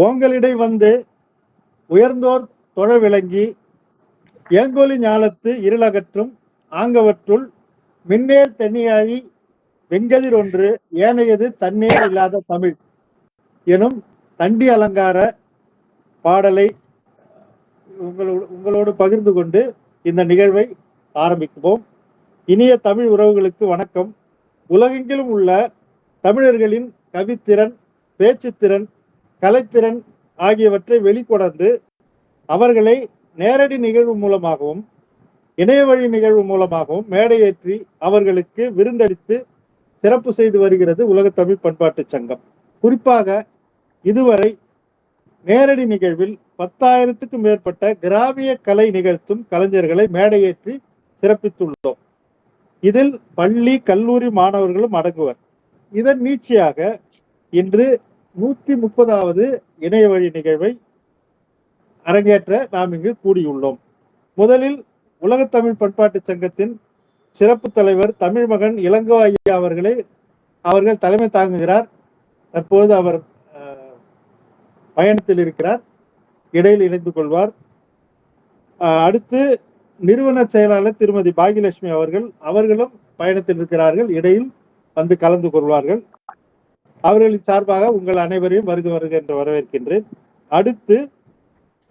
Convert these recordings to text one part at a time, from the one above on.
ஓங்களிடை வந்து உயர்ந்தோர் தொழ விளங்கி ஏங்கொலி ஞாலத்து இருளகற்றும் ஆங்கவற்றுள் மின்னேர் தென்னியாழி வெங்கதிர் ஒன்று ஏனையது தன்னேர் இல்லாத தமிழ் எனும் தண்டி அலங்கார பாடலை உங்களோடு பகிர்ந்து கொண்டு இந்த நிகழ்வை ஆரம்பிப்போம். இனிய தமிழ் உறவுகளுக்கு வணக்கம். உலகெங்கிலும் உள்ள தமிழர்களின் கவித்திறன், பேச்சுத்திறன், கலைத்திறன் ஆகியவற்றை வெளிக்கொணர்ந்து அவர்களை நேரடி நிகழ்வு மூலமாகவும் இணைய வழி நிகழ்வு மூலமாகவும் மேடையேற்றி அவர்களுக்கு விருந்தளித்து சிறப்பு செய்து வருகிறது உலக தமிழ் பண்பாட்டு சங்கம். குறிப்பாக இதுவரை நேரடி நிகழ்வில் 10,000க்கும் மேற்பட்ட கிராமிய கலை நிகழ்த்தும் கலைஞர்களை மேடையேற்றி சிறப்பித்துள்ளோம். இதில் பள்ளி கல்லூரி மாணவர்களும் அடங்குவர். இதன் நீட்சியாக இன்று 130வது இணைய வழி நிகழ்வை அரங்கேற்ற நாம் இங்கு கூடியுள்ளோம். முதலில் உலக தமிழ் பண்பாட்டு சங்கத்தின் சிறப்பு தலைவர் தமிழ் மகன் இளங்கோ ஐயா அவர்கள் தலைமை தாங்குகிறார். தற்போது அவர் பயணத்தில் இருக்கிறார், இடையில் இணைந்து கொள்வார். அடுத்து நிறுவன செயலாளர் திருமதி பாகியலட்சுமி அவர்களும் பயணத்தில் இருக்கிறார்கள், இடையில் வந்து கலந்து கொள்வார்கள். அவர்களின் சார்பாக உங்கள் அனைவரையும் வருக என்று வரவேற்கின்றேன். அடுத்து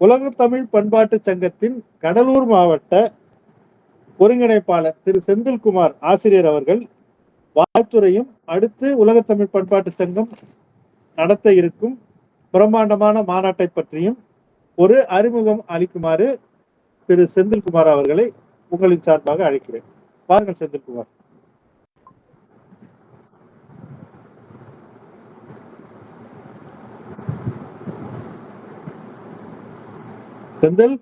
உலக தமிழ் பண்பாட்டு சங்கத்தின் கடலூர் மாவட்ட ஒருங்கிணைப்பாளர் திரு செந்தில்குமார் ஆசிரியர் அவர்கள் வாழ்த்துறையும், அடுத்து உலக தமிழ் பண்பாட்டு சங்கம் நடத்த இருக்கும் பிரம்மாண்டமான மாநாட்டை பற்றியும் ஒரு அறிமுகம் அளிக்குமாறு திரு செந்தில்குமார் அவர்களை உங்களின் சார்பாக அழைக்கிறேன். வாருங்கள் செந்தில்குமார். செந்தில்,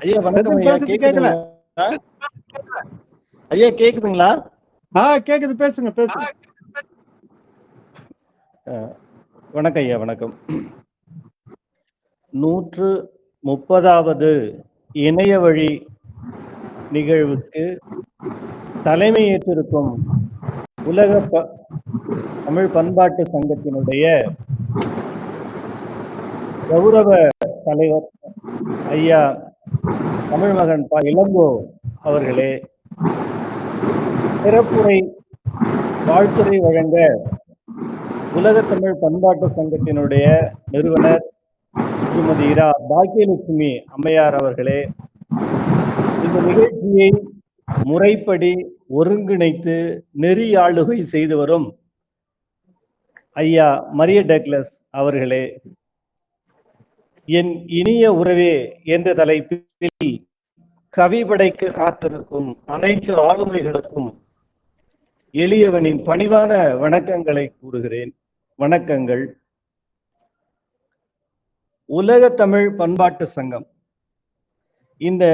ஐயா வணக்கம். ஐயா கேக்குதுங்களா? கேக்குது, பேசுங்க. வணக்கம் ஐயா, வணக்கம். 130வது இணைய வழி நிகழ்வுக்கு தலைமையேற்றிருக்கும் உலக தமிழ் பண்பாட்டு சங்கத்தினுடைய கௌரவ தலைவர் ஐயா தமிழ் மகன் இளங்கோ அவர்களே, சிறப்புரை வாழ்த்துரை வழங்க உலக தமிழ் பண்பாட்டு சங்கத்தினுடைய நிறுவனர் திருமதி இரா பாக்கியலட்சுமி அம்மையார் அவர்களே, இந்த நிகழ்ச்சியை முறைப்படி ஒருங்கிணைத்து நெறியாளுகை செய்து வரும் ஐயா மரிய டக்ளஸ் அவர்களே, என் இனிய உறவே என்ற தலைப்பில் கவி படைக்க காத்திருக்கும் அனைத்து ஆளுமைகளுக்கும் எளியவனின் பணிவான வணக்கங்களை கூறுகிறேன். வணக்கங்கள். உலக தமிழ் பண்பாட்டு சங்கம் இந்த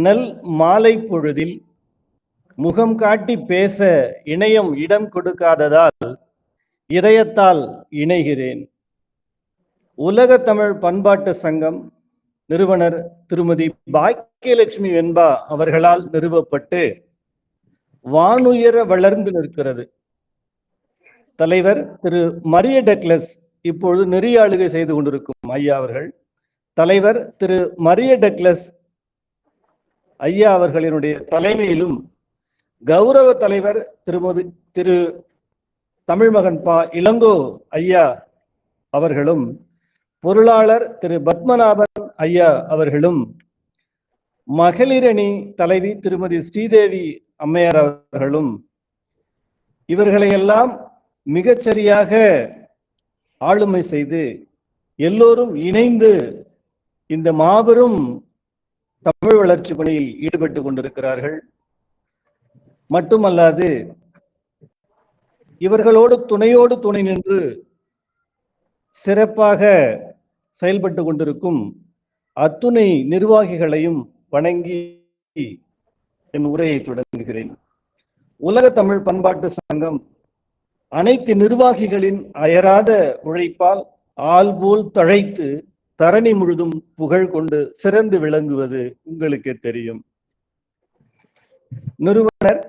நல் மாலை பொழுதில் முகம் காட்டி பேச இணையம் இடம் கொடுக்காததால் இதயத்தால் இணைகிறேன். உலக தமிழ் பண்பாட்டு சங்கம் நிறுவனர் திருமதி பாக்கியலட்சுமி வெண்பா அவர்களால் நிறுவப்பட்டு வானுயர வளர்ந்து நிற்கிறது. தலைவர் திரு மரிய டக்ளஸ் இப்பொழுது நெறியாளுகை செய்து கொண்டிருக்கும் ஐயா அவர்கள், தலைவர் திரு மரிய டக்ளஸ் ஐயா அவர்களினுடைய தலைமையிலும் கௌரவ தலைவர் திரு தமிழ் மகன் இளங்கோ ஐயா அவர்களும், பொருளாளர் திரு பத்மநாபன் ஐயா அவர்களும், மகளிரணி தலைவி திருமதி ஸ்ரீதேவி அம்மையார் அவர்களும், இவர்களையெல்லாம் மிகச்சரியாக ஆளுமை செய்து எல்லோரும் இணைந்து இந்த மாபெரும் தமிழ் வளர்ச்சி பணியில் ஈடுபட்டு கொண்டிருக்கிறார்கள். மட்டுமல்லாது இவர்களோடு துணை நின்று சிறப்பாக செயல்பட்டு கொண்டிருக்கும் அத்துணை நிர்வாகிகளையும் வணங்கி என் உரையை தொடங்குகிறேன். உலக தமிழ் பண்பாட்டு சங்கம் அனைத்து நிர்வாகிகளின் அயராத உழைப்பால் ஆள் போல் தழைத்து தரணி முழுதும் புகழ் கொண்டு சிறந்து விளங்குவது உங்களுக்கே தெரியும். நிறுவனர்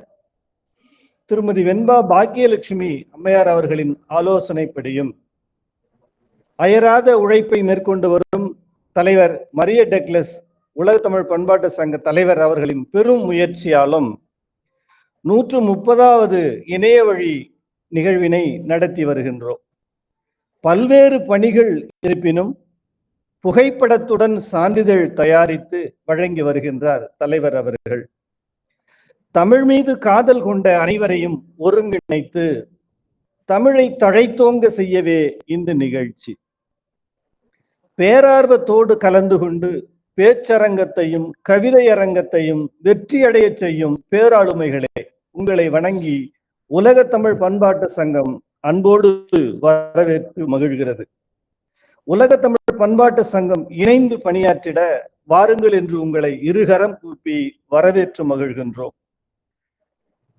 திருமதி வெண்பா பாக்கியலட்சுமி அம்மையார் அவர்களின் ஆலோசனைப்படியும் அயராத உழைப்பை மேற்கொண்டு வரும் தலைவர் மரிய டக்ளஸ் உலக தமிழ் பண்பாட்டு சங்க தலைவர் அவர்களின் பெரும் முயற்சியாலும் 130வது இணைய வழி நிகழ்வினை நடத்தி வருகின்றோம். பல்வேறு பணிகள் இருப்பினும் புகைப்படத்துடன் சான்றிதழ் தயாரித்து வழங்கி வருகின்றார் தலைவர் அவர்கள். தமிழ் மீது காதல் கொண்ட அனைவரையும் ஒருங்கிணைத்து தமிழை தழைத்தோங்க செய்யவே இந்த நிகழ்ச்சி. பேரார்வத்தோடு கலந்து கொண்டு பேச்சரங்கத்தையும் கவிதை அரங்கத்தையும் வெற்றியடைய செய்யும் பேராளுமைகளே, உங்களை வணங்கி உலக தமிழ் பண்பாட்டு சங்கம் அன்போடு வரவேற்று மகிழ்கிறது. உலக தமிழ் பண்பாட்டு சங்கம் இணைந்து பணியாற்றிட வாருங்கள் என்று உங்களை இருகரம் கூப்பி வரவேற்று மகிழ்கின்றோம்.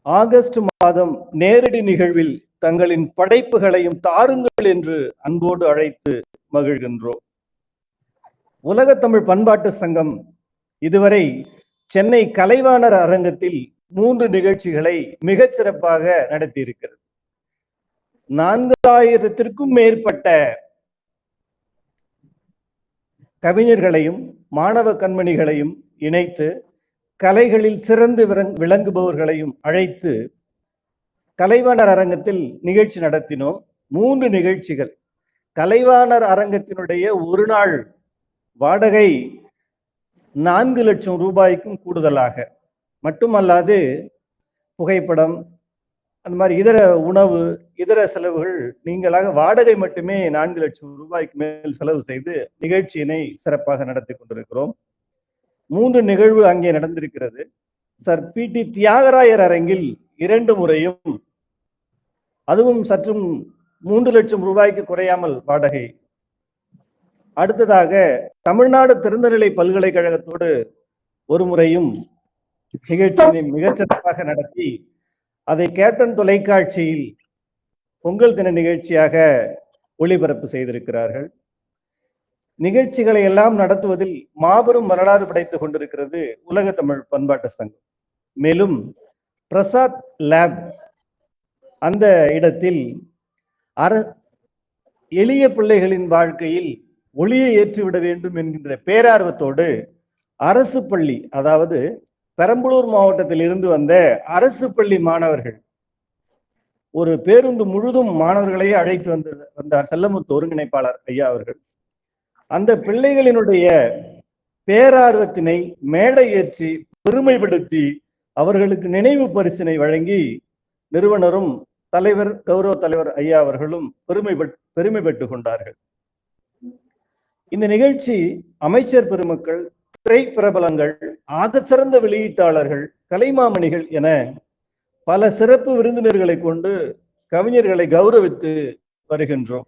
ஆகஸ்ட் மாதம் நேரடி நிகழ்வில் தங்களின் படைப்புகளையும் தாருங்கள் என்று அன்போடு அழைத்து மகிழ்கின்றோம். உலக தமிழ் பண்பாட்டு சங்கம் இதுவரை சென்னை கலைவாணர் அரங்கத்தில் 3 நிகழ்ச்சிகளை மிகச் சிறப்பாக நடத்தியிருக்கிறது. 4000த்திற்கும் மேற்பட்ட கவிஞர்களையும் மாணவ கண்மணிகளையும் இணைத்து கலைகளில் சிறந்து விளங்குபவர்களையும் அழைத்து கலைவாணர் அரங்கத்தில் நிகழ்ச்சி நடத்தினோம். 3 நிகழ்ச்சிகள். கலைவாணர் அரங்கத்தினுடைய ஒரு நாள் வாடகை 4 லட்சம் ரூபாய்க்கும் கூடுதலாக, மட்டுமல்லாது புகைப்படம், அந்த மாதிரி இதர உணவு, இதர செலவுகள் நீங்களாக வாடகை மட்டுமே 4 லட்சம் ரூபாய்க்கு மேல் செலவு செய்து நிகழ்ச்சியினை சிறப்பாக நடத்தி கொண்டிருக்கிறோம். 3 நிகழ்வு அங்கே நடந்திருக்கிறது. சர் PT தியாகராயர் அரங்கில் 2 முறையும், அதுவும் சற்றும் 3 லட்சம் ரூபாய்க்கு குறையாமல் வாடகை. அடுத்ததாக தமிழ்நாடு திறந்தநிலை பல்கலைக்கழகத்தோடு ஒரு முறையும் நிகழ்ச்சியினை மிகச்சிறப்பாக நடத்தி அதை கேப்டன் தொலைக்காட்சியில் பொங்கல் தின நிகழ்ச்சியாக ஒளிபரப்பு செய்திருக்கிறார்கள். நிகழ்ச்சிகளை எல்லாம் நடத்துவதில் மாபெரும் வரலாறு படைத்துக் கொண்டிருக்கிறது உலக தமிழ் பண்பாட்டு சங்கம். மேலும் பிரசாத் லேப் அந்த இடத்தில் எளிய பிள்ளைகளின் வாழ்க்கையில் ஒளியை ஏற்றிவிட வேண்டும் என்கின்ற பேரார்வத்தோடு அரசு பள்ளி, அதாவது பெரம்பலூர் மாவட்டத்தில் இருந்து வந்த அரசு பள்ளி மாணவர்கள், ஒரு பேருந்து முழுதும் மாணவர்களையே அழைத்து வந்தார் செல்லமுத்து ஒருங்கிணைப்பாளர் ஐயா அவர்கள். அந்த பிள்ளைகளினுடைய பேரார்வத்தினை மேடை ஏற்றி பெருமைப்படுத்தி அவர்களுக்கு நினைவு பரிசினை வழங்கி நிறுவனரும் தலைவர் கௌரவ தலைவர் ஐயா அவர்களும் பெருமை பெற்றுக் கொண்டார்கள். இந்த நிகழ்ச்சி அமைச்சர் பெருமக்கள், திரைப்பிரபலங்கள், ஆக சிறந்த வெளியீட்டாளர்கள், கலைமாமணிகள் என பல சிறப்பு விருந்தினர்களை கொண்டு கவிஞர்களை கௌரவித்து வருகின்றோம்.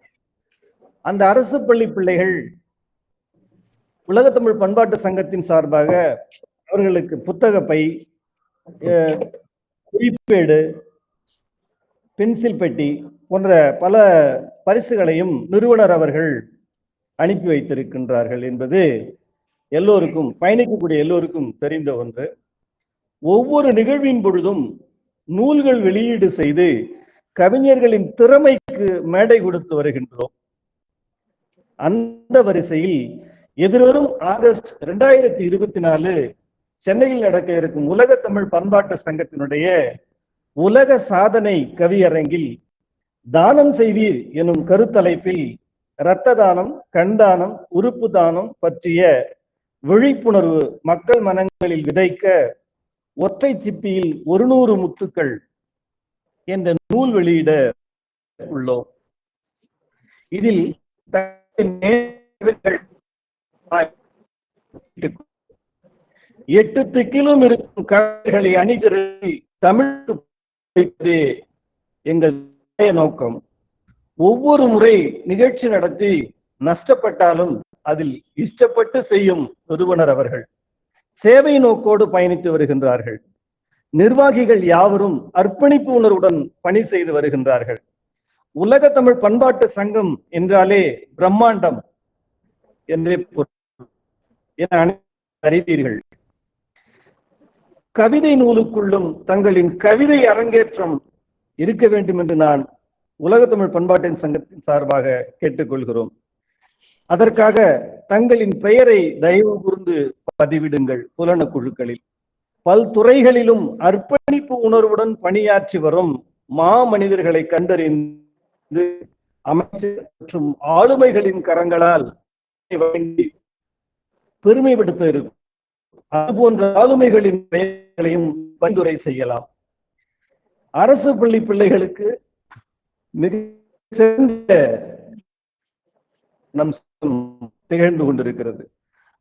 அந்த அரசு பள்ளி பிள்ளைகள் உலக தமிழ் பண்பாட்டு சங்கத்தின் சார்பாக அவர்களுக்கு புத்தக பை, குறிப்பேடு, பென்சில் பெட்டி போன்ற பல பரிசுகளையும் நிறுவனர் அவர்கள் அனுப்பி வைத்திருக்கின்றார்கள் என்பது எல்லோருக்கும், பயணிக்கக்கூடிய எல்லோருக்கும் தெரிந்த ஒன்று. ஒவ்வொரு நிகழ்வின் பொழுதும் நூல்கள் வெளியீடு செய்து கவிஞர்களின் திறமைக்கு மேடை கொடுத்து வருகின்றோம். அந்த வரிசையில் எதிர்வரும் ஆகஸ்ட் 2024 சென்னையில் நடக்க இருக்கும் உலக தமிழ் பண்பாட்டு சங்கத்தினுடைய உலக சாதனை கவியரங்கில் தானம் செய்வீர் எனும் கருத்தலைப்பில் இரத்த தானம், கண் தானம், உறுப்பு தானம் பற்றிய விழிப்புணர்வு மக்கள் மனங்களில் விதைக்க ஒற்றை சிப்பியில் 100 முத்துக்கள் என்ற நூல் வெளியிட உள்ளோம். இதில் 8 திக்கிலும் இருக்கும் கவிதைகளை அணிதிரட்டி தமிழ் எங்கள் நோக்கம். ஒவ்வொரு முறை நிகழ்ச்சி நடத்தி நஷ்டப்பட்டாலும் அதில் இஷ்டப்பட்டு செய்யும் நிறுவனர் அவர்கள் சேவை நோக்கோடு பயணித்து வருகின்றார்கள். நிர்வாகிகள் யாவரும் அர்ப்பணிப்பு உணர்வுடன் பணி செய்து வருகின்றார்கள். உலக தமிழ் பண்பாட்டு சங்கம் என்றாலே பிரம்மாண்டம், என்றே அறிவீர்கள். கவிதை நூலுக்குள்ளும் தங்களின் கவிதை அரங்கேற்றம் இருக்க வேண்டும் என்று நான் உலக தமிழ் பண்பாட்டின் சங்கத்தின் சார்பாக கேட்டுக்கொள்கிறோம். அதற்காக தங்களின் பெயரை தயவு கூர்ந்து பதிவிடுங்கள். புலன குழுக்களில் பல்துறைகளிலும் அர்ப்பணிப்பு உணர்வுடன் பணியாற்றி வரும் மாமனிதர்களை கண்டறிந்து அமைச்சர் மற்றும் ஆளுமைகளின் கரங்களால் பெருமைப்படுத்த இருக்கும். அதுபோன்ற ஆளுமைகளின் பெயர்களையும் பரிந்துரை செய்யலாம். அரசு பள்ளி பிள்ளைகளுக்கு மிக சிறந்த நம் திகழ்ந்து கொண்டிருக்கிறது.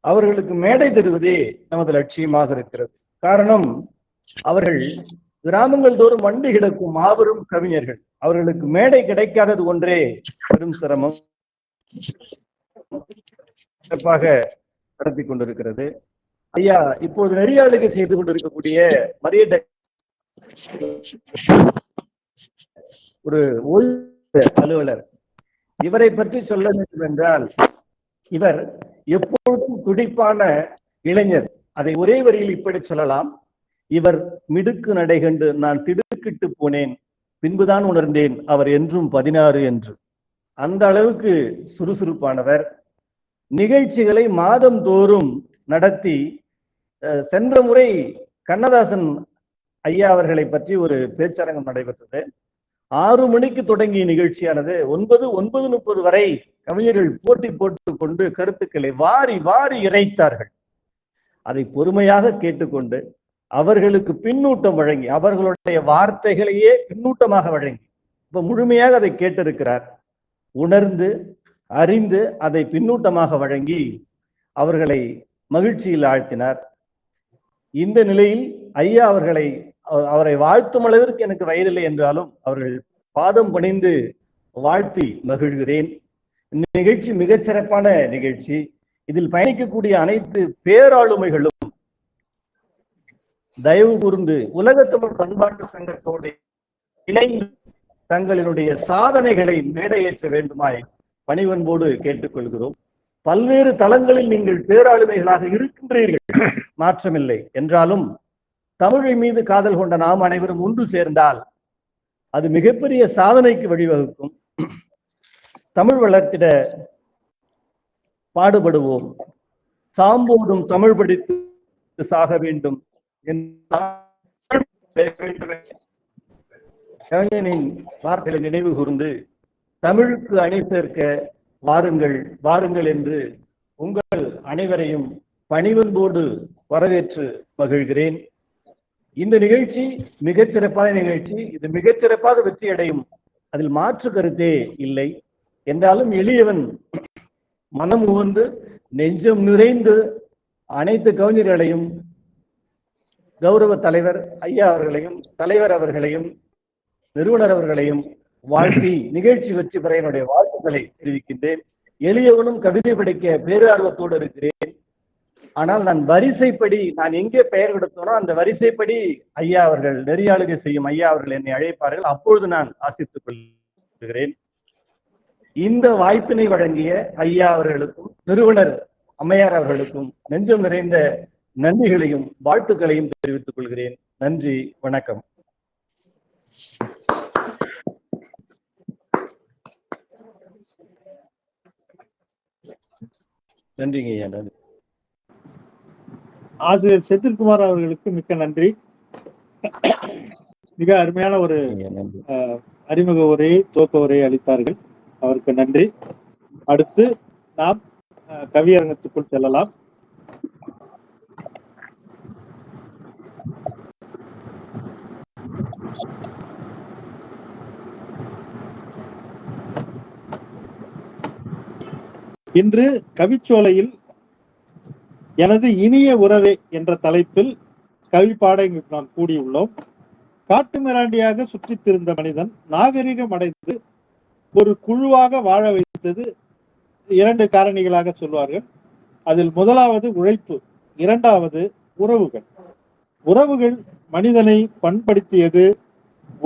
அவர்களுக்கு மேடை தருவதே நமது லட்சியமாக இருக்கிறது. காரணம், அவர்கள் கிராமங்கள் தோறும் வண்டி கிடக்கும் மாபெரும் கவிஞர்கள். அவர்களுக்கு மேடை கிடைக்காதது ஒன்றே பெரும் சிரமம் சிறப்பாக நடத்தி கொண்டிருக்கிறது. ஐயா இப்போது நெறியாளுகை செய்து கொண்டிருக்கக்கூடிய மரியட்ட ஒரு ஓய்வு அலுவலர், இவரை பற்றி சொல்ல வேண்டும் என்றால், இவர் எப்பொழுதும் துடிப்பான இளைஞர். அதை ஒரே வரியில் இப்படி சொல்லலாம், இவர் மிடுக்கு நடை கண்டு நான் திடுக்கிட்டு போனேன், பின்புதான் உணர்ந்தேன் அவர் என்றும் 16 என்று. அந்த அளவுக்கு சுறுசுறுப்பானவர். நிகழ்ச்சிகளை மாதம் தோறும் நடத்தி, சென்ற முறை கண்ணதாசன் ஐயா அவர்களை பற்றி ஒரு பேச்சரங்கம் நடைபெற்றது. 6 மணிக்கு தொடங்கிய நிகழ்ச்சியானது 9:30 வரை கவிஞர்கள் போட்டி போட்டுக் கொண்டு கருத்துக்களை வாரி வாரி இறைத்தார்கள். அதை பொறுமையாக கேட்டுக்கொண்டு அவர்களுக்கு பின்னூட்டம் வழங்கி, அவர்களுடைய வார்த்தைகளையே பின்னூட்டமாக வழங்கி, இப்ப முழுமையாக அதை கேட்டிருக்கிறார். உணர்ந்து அறிந்து அதை பின்னூட்டமாக வழங்கி அவர்களை மகிழ்ச்சியில் ஆழ்த்தினார். இந்த நிலையில் ஐயா அவரை வாழ்த்தும் அளவிற்கு எனக்கு வயதில்லை என்றாலும் அவர்கள் பாதம் பணிந்து வாழ்த்தி மகிழ்கிறேன். இந்த நிகழ்ச்சி மிகச்சிறப்பான நிகழ்ச்சி. இதில் பயணிக்கக்கூடிய அனைத்து பேராளுமைகளும் தயவு கூர்ந்து உலக தமிழ் பண்பாட்டு சங்கத்தோடு இணைந்து தங்களினுடைய சாதனைகளை மேடையேற்ற வேண்டுமாய் பணிவன்போடு கேட்டுக்கொள்கிறோம். பல்வேறு தளங்களில் நீங்கள் பேராளுமைகளாக இருக்கின்றீர்கள், மாற்றமில்லை. என்றாலும் தமிழை மீது காதல் கொண்ட நாம் அனைவரும் ஒன்று சேர்ந்தால் அது மிகப்பெரிய சாதனைக்கு வழிவகுக்கும். தமிழ் வளர்த்திட பாடுபடுவோம். சாம்போடும் தமிழ் படித்து சாக வேண்டும் கவிஞனின் வார்த்தைகளை நினைவு கூர்ந்து தமிழுக்கு அணி சேர்க்க வாருங்கள் வாருங்கள் என்று உங்கள் அனைவரையும் பணிவன்போடு வரவேற்று மகிழ்கிறேன். இந்த நிகழ்ச்சி மிகச்சிறப்பான நிகழ்ச்சி. இது மிகச்சிறப்பாக வெற்றி அடையும், அதில் மாற்று கருத்தே இல்லை. என்றாலும் எளியவன் மனம் உவந்து நெஞ்சம் நிறைந்து அனைத்து கவிஞர்களையும், கௌரவ தலைவர் ஐயா அவர்களையும், தலைவர் அவர்களையும், நிறுவனர் அவர்களையும் வாழ்த்தி நிகழ்ச்சி வெற்றி பெற என்னுடைய வாழ்த்துக்களை தெரிவிக்கின்றேன். எளியவனும் கவிதை படிக்க பேரார்வத்தோடு இருக்கிறேன். ஆனால் நான் வரிசைப்படி, நான் எங்கே பெயர் கொடுத்தோனோ அந்த வரிசைப்படி ஐயா அவர்கள், நெறியாளுகை செய்யும் ஐயா அவர்கள் என்னை அழைப்பார்கள். அப்பொழுது நான் ஆசித்துக் கொள்கிறேன். இந்த வாய்ப்பினை வழங்கிய ஐயா அவர்களுக்கும் நிறுவனர் அம்மையார் அவர்களுக்கும் நெஞ்சம் நிறைந்த நன்றிகளையும் வாழ்த்துக்களையும் தெரிவித்துக் கொள்கிறேன். நன்றி, வணக்கம். நன்றிங்க ஐயா. நன்றி. ஆசிரியர் செந்தில்குமார் அவர்களுக்கு மிக்க நன்றி. மிக அருமையான ஒரு அறிமுக உரையை, துவக்க உரையை அளித்தார்கள். அவருக்கு நன்றி. அடுத்து நாம் கவியரங்கத்துக்குள் செல்லலாம். இன்று கவிச்சோலையில் எனது இனிய உறவே என்ற தலைப்பில் கவி பாட இங்கு நாம் கூடியுள்ளோம். காட்டு மிராண்டியாக சுற்றித் திரிந்த மனிதன் நாகரிகம் அடைந்து ஒரு குழுவாக வாழ வைத்தது 2 காரணிகளாக சொல்வார்கள். அதில் முதலாவது உழைப்பு, இரண்டாவது உறவுகள். உறவுகள் மனிதனை பண்படுத்தியது,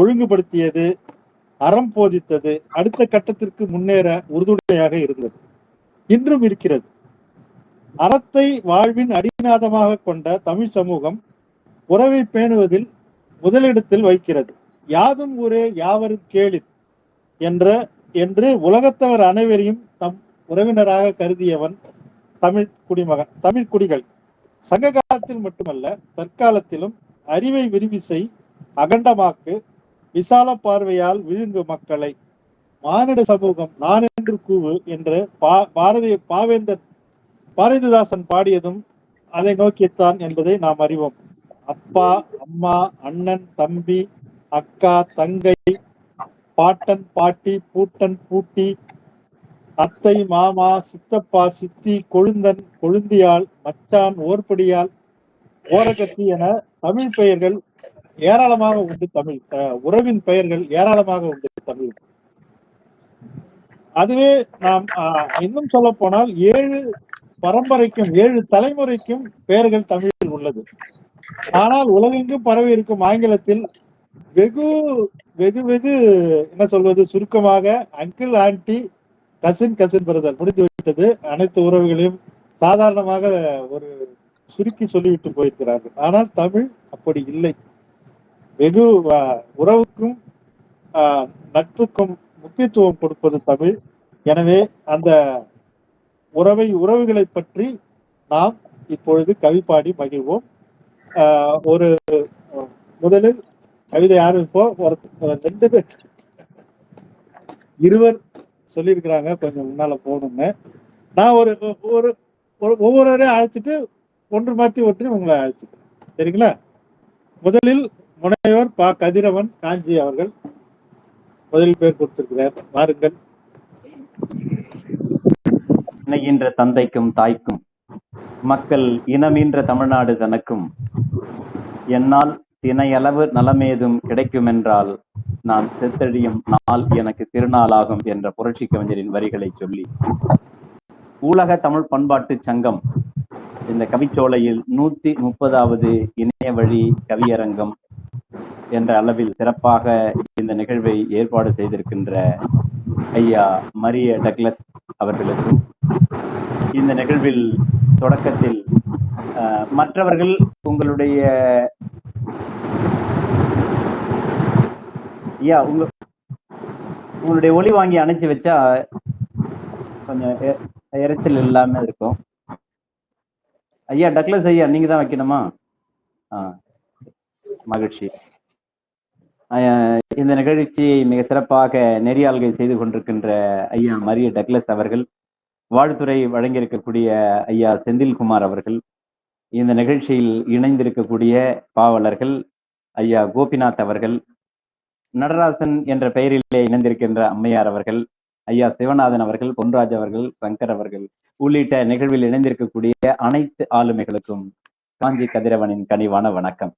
ஒழுங்குபடுத்தியது, அறம் போதித்தது, அடுத்த கட்டத்திற்கு முன்னேற உறுதுணையாக இருந்தது, இன்றும் இருக்கிறது. அறத்தை வாழ்வின் அடிநாதமாக கொண்ட தமிழ் சமூகம் உறவை பேணுவதில் முதலிடத்தில் வைக்கிறது. யாதும் ஊரே யாவரும் கேளிர் என்று உலகத்தவர் அனைவரையும் தம் உறவினராக கருதியவன் தமிழ் குடிகள். சங்க காலத்தில் மட்டுமல்ல, தற்காலத்திலும் அறிவை விரிவிசை அகண்டமாக்கு விசால பார்வையால் விழுங்கு மக்களை மானிட சமூகம் நானென்று கூவு என்று பாரதிதாசன் பாடியதும் அதை நோக்கித்தான் என்பதை நாம் அறிவோம். அப்பா, அம்மா, அண்ணன், தம்பி, அக்கா, தங்கை, பாட்டன், பாட்டி, பூட்டன், பூட்டி, அத்தை, மாமா, சித்தப்பா, சித்தி, கொழுந்தன், கொழுந்தியால், மச்சான், ஓர்படியால், ஓரகத்தி என தமிழ் பெயர்கள் ஏராளமாக உண்டு. உறவின் பெயர்கள் ஏராளமாக உண்டு தமிழ். அதுவே நாம் இன்னும் சொல்ல போனால் 7 பரம்பரைக்கும் 7 தலைமுறைக்கும் பெயர்கள் தமிழில் உள்ளது. ஆனால் உலகெங்கும் பரவி இருக்கும் ஆங்கிலத்தில் வெகு வெகு வெகு என்ன சொல்வது, சுருக்கமாக அங்கிள், ஆன்டி, கசின் பிரதர் முடிந்து விட்டது. அனைத்து உறவுகளையும் சாதாரணமாக ஒரு சுருக்கி சொல்லிவிட்டு போயிருக்கிறார்கள். ஆனால் தமிழ் அப்படி இல்லை. வெகு உறவுக்கும் நட்புக்கும் முக்கியத்துவம் கொடுப்பது தமிழ். எனவே அந்த உறவுகளை பற்றி நாம் இப்பொழுது கவி பாடி மகிழ்வோம். ஒரு முதலில் கவிதை ஆரம்பிப்போம். இருவர் சொல்லியிருக்கிறாங்க, கொஞ்சம் முன்னால போகணும்னு. நான் ஒவ்வொருவரையும் அழைச்சிட்டு ஒன்று மாற்றி உங்களை அழைச்சிக்கிறேன், சரிங்களா? முதலில் முனைவர் ப. கதிரவன் காஞ்சி அவர்கள் முதலில் பேர் கொடுத்திருக்கிறார். வாருங்கள். இணைகின்ற தந்தைக்கும் தாய்க்கும், மக்கள் இனமீன்ற தமிழ்நாடு தனக்கும், என்னால் தினையளவு நலமேதும் கிடைக்குமென்றால் நான் செத்தழியும் நாள் எனக்கு திருநாளாகும் என்ற புரட்சி கவிஞரின் வரிகளை சொல்லி, உலக தமிழ் பண்பாட்டு சங்கம் இந்த கவிச்சோலையில் 130வது இணைய வழி கவியரங்கம் என்ற அளவில் சிறப்பாக இந்த நிகழ்வை ஏற்பாடு செய்திருக்கின்ற ஐயா மரிய டக்ளஸ் அவர்களுக்கும், இந்த நிகழ்வில் தொடக்கத்தில் மற்றவர்கள் உங்களுடைய உங்களுடைய ஒலி வாங்கி அணைச்சி வச்சா கொஞ்சம் இறைச்சல் இல்லாம இருக்கும். ஐயா டக்ளஸ் ஐயா, நீங்க தான் வைக்கணுமா? மகிழ்ச்சி. இந்த நிகழ்ச்சியை மிக சிறப்பாக நெறியாள்கை செய்து கொண்டிருக்கின்ற ஐயா மரிய டக்ளஸ் அவர்கள், வாழ்த்துறை வழங்கியிருக்கக்கூடிய ஐயா செந்தில்குமார் அவர்கள், இந்த நிகழ்ச்சியில் இணைந்திருக்கக்கூடிய பாவலர்கள் ஐயா கோபிநாத் அவர்கள், நடராசன் என்ற பெயரிலே இணைந்திருக்கின்ற அம்மையார் அவர்கள், ஐயா சிவநாதன் அவர்கள், பொன்ராஜ் அவர்கள், சங்கர் அவர்கள் உள்ளிட்ட நிகழ்வில் இணைந்திருக்கக்கூடிய அனைத்து ஆளுமைகளுக்கும் காஞ்சி கதிரவனின் கனிவான வணக்கம்.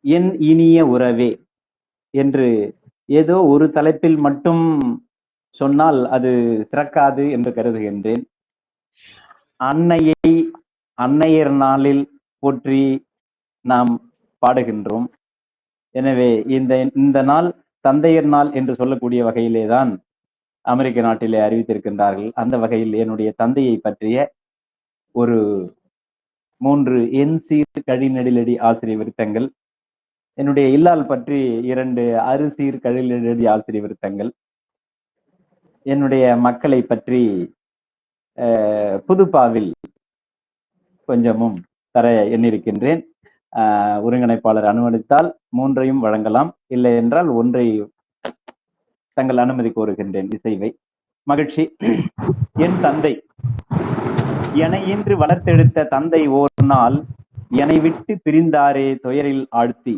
என் இனிய உறவே என்று ஏதோ ஒரு தலைப்பில் மட்டும் சொன்னால் அது சிறக்காது என்று கருதுகின்றேன். அன்னையை அன்னையர் நாளில் போற்றி நாம் பாடுகின்றோம். எனவே இந்த நாள் தந்தையர் நாள் என்று சொல்லக்கூடிய வகையிலே தான் அமெரிக்க நாட்டிலே அறிவித்திருக்கின்றார்கள். அந்த வகையில் என்னுடைய தந்தையை பற்றிய ஒரு 3 என் சீர் கழிநெடிலடி ஆசிரிய விருத்தங்கள், என்னுடைய இல்லால் பற்றி 2 அறுசீர் கழிநெடிலடி ஆசிரிய விருத்தங்கள், என்னுடைய மக்களை பற்றி புதுப்பாவில் கொஞ்சமும் தர எண்ணிருக்கின்றேன். ஒருங்கிணைப்பாளர் அனுமதித்தால் 3ஐயும் வழங்கலாம், இல்லை என்றால் 1ஐ தங்கள் அனுமதி கோருகின்றேன். இசைவை மகிழ்ச்சி. என் தந்தை எனையின்றி வளர்த்தெடுத்த தந்தை ஓர் நாள் என்னை விட்டு பிரிந்தாரே துயரில் ஆழ்த்தி,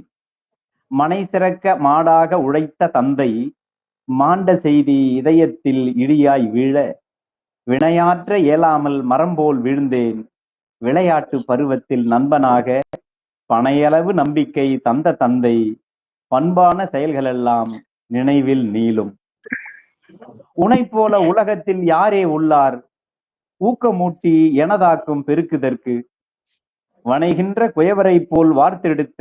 மனை சிறக்க மாடாக உழைத்த தந்தை மாண்ட செய்தி இதயத்தில் இடியாய் வீழ, வினையாற்ற இயலாமல் மரம்போல் வீழ்ந்தேன் விளையாட்டு பருவத்தில் நண்பனாக, பனையளவு நம்பிக்கை தந்த தந்தை பண்பான செயல்களெல்லாம் நினைவில் நீளும். உனை போல உலகத்தில் யாரே உள்ளார், ஊக்கமூட்டி எனதாக்கும் பெருக்குதற்கு, வணைகின்ற குயவரை போல் வார்த்தெடுத்த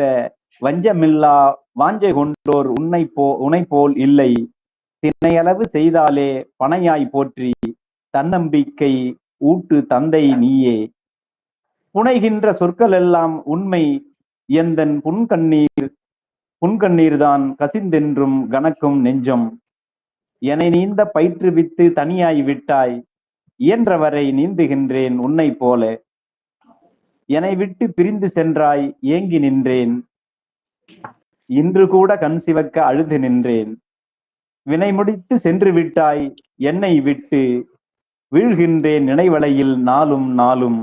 வஞ்சமில்லா வாஞ்சை கொண்டோர் உன்னை போல் இல்லை, தினையளவு செய்தாலே பனையாய் போற்றி தன்னம்பிக்கை ஊட்டு தந்தை நீயே. புனைகின்ற சொற்கள் எல்லாம் உண்மை எந்தன் புன்கண்ணீர்தான் கசிந்தென்றும் கணக்கும் நெஞ்சம். என்னை நீந்த பயிற்றுவித்து தனியாய் விட்டாய், இயன்றவரை நீந்துகின்றேன் உன்னை போல. என்னை விட்டு பிரிந்து சென்றாய் ஏங்கி நின்றேன், இன்று கூட கண் சிவக்க அழுது நின்றேன். வினை முடித்து சென்று விட்டாய் என்னை விட்டு, வீழ்கின்றேன் நினைவலையில் நாளும் நாளும்.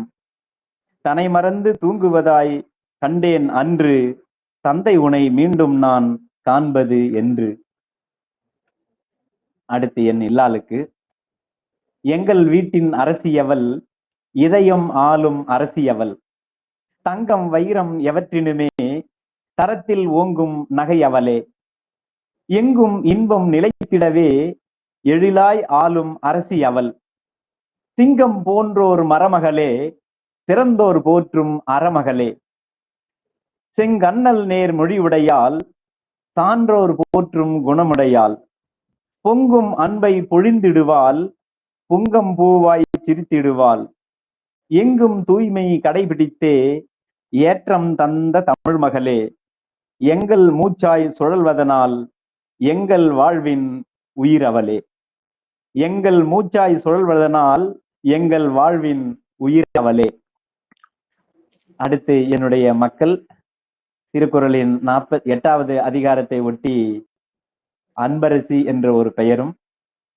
தனை மறந்து தூங்குவதாய் கண்டேன் அன்று, தந்தை உனை மீண்டும் நான் காண்பது என்று. அடுத்து என் இல்லாளுக்கு. எங்கள் வீட்டின் அரசியவள், இதயம் ஆளும் அரசியவள். தங்கம் வைரம் எவற்றினுமே தரத்தில் ஓங்கும் நகை அவளே. எங்கும் இன்பம் நிலைத்திடவே எழிலாய் ஆளும் அரசி அவள். சிங்கம் போன்றோர் மரமகளே, சிறந்தோர் போற்றும் அறமகளே. செங்கண்ணல் நேர் மொழியுடையால், சான்றோர் போற்றும் குணமுடையாள். பொங்கும் அன்பை பொழிந்திடுவாள், புங்கம் பூவாய் சிரித்திடுவாள். எங்கும் தூய்மை கடைபிடித்தே ஏற்றம் தந்த தமிழ் மகளே. எங்கள் மூச்சாய் சுழல்வதனால் எங்கள் வாழ்வின் உயிர் அவளே. எங்கள் மூச்சாய் சுழல்வதனால் எங்கள் வாழ்வின் உயிர் அவளே. அடுத்து என்னுடைய மக்கள் திருக்குறளின் 48வது அதிகாரத்தை ஒட்டி அன்பரசி என்ற ஒரு பெயரும்,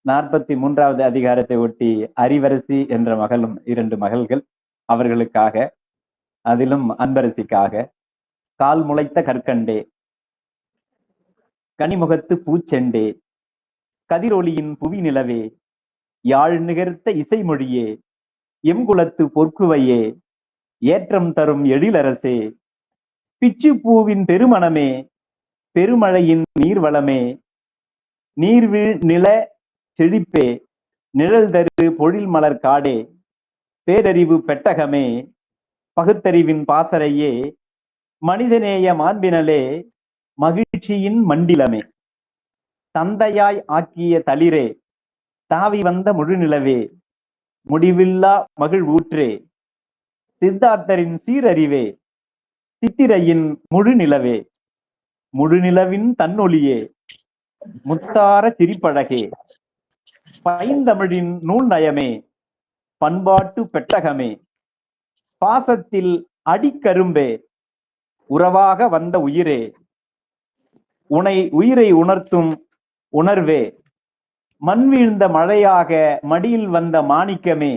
43வது அதிகாரத்தை ஒட்டி அறிவரசி என்ற மகளும், 2 மகள்கள். அவர்களுக்காக, அதிலும் அன்பரசிக்காக. கால் முளைத்த கற்கண்டே, கனிமுகத்து பூச்செண்டே, கதிரொளியின் புவி நிலவே, யாழ் நிகர்த்த இசைமொழியே, எம்குலத்து பொற்குவையே, ஏற்றம் தரும் எழிலரசே, பிச்சு பூவின் பெருமணமே, பெருமழையின் நீர்வளமே, நீர்வீழ் நில செழிப்பே, நிழல் தரு பொழில் மலர் காடே, பேரறிவு பெட்டகமே, பகுத்தறிவின் பாசறையே, மனிதநேய மாண்பினலே, மகிழ்ச்சியின் மண்டிலமே. தந்தையாய் ஆக்கிய தளிரே, தாவி வந்த முழுநிலவே, முடிவில்லா மகிழ்வூற்றே, சித்தார்த்தரின் சீரறிவே, சித்திரையின் முழுநிலவே, முழுநிலவின் தன்னொளியே, முத்தார சிரிப்பழகே, பைந்தமிழின் நூல் நயமே, பண்பாட்டு பெட்டகமே, பாசத்தில் அடிக்கரும்பே, உறவாக வந்த உயிரே, உயிரை உணர்த்தும் உணர்வே, மண் வீழ்ந்த மழையாக மடியில் வந்த மாணிக்கமே,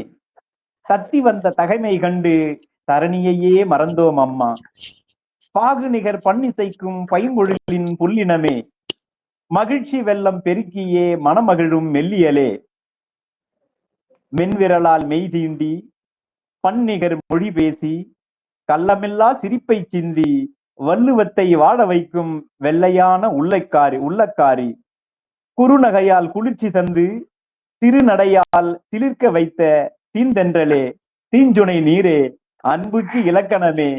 தத்தி வந்த தகைமை கண்டு தரணியையே மறந்தோம் அம்மா. பாகு நிகர் பண்ணிசைக்கும் பைம்பொழிலின் புல்லினமே, மகிழ்ச்சி வெள்ளம் பெருக்கியே மனமகிழும் மெல்லியலே. மென்விரலால் மெய் தீண்டி பன்னிகர் மொழி பேசி, கள்ளமில்லா சிரிப்பை சிந்தி வள்ளுவத்தை வாழ வைக்கும் வெள்ளையான உள்ளக்காரி. குறுநகையால் குளிர்ச்சி தந்து திருநடையால் சிலிர்க்க வைத்த தீந்தென்றலே, தீஞ்சுனை நீரே, அன்புக்கு இலக்கணமே,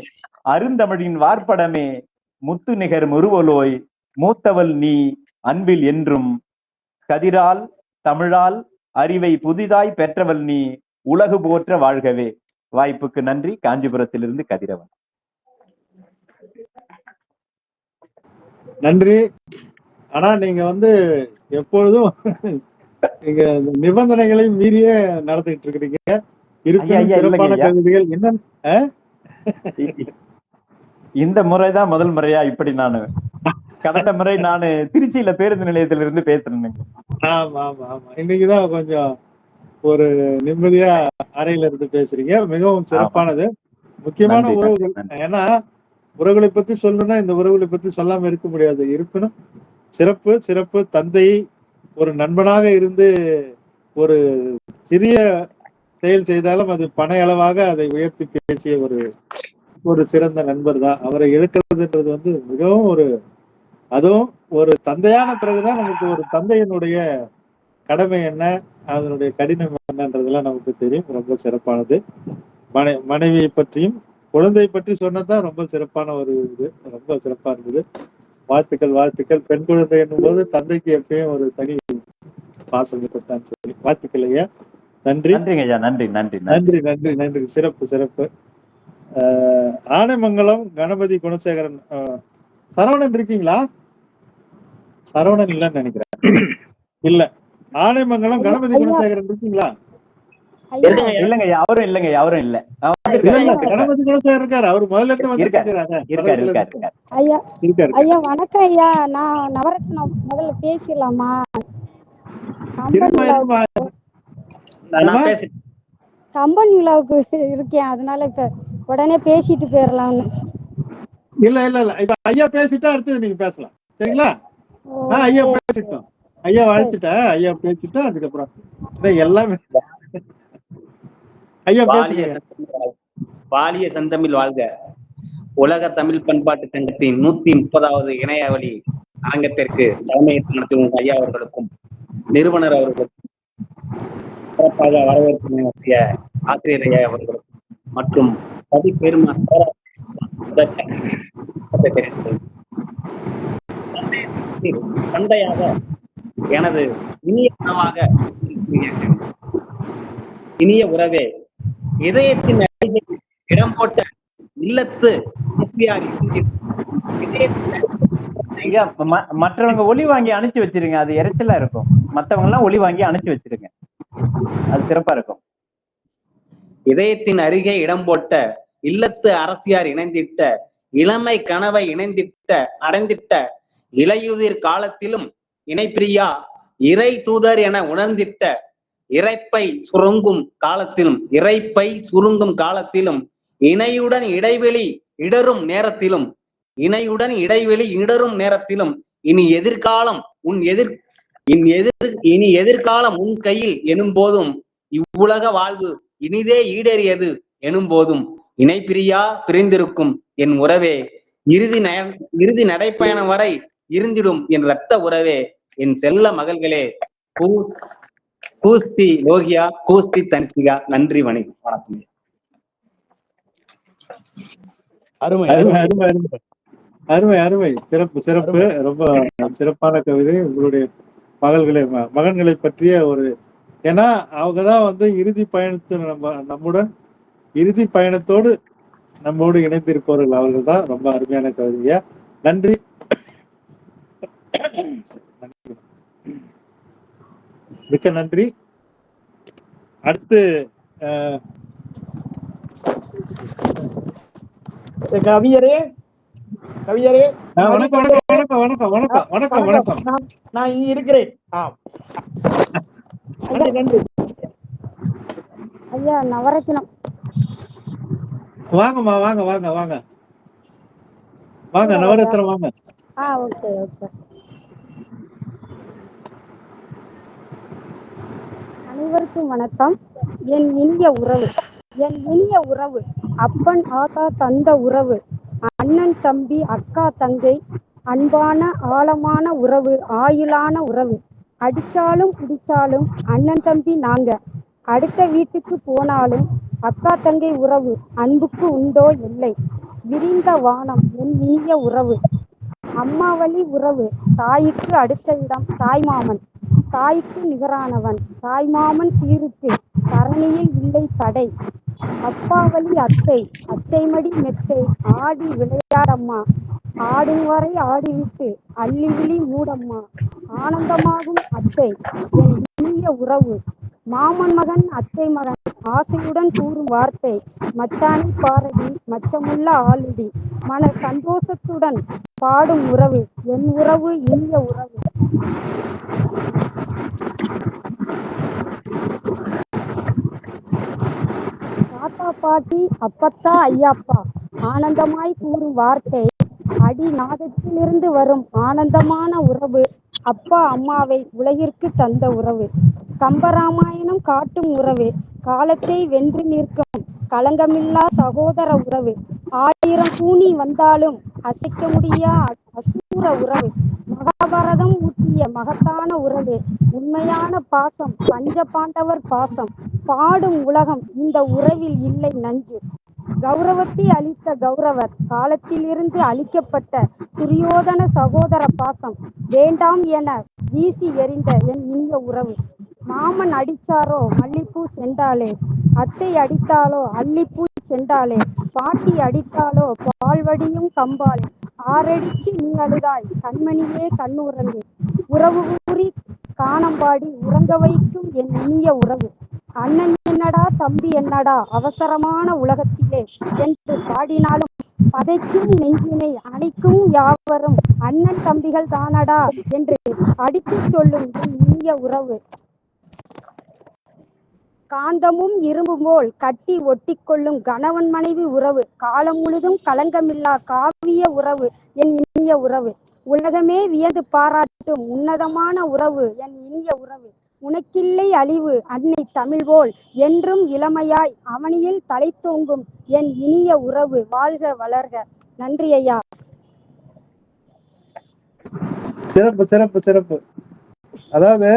அருந்தமிழின் வார்ப்படமே, முத்து நிகர் முறுவலோய், மூத்தவள் நீ அன்பில் என்றும். கதிரால் தமிழால் அறிவை புதிதாய் பெற்றவள் நீ, உலகு போற்ற வாழ்கவே. வாய்ப்புக்கு நன்றி. காஞ்சிபுரத்திலிருந்து கதிரவன். நன்றி. ஆனா நீங்க எப்பொழுதும் நீங்க நிபந்தனைகளை மீறியே நடந்துகிட்டு இருக்கிறீங்க. இருப்பினும் சிறப்பான கவிதைகள் என்ன இந்த முறைதான் முதல் முறையா இப்படி நானு கடந்த முறை நானு திருச்சியில பேருந்து நிலையத்திலிருந்து பேசுறேன். ஆமா ஆமா ஆமா, இன்னைக்குதான் கொஞ்சம் ஒரு நிம்மதியா அறையில இருந்து பேசுறீங்க. மிகவும் சிறப்பானது. முக்கியமான உறவுகள். ஏன்னா உறவுகளை பத்தி சொல்லணும்னா இந்த உறவுகளை பத்தி சொல்லாம இருக்க முடியாது. இருப்பினும் சிறப்பு சிறப்பு. தந்தையை ஒரு நண்பனாக இருந்து ஒரு சிறிய செயல் செய்தாலும் அது பண அளவாக அதை உயர்த்தி பேசிய ஒரு சிறந்த நண்பர் தான். அவரை இழக்கிறதுன்றது மிகவும் அதுவும் ஒரு தந்தையான பிறகுதான் நமக்கு ஒரு தந்தையினுடைய கடமை என்ன, அதனுடைய கடினம் என்னன்றதெல்லாம் நமக்கு தெரியும். ரொம்ப சிறப்பானது. மனைவியை பற்றியும் குழந்தை பற்றி சொன்னதான் ரொம்ப சிறப்பான இது. ரொம்ப சிறப்பா இருந்தது. வாழ்த்துக்கள் வாழ்த்துக்கள். பெண் குழந்தை என்னும் போது தந்தைக்கு எப்பயும் ஒரு தனி பாசம் கொண்டான்னு சொல்லி வாழ்த்துக்கள் ஐயா. நன்றி. நன்றிங்க ஐயா. நன்றி நன்றி நன்றி நன்றி நன்றி. சிறப்பு சிறப்பு. ஆனைமங்கலம் கணபதி குணசேகரன். சரவணன் இருக்கீங்களா? சரவணன் இல்லைன்னு நினைக்கிறேன். இல்ல. ஆனைமங்கலம் கணபதி குணசேகரன் இருக்கீங்களா? இல்லங்க ஐயா, அவரும் இல்லங்க ஐயா, அவரும் இல்ல. கணபதி குணசேகரன் இருக்காரு. அவர் முதல்ல இருந்து வந்து இருக்காரு. ஐயா வணக்கம் ஐயா. நான் நவரத்னம் முதல்ல பேசலாமா? கம்பன் விழாவுக்கு இருக்கேன், அதனால இப்ப உடனே பேசிட்டு போயிடலாம்னு. இல்ல இல்ல இல்ல, இப்ப ஐயா பேசிட்டா அடுத்தது நீங்க பேசலாம், சரிங்களா? ஐயா பேசிட்டோம், ஐயா வாழ்த்துட்டேன், ஐயா பேசிட்டா அதுக்கப்புறம் எல்லாமே ஐயா பேசுங்க. வாலிய செந்தமிழ் வாழ்க. உலக தமிழ் பண்பாட்டு சங்கத்தின் 130வது இணையவழி அரங்கத்திற்கு தலைமை நடத்தும் ஐயா அவர்களுக்கும் நிறுவனர் அவர்களுக்கும் சிறப்பாக வரவேற்பு நடத்திய ஆசிரியர் ஐயா அவர்களுக்கும் மற்றும் தந்தையாக எனது இனிய உணவாக இனிய உறவே, இதயத்தின் இடம் போட்ட இல்லத்து மற்றவங்க ஒளி வாங்கி அனுப்பிச்சு வச்சிருங்க, அது இறைச்சலா இருக்கும். மற்றவங்க எல்லாம் ஒளி வாங்கி அனுப்பிச்சு வச்சிருங்க, அது சிறப்பா இருக்கும். இதயத்தின் அருகே இடம் போட்ட இல்லத்து அரசியார் இணைந்திட்ட இளமை கனவை இணைந்திட்ட அடைந்திட்ட இளையுதிர் காலத்திலும் இணைப்பிரியா இறை தூதர் என உணர்ந்திட்ட இறைப்பை சுருங்கும் காலத்திலும் இணையுடன் இடைவெளி இடரும் நேரத்திலும் இனி எதிர்காலம் உன் கையில் எனும் போதும் இவ்வுலக வாழ்வு இனிதே ஈடேறியது எனும் போதும் இணைப்பிரியா பிரிந்திருக்கும் என் உறவே, இறுதி நடைப்பயணம் வரை இருந்திடும் என் இரத்த உறவே, என் செல்ல மகள்களே, கூஸ்தி லோகியா, கூஸ்தி தன்சிகா. நன்றி, வணக்கம். அருமை அருமை அருமை அருமை அருமை. சிறப்பு சிறப்பு. ரொம்ப சிறப்பான கவிதை. உங்களுடைய மகன்களை பற்றிய ஒரு, ஏன்னா அவங்கதான் வந்து இறுதி பயணத்தோடு நம்மோடு இணைந்திருப்பவர்கள். அவர்கள் தான். ரொம்ப அருமையான கவிதையா. நன்றி. மிக்க நன்றி. அடுத்து கவிஞரே, வணக்கம் வணக்கம் வணக்கம் வணக்கம் வணக்கம் வணக்கம். நான் இங்க இருக்கிறேன். நன்றி. ஐயா நவரத்னம் வாங்கம்மா, வாங்க வாங்க வாங்க வாங்க நவரத்னம் வாங்க. Okay okay. அனைவருக்கும் வணக்கம். என் இனிய உறவு அப்பன் ஆத்தா தந்த உறவு, அண்ணன் தம்பி அக்கா தங்கை, அன்பான ஆழமான உறவு, ஆயுளான உறவு. அடிச்சாலும் பிடிச்சாலும் அண்ணன் தம்பி நாங்க, அடுத்த வீட்டுக்கு போனாலும் அக்கா தங்கை உறவு, அன்புக்கு உண்டோ எல்லை. விரிந்த வானம் என் இனிய உறவு. அம்மாவளி உறவு, தாய்க்கு அடுத்த இடம் தாய்மாமன், தாய்க்கு நிகரானவன் தாய்மாமன் சீருக்கு தரணியில் இல்லை தடை. அப்பாவளி அத்தைமடி மெத்தை, ஆடி விளையாடம்மா, ஆடும் வரை ஆடிவிட்டு அள்ளி விழி மூடம்மா. ஆனந்தமாகும் அத்தை என் இனிய உறவு. மாமன் மகன் அத்தை மகன் ஆசையுடன் கூறும் வார்த்தை, மச்சானை பாரடி மச்சமுள்ள ஆளுடி, மன சந்தோஷத்துடன் பாடும் உறவு என் உறவு, இனிய உறவு. தாத்தா பாட்டி அப்பத்தா ஐயாப்பா ஆனந்தமாய் கூறும் வார்த்தை, அடி நாதத்திலிருந்து வரும் ஆனந்தமான உறவு, அப்பா அம்மாவை உலகிற்கு தந்த உறவு. கம்பராமாயணம் காட்டும் உறவு, காலத்தை வென்று நிற்கும் களங்கமில்லா சகோதர உறவு. 1000 கூனி வந்தாலும் அசைக்க முடியா அசூர உறவு. மகாபாரதம் ஊட்டிய மகத்தான உறவு, உண்மையான பாசம் பஞ்ச பாண்டவர் பாசம். பாடும் உலகம் இந்த உறவில் இல்லை நஞ்சு. கௌரவத்தை அளித்த கௌரவர், காலத்திலிருந்து அளிக்கப்பட்ட துரியோதன சகோதர பாசம். வேண்டாம் என வீசி எறிந்த என் இனிய உறவு. மாமன் அடிச்சாரோ மல்லிப்பூ செண்டாலே, அத்தை அடித்தாலோ அல்லிப்பூ செண்டாலே, பாட்டி அடித்தாலோ பால்வடியும் கம்பாலே, ஆரடிச்சு நீ அழுதாய் கண்மணியே கண்ணுறங்கு, உறவு கூறி காணம்பாடி உறங்க வைக்கும் என் இனிய உறவு. அண்ணன் என்னடா தம்பி என்னடா அவசரமான உலகத்திலே என்று பாடினாலும் பதைக்கும் நெஞ்சினை அணைக்கும் யாவரும் அண்ணன் தம்பிகள் தானடா என்று அடித்துச் சொல்லும் என் இனிய உறவு. காந்தமும் இரும்பு போல் கட்டி ஒட்டிக்கொள்ளும் கணவன் மனைவி உறவு, காலம் முழுதும் களங்கமில்லா காவிய உறவு என் இனிய உறவு. உலகமே வியந்து பாராட்டும் உன்னதமான உறவு என் இனிய உறவு. உனக்கில்லை அழிவு அன்னை தமிழ் போல் என்றும் இளமையாய் அவனியில் தலை தோங்கும் என் இனிய உறவு. வாழ்க வளர்க. நன்றி ஐயா. சிறப்பு சிறப்பு சிறப்பு. அதாவது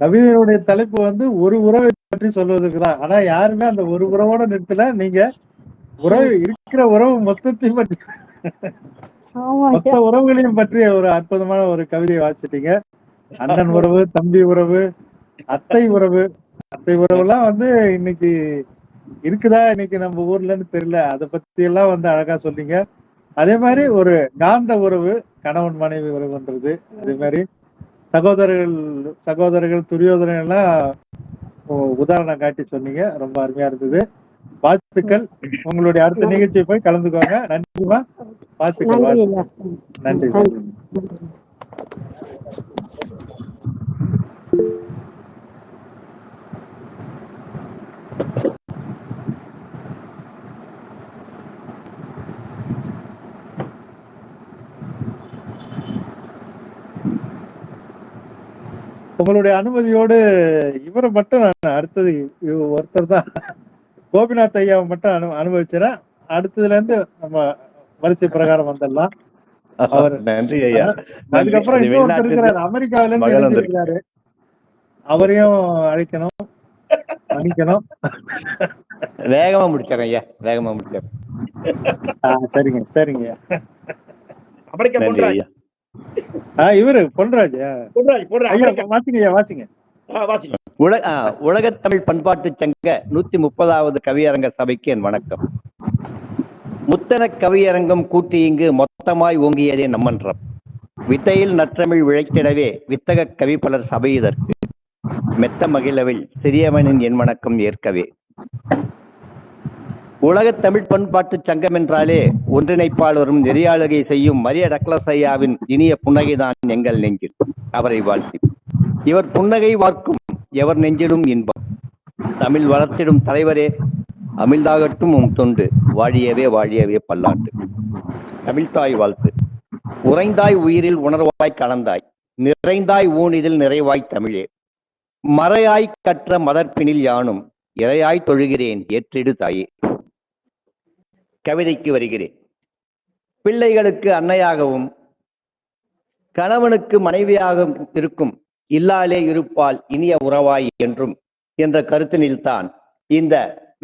கவிதையுடைய தலைப்பு வந்து ஒரு உறவை பற்றி சொல்வதற்கு தான். ஆனா யாருமே அந்த ஒரு உறவோட நிறுத்தல. நீங்க உறவு இருக்கிற உறவு மொத்தத்தையும் பற்றி மொத்த உறவுகளையும் பற்றி ஒரு அற்புதமான ஒரு கவிதையை வாசிட்டீங்க. அண்ணன் உறவு, தம்பி உறவு, அத்தை உறவு. அத்தை உறவு எல்லாம் வந்து இன்னைக்கு இருக்குதா இன்னைக்கு நம்ம ஊர்லன்னு தெரியல. அதை பத்தி எல்லாம் வந்து அழகா சொன்னீங்க. அதே மாதிரி ஒரு காந்த உறவு, கணவன் மனைவி உறவுன்றது. அதே மாதிரி சகோதரர்கள் துரியோதனன் எல்லாம் உதாரணம் காட்டி சொன்னீங்க. ரொம்ப அருமையா இருந்தது. வாழ்த்துக்கள். உங்களுடைய அடுத்த நிகழ்ச்சியை போய் கலந்துக்கோங்க. நன்றிமா. வாழ்த்துக்கள். நன்றி. உங்களுடைய அனுமதியோடு இவரை மட்டும் நான் அடுத்தது ஒருத்தர் தான் கோபிநாத் ஐயாவை மட்டும் அனுபவிச்சுறேன். அடுத்ததுல இருந்து நம்ம வரிசை பிரகாரம் வந்துடலாம். அவர் நன்றி ஐயா. அதுக்கப்புறம் இன்னொருத்தர் இருக்கிறாரு, அமெரிக்காவில இருந்து எழுந்திருக்கிறாரு. அவரையும் அழைக்கணும், மன்னிக்கணும். வேகமா முடிச்சிடறேன் ஐயா, வேகமா முடிச்சிடறேன். சரிங்க சரிங்க. நன்றி ஐயா. இவரு பொன்ராஜ் வாசிங்க. உலகத் தமிழ் பண்பாட்டு சங்க 130வது கவியரங்க சபைக்கு என் வணக்கம். முத்தன கவியரங்கம் கூட்டி இங்கு மொத்தமாய் ஓங்கியதே நம்மன்றம். வித்தையில் நற்றமிழ் விளைத்திடவே வித்தக கவி பலர் சபை இதற்கு. மெத்த மகிழவில் சிறியவனின் என் வணக்கம் ஏற்கவே. உலகத் தமிழ் பண்பாட்டு சங்கம் என்றாலே ஒன்றிணைப்பாளரும் நெறியாளுகை செய்யும் மரிய டக்ளஸ் ஐயாவின் இனிய புன்னகைதான் எங்கள் நெஞ்சில். அவரை வாழ்த்தி இவர் புன்னகை வார்க்கும் எவர் நெஞ்சிடும் இன்பம். தமிழ் வளர்த்திடும் தலைவரே, அமிழ்தாகட்டும் உம் தொண்டு. வாழியவே வாழியவே பல்லாண்டு. தமிழ்தாய் வாழ்த்து. உறைந்தாய் உயிரில் உணர்வாய் கலந்தாய், நிறைந்தாய் ஊனிதில் நிறைவாய் தமிழே. மறையாய் கற்ற மதற்பினில் யானும் இறையாய் தொழுகிறேன் ஏற்றிடு தாயே. கவிதைக்கு வருகிறேன். பிள்ளைகளுக்கு அன்னையாகவும் கணவனுக்கு மனைவியாகவும் இருக்கும் இல்லாலே இருப்பால் இனிய உறவாய் என்றும் என்ற கருத்தினில்தான் இந்த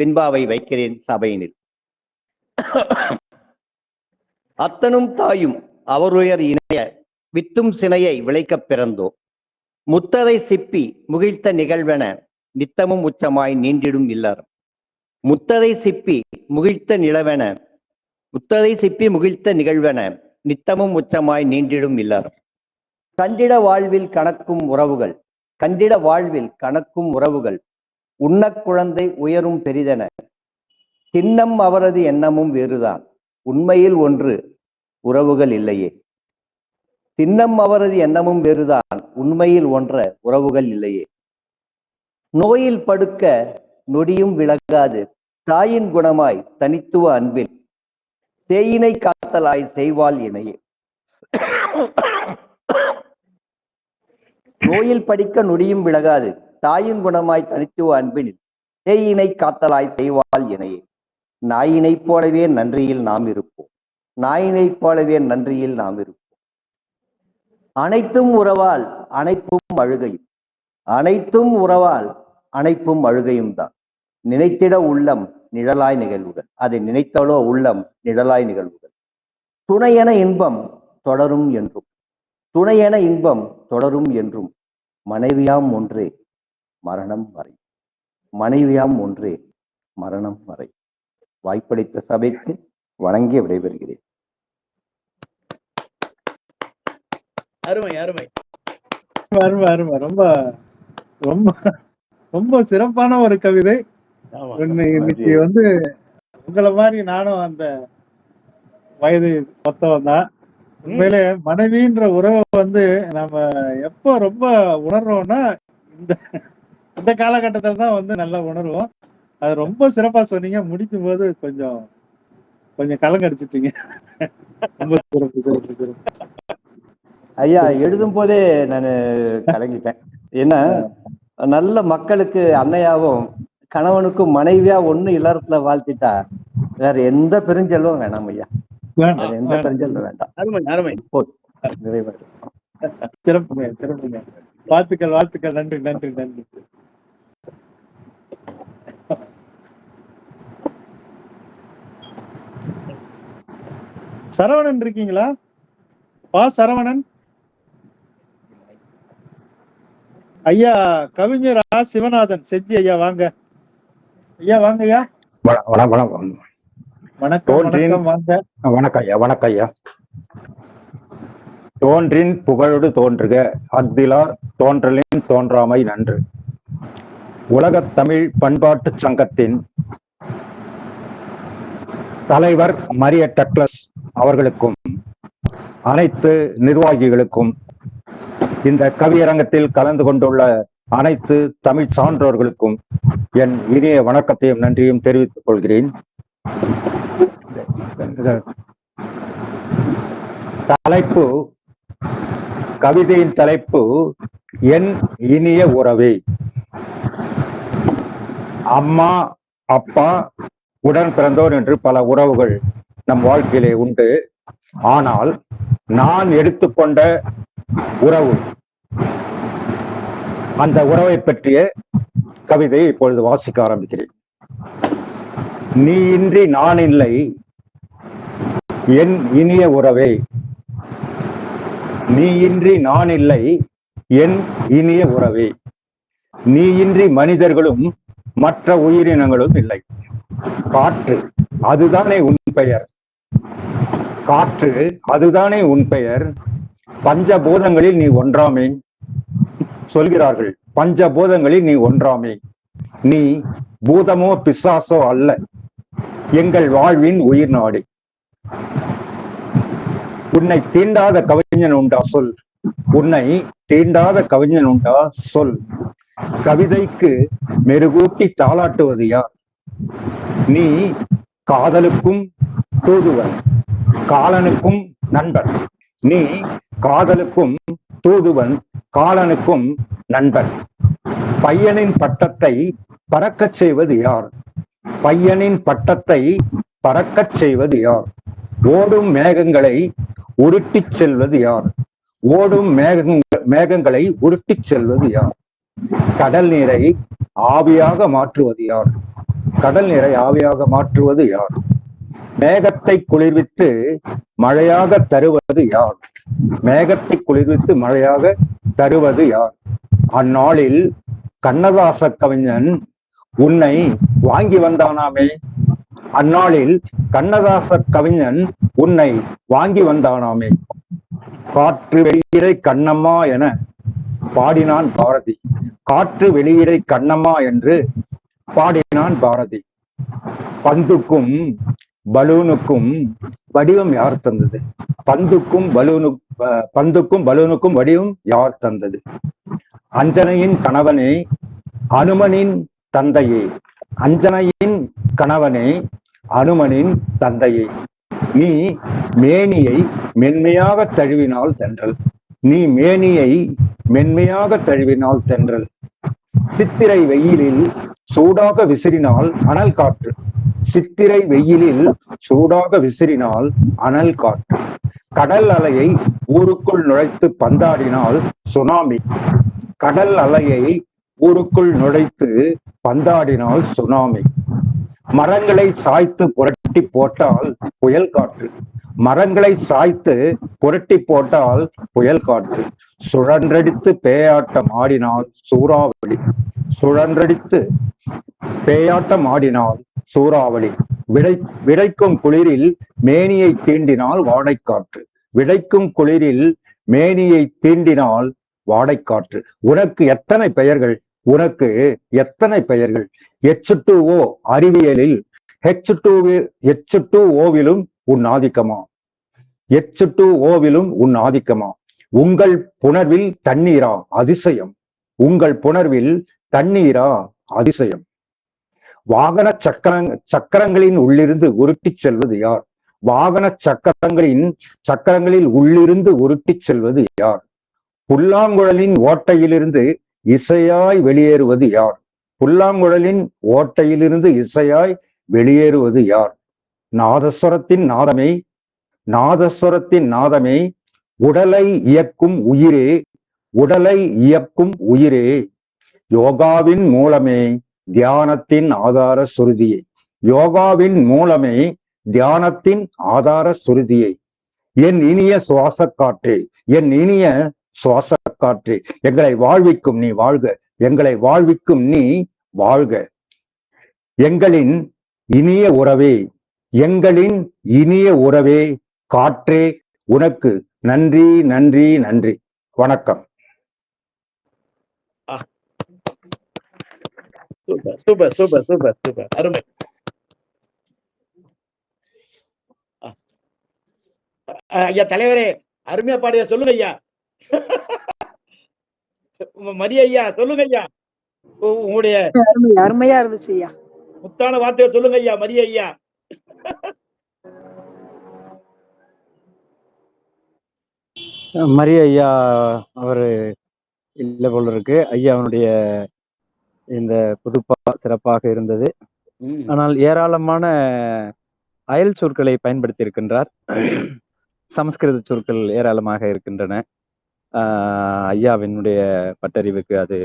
வெண்பாவை வைக்கிறேன் சபையினில். அத்தனும் தாயும் அவருயர் இணைய வித்தும் சினையை விளைக்கப் பிறந்தோ. முத்ததை சிப்பி முகிழ்த்த நிகழ்வென நித்தமும் உச்சமாய் நீண்டிடும் இல்லறம். முத்ததை சிப்பி முகிழ்த்த நிலவென முகிழ்த்த நிகழ்வென நித்தமும் உச்சமாய் நீண்டிடும் இல்லறம். கண்டிட வாழ்வில் கணக்கும் உறவுகள் உண்ணக் குழந்தை உயரும் பெரிதென. திண்ணம் அவரது எண்ணமும் வேறுதான், உண்மையில் ஒன்று உறவுகள் இல்லையே. திண்ணம் அவரது எண்ணமும் வேறுதான், உண்மையில் ஒன்ற உறவுகள் இல்லையே. நோயில் படுக்க நொடியும் விலகாது தாயின் குணமாய் தனித்துவ அன்பில் தேயினை காத்தலாய் செய்வாள் இணையே. நோயில் படிக்க நொடியும் விலகாது தாயின் குணமாய் தனித்துவ அன்பில் தேயினை காத்தலாய் செய்வாள் இணையே. நாயினைப் போலவே நன்றியில் நாம் இருப்போம். அனைத்தும் உறவால் அணைப்பும் அழுகையும் தான். நினைத்திட உள்ளம் நிழலாய் நிகழ்வுகள், அதை நினைத்தாலோ உள்ளம் நிழலாய் நிகழ்வுகள். துணையென இன்பம் தொடரும் என்றும் துணையென இன்பம் தொடரும் என்றும் மனைவியாம் ஒன்றே மரணம் வரை. மனைவியாம் ஒன்றே மரணம் வரை. வாய்ப்பளித்த சபைக்கு வணங்கி விடைபெறுகிறேன். அருமை அருமை. அருமை அருமை. ரொம்ப ரொம்ப ரொம்ப சிறப்பான ஒரு கவிதை. இன்னைக்கு வந்து உங்களை மாதிரி நானும் அந்த வயது மொத்தம் தான். உண்மையிலே மனைவின்ற உறவை வந்து நம்ம எப்போ ரொம்ப உணர்றோம்னா இந்த இந்த காலகட்டத்தில் தான் வந்து நல்லா உணர்வோம். அது ரொம்ப சிறப்பா சொன்னீங்க. முடிக்கும் போது கொஞ்சம் கொஞ்சம் கலங்கடிச்சிட்டீங்க. ரொம்ப சிறப்பு சிறப்பு சிறப்பு. ஐயா, எழுதும் போதே நான் கலங்கிட்டேன். ஏன்னா நல்ல மக்களுக்கு அன்னையாவும் கணவனுக்கும் மனைவியா ஒண்ணு இல்லறத்துல வாழ்த்திட்டா வேற எந்த பெருஞ்செல்வம் வேணாம் ஐயா. வேற எந்த பெருஞ்செல்வம் வேண்டாம். அருமை அருமை. நிறைவேறும். சிறப்புங்க சிறப்புங்க. வாழ்த்துக்கள் வாழ்த்துக்கள். நன்றி நன்றி நன்றி. சரவணன் இருக்கீங்களா? சரவணன் ஐயா. கவிஞர் சிவநாதன் செஞ்சி ஐயா வாங்க. ஐயா வாங்க ஐயா. வணக்கம் வணக்கம் வாங்க. வணக்கம் ஐயா. வணக்கம் ஐயா. தோன்றின் புகழோடு தோன்றுக அஃதிலார் தோன்றலின் தோன்றாமை நன்று. உலகத் தமிழ் பண்பாட்டு சங்கத்தின் தலைவர் மரிய டக்ளஸ் அவர்களுக்கும் அனைத்து நிர்வாகிகளுக்கும் இந்த கவியரங்கத்தில் கலந்து கொண்டுள்ள அனைத்து தமிழ் சான்றோர்களுக்கும் என் இனிய வணக்கத்தையும் நன்றியும் தெரிவித்துக் கொள்கிறேன். தலைப்பு, கவிதையின் தலைப்பு என் இனிய உறவே. அம்மா, அப்பா, உடன் பிறந்தோர் என்று பல உறவுகள் நம் வாழ்க்கையிலே உண்டு. ஆனால் நான் எடுத்துக்கொண்ட உறவு, அந்த உறவை பற்றிய கவிதையை இப்பொழுது வாசிக்க ஆரம்பிக்கிறேன். நீ இன்றி நான் இல்லை என் இனிய உறவே. நீ இன்றி நான் இல்லை என் இனிய உறவே. நீ இன்றி மனிதர்களும் மற்ற உயிரினங்களும் இல்லை. காற்று அதுதானே உன் பெயர். காற்று அதுதானே உன் பெயர். பஞ்சபூதங்களில் நீ ஒன்றாமே சொல்கிறார்கள். பஞ்சபூதங்களில் நீ ஒன்றாமே. நீ பூதமோ பிசாசோ அல்ல, எங்கள் வாழ்வின் உயிர் நாடு. உன்னை தீண்டாத கவிஞன் உண்டா சொல். உன்னை தீண்டாத கவிஞன் உண்டா சொல். கவிதைக்கு மெருகூட்டி தாளாட்டுவது யார்? நீ காதலுக்கும் தூதுவன், காலனுக்கும் நண்பன். நீ காதலுக்கும் தூதுவன், காலனுக்கும் நண்பன். பையனின் பட்டத்தை பறக்கச் செய்வது யார்? பையனின் பட்டத்தை பறக்கச் செய்வது யார்? ஓடும் மேகங்களை உருட்டிச் செல்வது யார்? ஓடும் மேகங்களை உருட்டிச் செல்வது யார்? கடல் நீரை ஆவியாக மாற்றுவது யார்? கடல் நீரை ஆவியாக மாற்றுவது யார்? மேகத்தை குளிர்வித்து மழையாக தருவது யார்? மேகத்தை குளிர்வித்து மழையாக தருவது யார்? அந்நாளில் கண்ணதாச கவிஞன் உன்னை வாங்கி வந்தானாமே. அந்நாளில் கண்ணதாச கவிஞன் உன்னை வாங்கி வந்தானாமே. காற்று வெளியிடை கண்ணம்மா என பாடினான் பாரதி. காற்று வெளியிடை கண்ணம்மா என்று பாடினான் பாரதி. பந்துக்கும் பலூனுக்கும் வடிவம் யார் தந்தது? பந்துக்கும் பலூனுக்கும் வடிவம் யார் தந்தது? அஞ்சனையின் கணவனே, அனுமனின் தந்தையே. அஞ்சனையின் கணவனே, அனுமனின் தந்தையே. நீ மேனியை மென்மையாக தழுவினால் தென்றல். நீ மேனியை மென்மையாக தழுவினால் தென்றல். சித்திரை வெயிலில் சூடாக விசிறினால் அனல் காற்று. சித்திரை வெயிலில் சூடாக விசிறினால் அனல் காற்று. கடல் அலையை ஊருக்குள் நுழைத்து பந்தாடினால் சுனாமி. கடல் அலையை ஊருக்குள் நுழைத்து பந்தாடினால் சுனாமி. மரங்களை சாய்த்து புரட்டி போட்டால் புயல் காற்று. மரங்களை சாய்த்து புரட்டி போட்டால் புயல் காற்று, சுழன்றடித்து பேயாட்டம் ஆடினால் சூறாவளி, சுழன்றடித்து பேயாட்டம் ஆடினால் சூறாவளி, விடைக்கும் குளிரில் மேனியை தீண்டினால் வாடைக்காற்று, விடைக்கும் குளிரில் மேனியை தீண்டினால் வாடைக்காற்று. உனக்கு எத்தனை பெயர்கள், உனக்கு எத்தனை பெயர்கள். H2O அறிவியலில் H2Oவிலும் உன் ஆதிக்கமா, H2Oவிலும் உன் ஆதிக்கமா. உங்கள் புணர்வில் தண்ணீரா அதிசயம், உங்கள் புணர்வில் தண்ணீரா அதிசயம். வாகன சக்கரங்களின் உள்ளிருந்து உருட்டிச் செல்வது யார், வாகன சக்கரங்களில் உள்ளிருந்து உருட்டிச் செல்வது யார். புல்லாங்குழலின் ஓட்டையிலிருந்து இசையாய் வெளியேறுவது யார், புல்லாங்குழலின் ஓட்டையிலிருந்து இசையாய் வெளியேறுவது யார். நாதஸ்வரத்தின் நாதமே, நாதஸ்வரத்தின் நாதமே, உடலை இயக்கும் உயிரே, உடலை இயக்கும் உயிரே. யோகாவின் மூலமே தியானத்தின் ஆதார சுருதியை, யோகாவின் மூலமே தியானத்தின் ஆதார சுருதியை. என் இனிய சுவாச காற்றே, என் இனிய சுவாச காற்றே, எங்களை வாழ்விக்கும் நீ வாழ்க, எங்களை வாழ்விக்கும் நீ வாழ்க. எங்களின் இனிய உறவே, எங்களின் இனிய உறவே காற்றே, உனக்கு நன்றி நன்றி நன்றி. வணக்கம். Super super super super super, அருமை. ஐயா தலைவரே, அருமையா பாடிய, சொல்லுங்க ஐயா. மரிய ஐயா சொல்லுங்க ஐயா, உங்களுடைய அருமையா இருந்துச்சு ஐயா, முத்தான வார்த்தையை சொல்லுங்க ஐயா, மரிய ஐயா. மரிய ஐயா அவரு இல்ல போல இருக்கு. ஐயா அவனுடைய இந்த புதுப்பா சிறப்பாக இருந்தது. ஆனால் ஏராளமான அயல் சொற்களை பயன்படுத்தி இருக்கின்றார். சமஸ்கிருத சொற்கள் ஏராளமாக இருக்கின்றன. ஐயாவினுடைய பட்டறிவுக்கு அது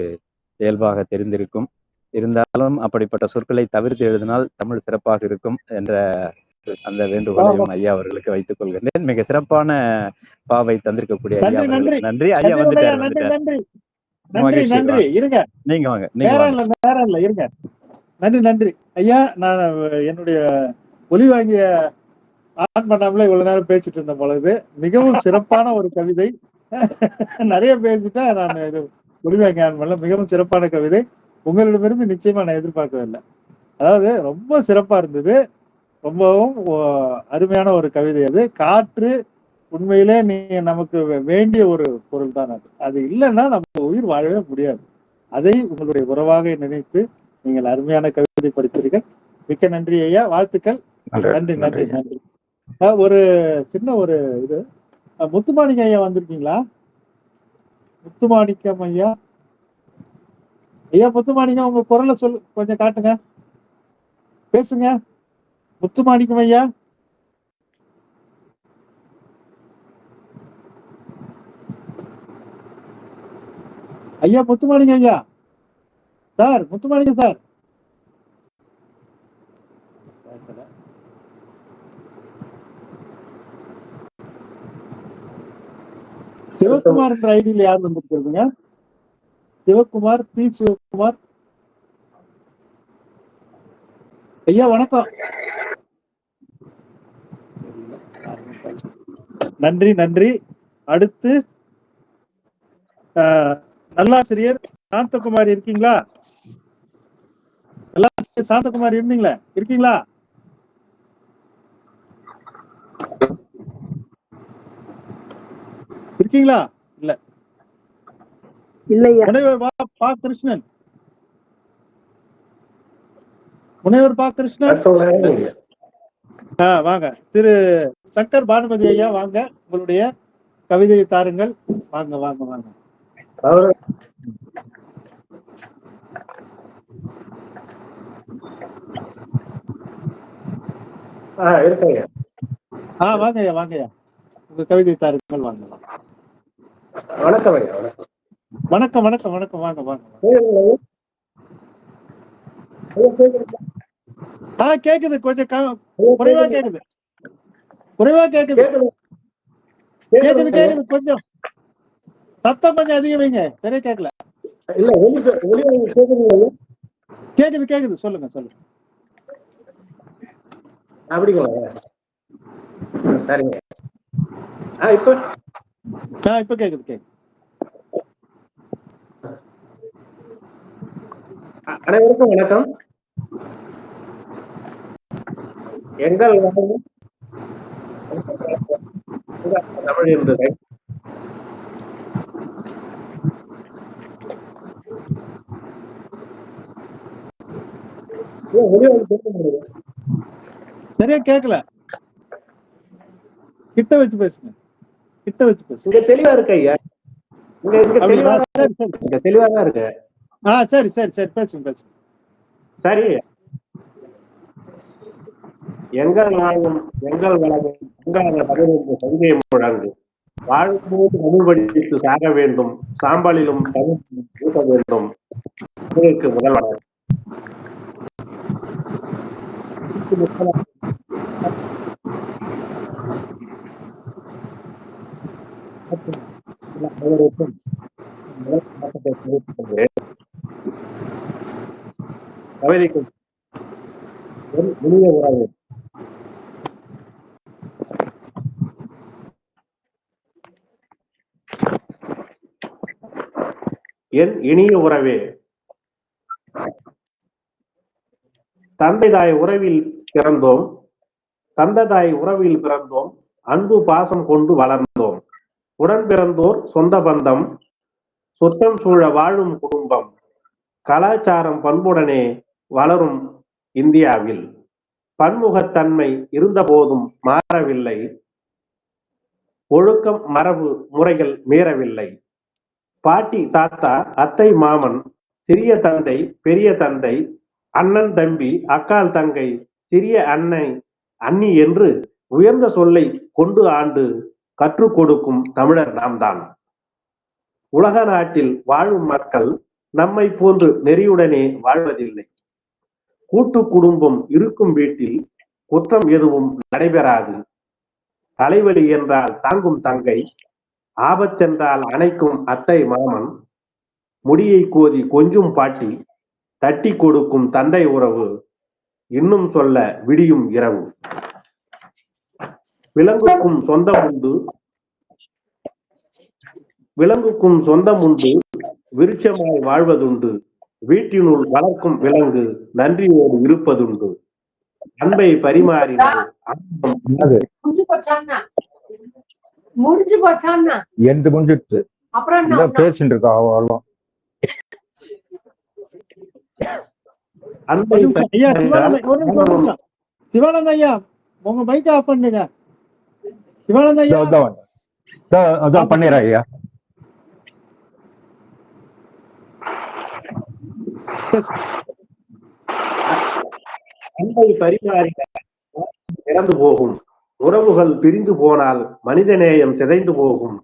இயல்பாக தெரிந்திருக்கும். இருந்தாலும் அப்படிப்பட்ட சொற்களை தவிர்த்து எழுதினால் தமிழ் சிறப்பாக இருக்கும் என்ற அந்த வேண்டுகோளையும் ஐயா அவர்களுக்கு வைத்துக் கொள்கின்றேன். மிக சிறப்பான பாவை தந்திருக்கக்கூடிய ஐயா அவர்களுக்கு நன்றி. ஐயா வந்துட்டாரு. நன்றி நன்றி. இருங்க, நீங்க வாங்க, நேரம் இல்ல, இருங்க. நன்றி நன்றி ஐயா. நான் என்னுடைய ஒலி வாங்கிய ஆன் பண்ணாமலே இவ்வளவு நேரம் பேசிட்டு இருந்த பொழுது மிகவும் சிறப்பான ஒரு கவிதை. நிறைய பேசிட்டா நான் இது ஒலி வாங்கி ஆன் பண்ணல. மிகவும் சிறப்பான கவிதை. உங்களிடமிருந்து நிச்சயமா நான் எதிர்பார்க்கவே இல்லை. அதாவது ரொம்ப சிறப்பா இருந்தது. ரொம்பவும் அருமையான ஒரு கவிதை அது. காற்று உண்மையிலே நீ நமக்கு வேண்டிய ஒரு பொருள் தான். அது இல்லைன்னா நம்ம உயிர் வாழவே முடியாது. அதை உங்களுடைய உறவாக நினைத்து நீங்கள் அருமையான கவிதை படித்தீர்கள். மிக்க நன்றி ஐயா, வாழ்த்துக்கள். நன்றி நன்றி நன்றி. ஒரு சின்ன ஒரு இது, முத்துமாணிக்கம் ஐயா வந்திருக்கீங்களா? முத்துமாணிக்கம் ஐயா, ஐயா முத்துமாணிக்கம், உங்க குரலை சொல்லு, கொஞ்சம் காட்டுங்க, பேசுங்க. முத்துமாணிக்கம் ஐயா, ஐயா முத்துமாணிக்கம் ஐயா, சார் முத்துமாணிக்கம் சார். சிவகுமார் என்ற ஐடியில் யார் வந்திருக்கிறதுங்க? சிவகுமார், பி சிவகுமார் ஐயா வணக்கம். நன்றி நன்றி. அடுத்து நல்லாசிரியர் சாந்தகுமாரி இருக்கீங்களா? நல்லாசிரியர் சாந்தகுமாரி இருந்தீங்களா? இருக்கீங்களா? இருக்கீங்களா? இல்ல இல்லையா. முனைவர் பா கிருஷ்ணன், முனைவர் பா கிருஷ்ணன் வாங்க. திரு சங்கர் பானுமதி ஐயா வாங்க, உங்களுடைய கவிதையை தாருங்கள். வாங்க வாங்க வாங்க. வாங்க ஐயா, வாங்க ஐயா, உங்க கவிதை தாருங்கள். வாங்க. வணக்கம் ஐயா. வணக்கம் வணக்கம் வணக்கம். வாங்க வாங்க. கேக்குது, கொஞ்சம் குறைவா கேக்குது. குறைவா கேக்குது. கேக்குது கேக்குது கேக்குது. கொஞ்சம் சத்தம் கொஞ்சம் அதிகம் வைங்க. சரியா கேட்கல. இல்ல ஒளி கேக்குது. கேக்குது கேக்குது. சொல்லுங்க சொல்லுங்க. அப்படிங்களா? சரிங்க. இப்ப கேக்குது கேக்குது. அனைவருக்கும் வணக்கம். எங்கள் தமிழ் என்பதை சரியா கேட்கல. கிட்ட வச்சு பேசுங்க. கிட்ட வச்சு பேசுங்க. இங்க தெளிவா இருக்கு ஐயா. இங்க தெளிவா தான் இருக்கு. சரி சரி சரி பேசுங்க பேசுங்க. சரி. எங்கள் வாழ்வும் எங்கள் வளமும் பொங்காத தமிழ் சங்கே முழங்கு வாழும்போது தமிழ் படித்து சாக வேண்டும், சாம்பலிலும் தமிழ் பூச வேண்டும். உங்களுக்கு முதல் வணக்கம். கவிதைக்கும் இனிய உறவு. என் இனிய உறவே, தந்தை தாய் உறவில் பிறந்தோம், தந்தை உறவில் பிறந்தோம், அன்பு பாசம் கொண்டு வளர்ந்தோம். உடன் பிறந்தோர் சொந்த பந்தம், சுத்தம் சூழ வாழும் குடும்பம், கலாச்சாரம் பண்புடனே வளரும் இந்தியாவில் பன்முகத்தன்மை இருந்த போதும் மாறவில்லை, ஒழுக்கம் மரபு முறைகள் மீறவில்லை. பாட்டி தாத்தா அத்தை மாமன், சிறிய தந்தை பெரிய தந்தை, அண்ணன் தம்பி அக்கால் தங்கை, சிறிய அன்னை அண்ணி என்று உயர்ந்த சொல்லை கொண்டு ஆண்டு கற்றுக் கொடுக்கும் தமிழர் நாம் தான். உலக நாட்டில் வாழும் மக்கள் நம்மை போன்று நெறியுடனே வாழ்வதில்லை. கூட்டு குடும்பம் இருக்கும் வீட்டில் குற்றம் எதுவும் நடைபெறாது. தலைவலி என்றால் தாங்கும் தங்கை, ஆபத்தென்றால் அணைக்கும் அத்தை மாமன், முடியை கோதி கொஞ்சும் பாட்டி, தட்டி கொடுக்கும் தந்தை உறவு, இன்னும் சொல்ல விடியும் இரவு. விலங்குக்கும் சொந்தம் உண்டு, விலங்குக்கும் சொந்தம் உண்டு, விருட்சமாய் வாழ்வதுண்டு. வீட்டினுள் வளர்க்கும் விலங்கு நன்றியோடு இருப்பதுண்டு. அன்பை பரிமாறினால் என்று முடிஞ்சிட்டு பேசிட்டு இருக்கா அவ்வளோ. அன்பை சிவானந்த ஐயா உங்க மைக் ஆஃப் பண்ணுங்க. சிவானந்த ஐயா அதான் பண்ணிடுறேன் ஐயா. அன்பை பரிமாறினால் இறந்து போகும், உறவுகள் பிரிந்து போனால் மனிதநேயம் சிதைந்து போகும்.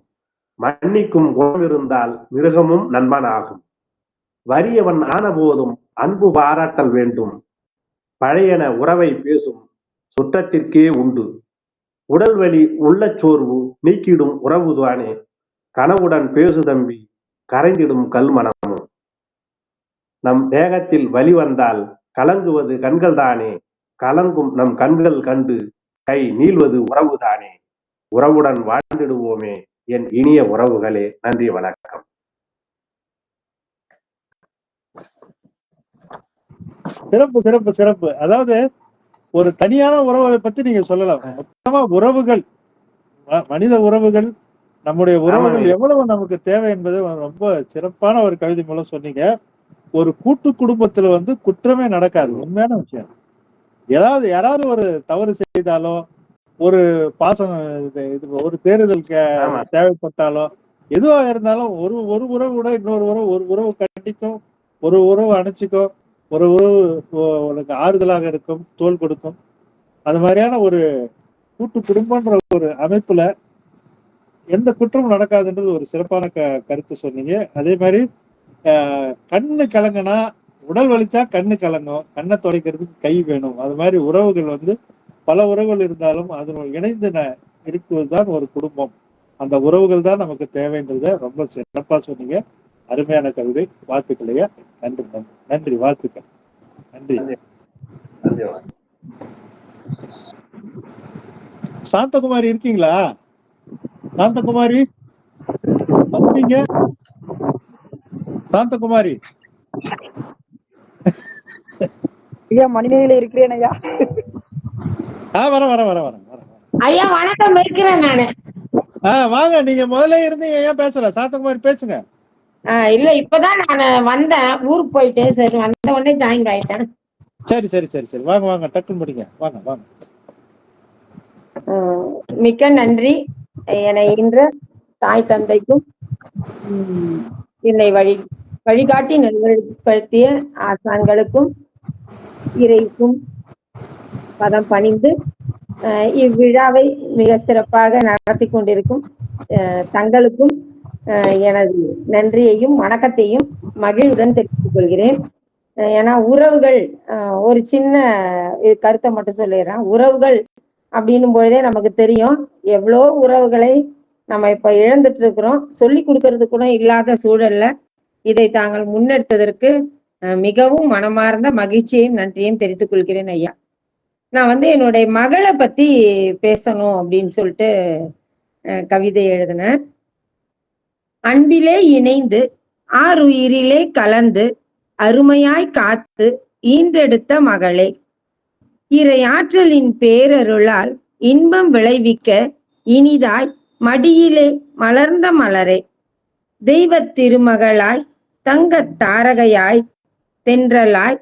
மன்னிக்கும் குணம் இருந்தால் மிருகமும் நண்பனாகும். வறியவன் ஆன போதும் அன்பு பாராட்டல் வேண்டும். பழையன உறவை பேசும் சுற்றத்திற்கே உண்டு. உடல் வலி உள்ளச்சோர்வு நீக்கிடும் உறவுதானே, கனவுடன் பேசு தம்பி கரைந்திடும் கல்மனமும். நம் தேகத்தில் வலி வந்தால் கலங்குவது கண்கள் தானே, கலங்கும் நம் கண்கள் கண்டு கை நீள்வது உறவுதானே. உறவுடன் வாழ்ந்திடுவோமே என் இனிய உறவுகளே. நன்றி, வணக்கம். சிறப்பு சிறப்பு சிறப்பு. அதாவது ஒரு தனியான உறவுகளை பத்தி நீங்க சொல்லலாம். மொத்தமா உறவுகள், மனித உறவுகள், நம்முடைய உறவுகள் எவ்வளவு நமக்கு தேவை என்பதை ரொம்ப சிறப்பான ஒரு கவிதை மூலம் சொன்னீங்க. ஒரு கூட்டு குடும்பத்துல குற்றமே நடக்காது. உண்மையான விஷயம். யாராவது ஒரு தவறு செய்தாலோ, ஒரு பாசம் ஒரு தேர்தல் தேவைப்பட்டாலோ, எதுவா இருந்தாலும் ஒரு உறவு கூட இன்னொரு உறவு, ஒரு உறவு கண்டிக்கும், ஒரு உறவு அணைச்சிக்கும், ஒரு உறவு உனக்கு ஆறுதலாக இருக்கும், தோள் கொடுக்கும். அது மாதிரியான ஒரு கூட்டு குடும்பம்ன்ற ஒரு அமைப்புல எந்த குற்றமும் நடக்காதுன்றது ஒரு சிறப்பான கருத்து சொன்னீங்க. அதே மாதிரி கண்ணு கலங்கினா உடல் வலிச்சா கண்ணு கலங்கும், கண்ணை துடைக்கிறதுக்கு கை வேணும். அது மாதிரி உறவுகள் பல உறவுகள் இருந்தாலும் அதனுள் இணைந்து இருக்குவதுதான் ஒரு குடும்பம். அந்த உறவுகள் தான் நமக்கு தேவைன்றத ரொம்ப சிறப்பா சொன்னீங்க. அருமையான கவிதை. வாழ்த்துக்களையா. நன்றி நன்றி நன்றி. வாழ்த்துக்கள். நன்றி. சாந்தகுமாரி இருக்கீங்களா? சாந்தகுமாரி வந்தீங்க? சாந்தகுமாரி ஐயா மணிமேகலை இருக்கிறேன் ஐயா. வர வர வர வர ஐயா வணக்கம், இருக்கிறேன் நானு. வாங்க. நீங்க முதல்ல இருந்தீங்க, ஏன் பேசல? சாந்தகுமாரி பேசுங்க. இல்ல இப்பதான் நான் வந்தேன், ஊருக்கு போயிட்டு. சரி, வந்த உடனே ஜாயின் ஆயிட்டேன். சரி சரி சரி சரி. வாங்க வாங்க, டக்குன்னு முடிங்க. வாங்க வாங்க. மிக்க நன்றி. என்னை இன்று தாய் தந்தைக்கும் என்னை வழிகாட்டி நல்வழிப்படுத்திய ஆசான்களுக்கும் இறைக்கும் பதம் பணிந்து இவ்விழாவை மிக சிறப்பாக நடத்தி கொண்டிருக்கும் தங்களுக்கும் எனது நன்றியையும் வணக்கத்தையும் மகிழ்வுடன் தெரிவித்துக் கொள்கிறேன். ஏன்னா உறவுகள், ஒரு சின்ன கருத்தை மட்டும் சொல்லிடுறேன். உறவுகள் அப்படின்னும் பொழுதே நமக்கு தெரியும் எவ்வளோ உறவுகளை நம்ம இப்ப இழந்துட்டு இருக்கிறோம். சொல்லி கொடுக்கறது கூட இல்லாத சூழல்ல இதை தாங்கள் முன்னெடுத்ததற்கு மிகவும் மனமார்ந்த மகிழ்ச்சியையும் நன்றியையும் தெரிவித்துக் கொள்கிறேன் ஐயா. நான் என்னுடைய மகளை பத்தி பேசணும் அப்படின்னு சொல்லிட்டு கவிதை எழுதினேன். அன்பிலே இணைந்து ஆறுயிரிலே கலந்து அருமையாய் காத்து ஈன்றெடுத்த மகளே, இறை ஆற்றலின் பேரருளால் இன்பம் விளைவிக்க இனிதாய் மடியிலே மலர்ந்த மலரே, தெய்வ திருமகளாய் தங்கத் தாரகையாய் தென்றலாய்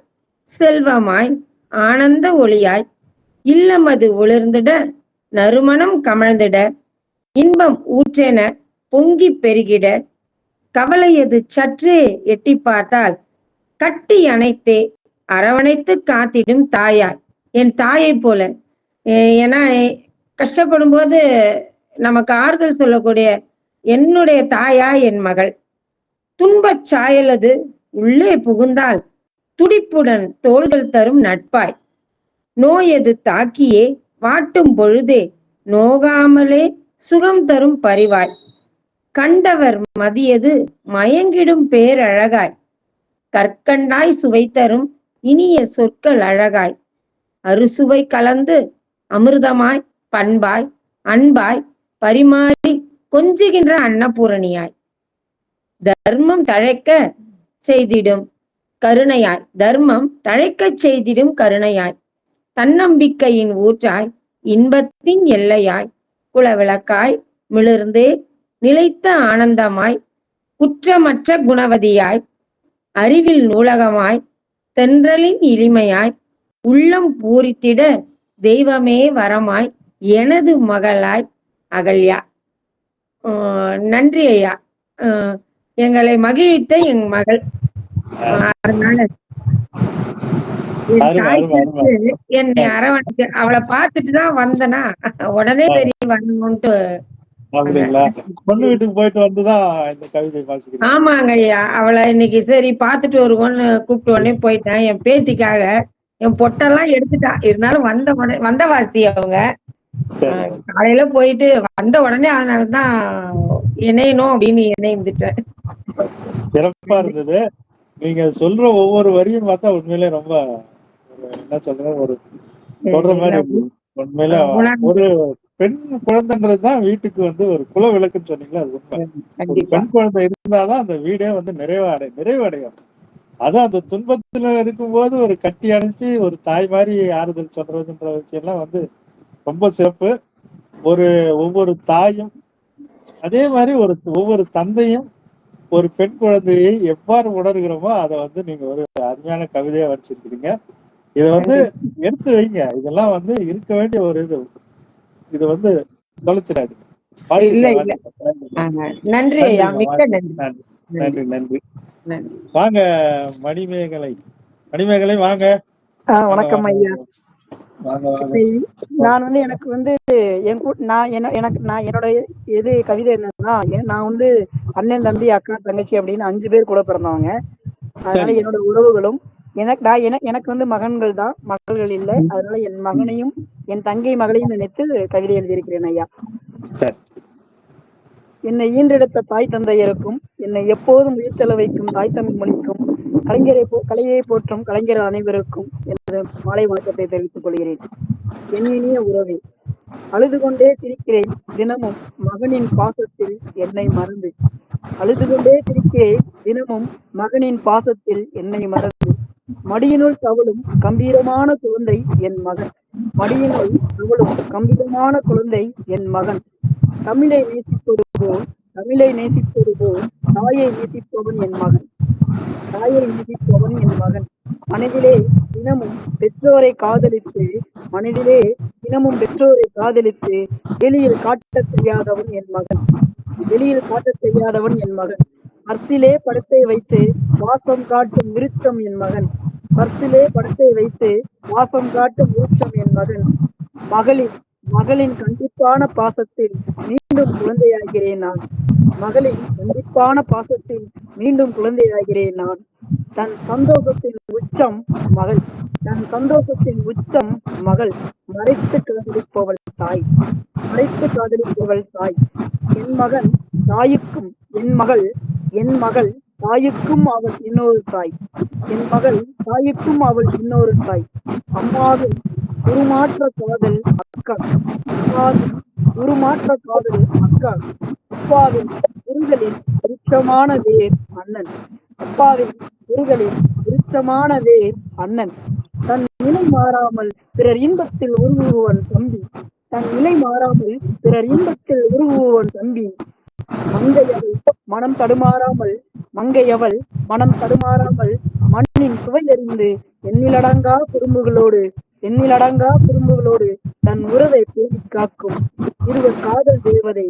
செல்வமாய் ஆனந்த ஒளியாய் இல்லமது ஒளிர்ந்திட நறுமணம் கமழ்ந்திட இன்பம் ஊற்றென பொங்கி பெருகிட கவலையது சற்றே எட்டி பார்த்தால் கட்டி அணைத்தே அரவணைத்து காத்திடும் தாயாய், என் தாயை போல. ஏன்னா கஷ்டப்படும் போது நமக்கு ஆறுதல் சொல்லக்கூடிய என்னுடைய தாயா என் மகள். துன்பச் சாயலது உள்ளே புகுந்தால் துடிப்புடன் தோள்கள் தரும் நட்பாய், நோயது தாக்கியே வாட்டும் பொழுதே நோகாமலே சுகம் தரும் பரிவாய், கண்டவர் மதியது மயங்கிடும் பேரழகாய், கற்கண்டாய் சுவை தரும் இனிய சொற்கள் அழகாய், அறுசுவை கலந்து அமிர்தமாய் பண்பாய் அன்பாய் பரிமாறி கொஞ்சுகின்ற அன்னபூரணியாய், தர்மம் தழைக்க செய்திடும் கருணையாய், தர்மம் தழைக்க செய்திடும் கருணையாய், தன்னம்பிக்கையின் ஊற்றாய் இன்பத்தின் எல்லையாய், குலவிளக்காய் மிளிர்ந்தே நிலைத்த ஆனந்தமாய், குற்றமற்ற குணவதியாய், அறிவில் நூலகமாய், தென்றலின் இனிமையாய், உள்ளம் பூரித்திட தெய்வமே வரமாய், எனது மகளாய் அகல்யா. நன்றி ஐயா. எங்களை மகிழ்வித்த என் மகள். அதனால என்னை அரவணைக்க அவளை பார்த்துட்டு தான் வந்தனா, உடனே தெரியும் வரணும்ட்டு. பொண்ணு வீட்டுக்கு போயிட்டு வந்துதான் இந்த கவிதை வாசிக்கிறேன். ஆமாங்க ஐயா, அவளை இன்னைக்கு சரி பார்த்துட்டு வருவோன்னு கூப்பிட்டு உடனே போயிட்டேன். என் பேத்திக்காக என் பொட்டெல்லாம் எடுத்துட்டா. இருந்தாலும் வந்த வாசி அவங்க காலையில போயிட்டு வந்த உடனே அதனாலதான் இணையணும் அப்படின்னு இணைந்துட்டேன். சிறப்பா இருந்தது. நீங்க சொல்ற ஒவ்வொரு வரியும் பார்த்தா உண்மையிலே ரொம்ப என்ன சொல்றேன், ஒரு சொல்ற மாதிரி உண்மையில ஒரு பெண் குழந்தைன்றதுதான் வீட்டுக்கு ஒரு குல விளக்குன்னு சொன்னீங்களா, அது உண்மை. ஒரு பெண் குழந்தை இருந்தாதான் அந்த வீடே நிறைவடையும். அதான் அந்த துன்பத்துல இருக்கும்போது ஒரு கட்டி அணைச்சு ஒரு தாய் மாதிரி ஆறுதல் சொல்றதுன்ற விஷயம்லாம் ரொம்ப சிறப்பு. ஒவ்வொரு தாயும் அதே மாதிரி ஒவ்வொரு தந்தையும் ஒரு பெண் குழந்தையை எவ்வாறு உணர்கிறோமோ அதை நீங்க ஒரு அருமையான கவிதையா வச்சிருக்கீங்க. இதை எடுத்து வைங்க. இதெல்லாம் இருக்க வேண்டிய ஒரு இது தொலைச்சிடாது. நன்றி ஐயா, மிக்க நன்றி. நன்றி நன்றி. வாங்க மணிமேகலை வாங்க. வணக்கம் ஐயா. நான் எனக்கு என்னோட கவிதை என்னன்னா, நான் அண்ணன் தம்பி அக்கா தங்கச்சி அப்படின்னு 5 பேர் கூட பிறந்தவங்க. அதனால என்னோட உறவுகளும் எனக்கு வந்து மகன்கள் தான், மகள்கள் இல்லை. அதனால என் மகனையும் என் தங்கை மகளையும் நினைத்து கவிதை எழுதியிருக்கிறேன் ஐயா. சரி. என்னை ஈன்றெடுத்த தாய் தந்தையருக்கும், என்னை எப்போதும் உயிர்த்தெழ வைக்கும் தாய் தமிழ் மொழிக்கும், கலையை போற்றும் கலைஞர் அனைவருக்கும் எனது மாலை வணக்கத்தை தெரிவித்துக் கொள்கிறேன். என் இனிய உறவே, அழுது கொண்டே சிரிக்கிறேன் தினமும் மகனின் பாசத்தில் என்னை மறந்து. அழுது கொண்டே சிரிக்கிறேன் தினமும் மகனின் பாசத்தில் என்னை மறந்து. மடியினுள் தவழும் கம்பீரமான குழந்தை என் மகன். மடியினுள் தவழும் கம்பீரமான குழந்தை என் மகன். தமிழை நேசிப்பது போல் தாயை நேசிப்பவன் என் மகன். தாயை நேசிப்பவன் என் மகன். மனதிலே தினமும் பெற்றோரை காதலித்து வெளியில் காட்டத் தெரியாதவன் என் மகன். பர்சிலே படத்தை வைத்து வாசம் காட்டும் விருட்சம் என் மகன். என் மகன். மகளின் கண்டிப்பான பாசத்தில் மீண்டும் குழந்தையாகிறேன் நான். தன் சந்தோஷத்தின் உச்சம் மகள். மறைத்து காதலிப்பவள் தாய். என் மகன் தாய்க்கும் அவள் இன்னொரு தாய். அம்மாவின் உருமாற்ற காதல் அக்கா. அப்பாவின் குறுகளில் விருட்சமான வேர் அண்ணன். தன் நிலை மாறாமல் பிறர் இன்பத்தில் உருகுவன் தம்பி. மங்கையவள் மனம் தடுமாறாமல் மண்ணின் சுவை அறிந்து எண்ணிலடங்கா குறும்புகளோடு தன் உறவை பேணிக் காக்கும் இருவரின் காதல் தேவதை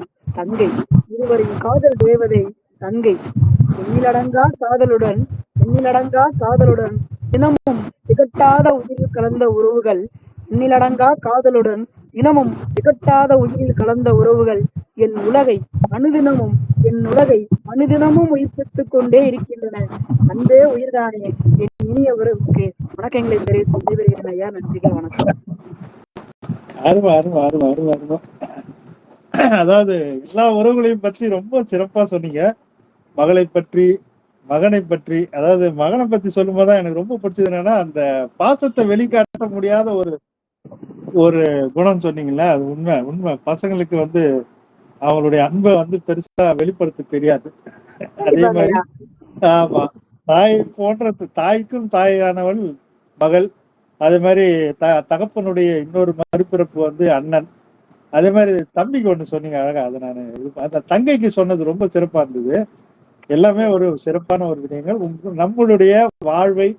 தங்கை. எண்ணிலடங்கா காதலுடன் தினமும் திகட்டாத உயிரில் கலந்த உறவுகள் என் உலகை அனுதினமும் உயிர்ப்பித்துக் கொண்டே இருக்கின்றன. அன்பே உயிர்தானே. என் இனிய உறவுக்கு வணக்கங்களை தெரிவித்து விடைபெறுகிறேன் ஐயா. நன்றிகள், வணக்கம். அருமை. அதாவது எல்லா உறவுகளையும் பற்றி ரொம்ப சிறப்பா சொன்னீங்க. மகனை பற்றி அதாவது மகனை பத்தி சொல்லும் போதுதான் எனக்கு ரொம்ப பிடிச்சது என்னன்னா, அந்த பாசத்தை வெளிக்காட்ட முடியாத ஒரு குணம் சொன்னீங்கல்ல, அது உண்மை. பசங்களுக்கு வந்து அவங்களுடைய அன்பை வந்து பெருசா வெளிப்படுத்த தெரியாது. அதே மாதிரி ஆமா, தாய்க்கும் தாயானவள் மகள். அதே மாதிரி தகப்பனுடைய இன்னொரு மறுபிறப்பு வந்து அண்ணன். அதே மாதிரி தம்பிக்கு ஒண்ணு சொன்னீங்க அழகா. அதை நான் அந்த தங்கைக்கு சொன்னது ரொம்ப சிறப்பா இருந்தது. எல்லாமே ஒரு சிறப்பான ஒரு விடயங்கள். நம்மளுடைய வாழ்வை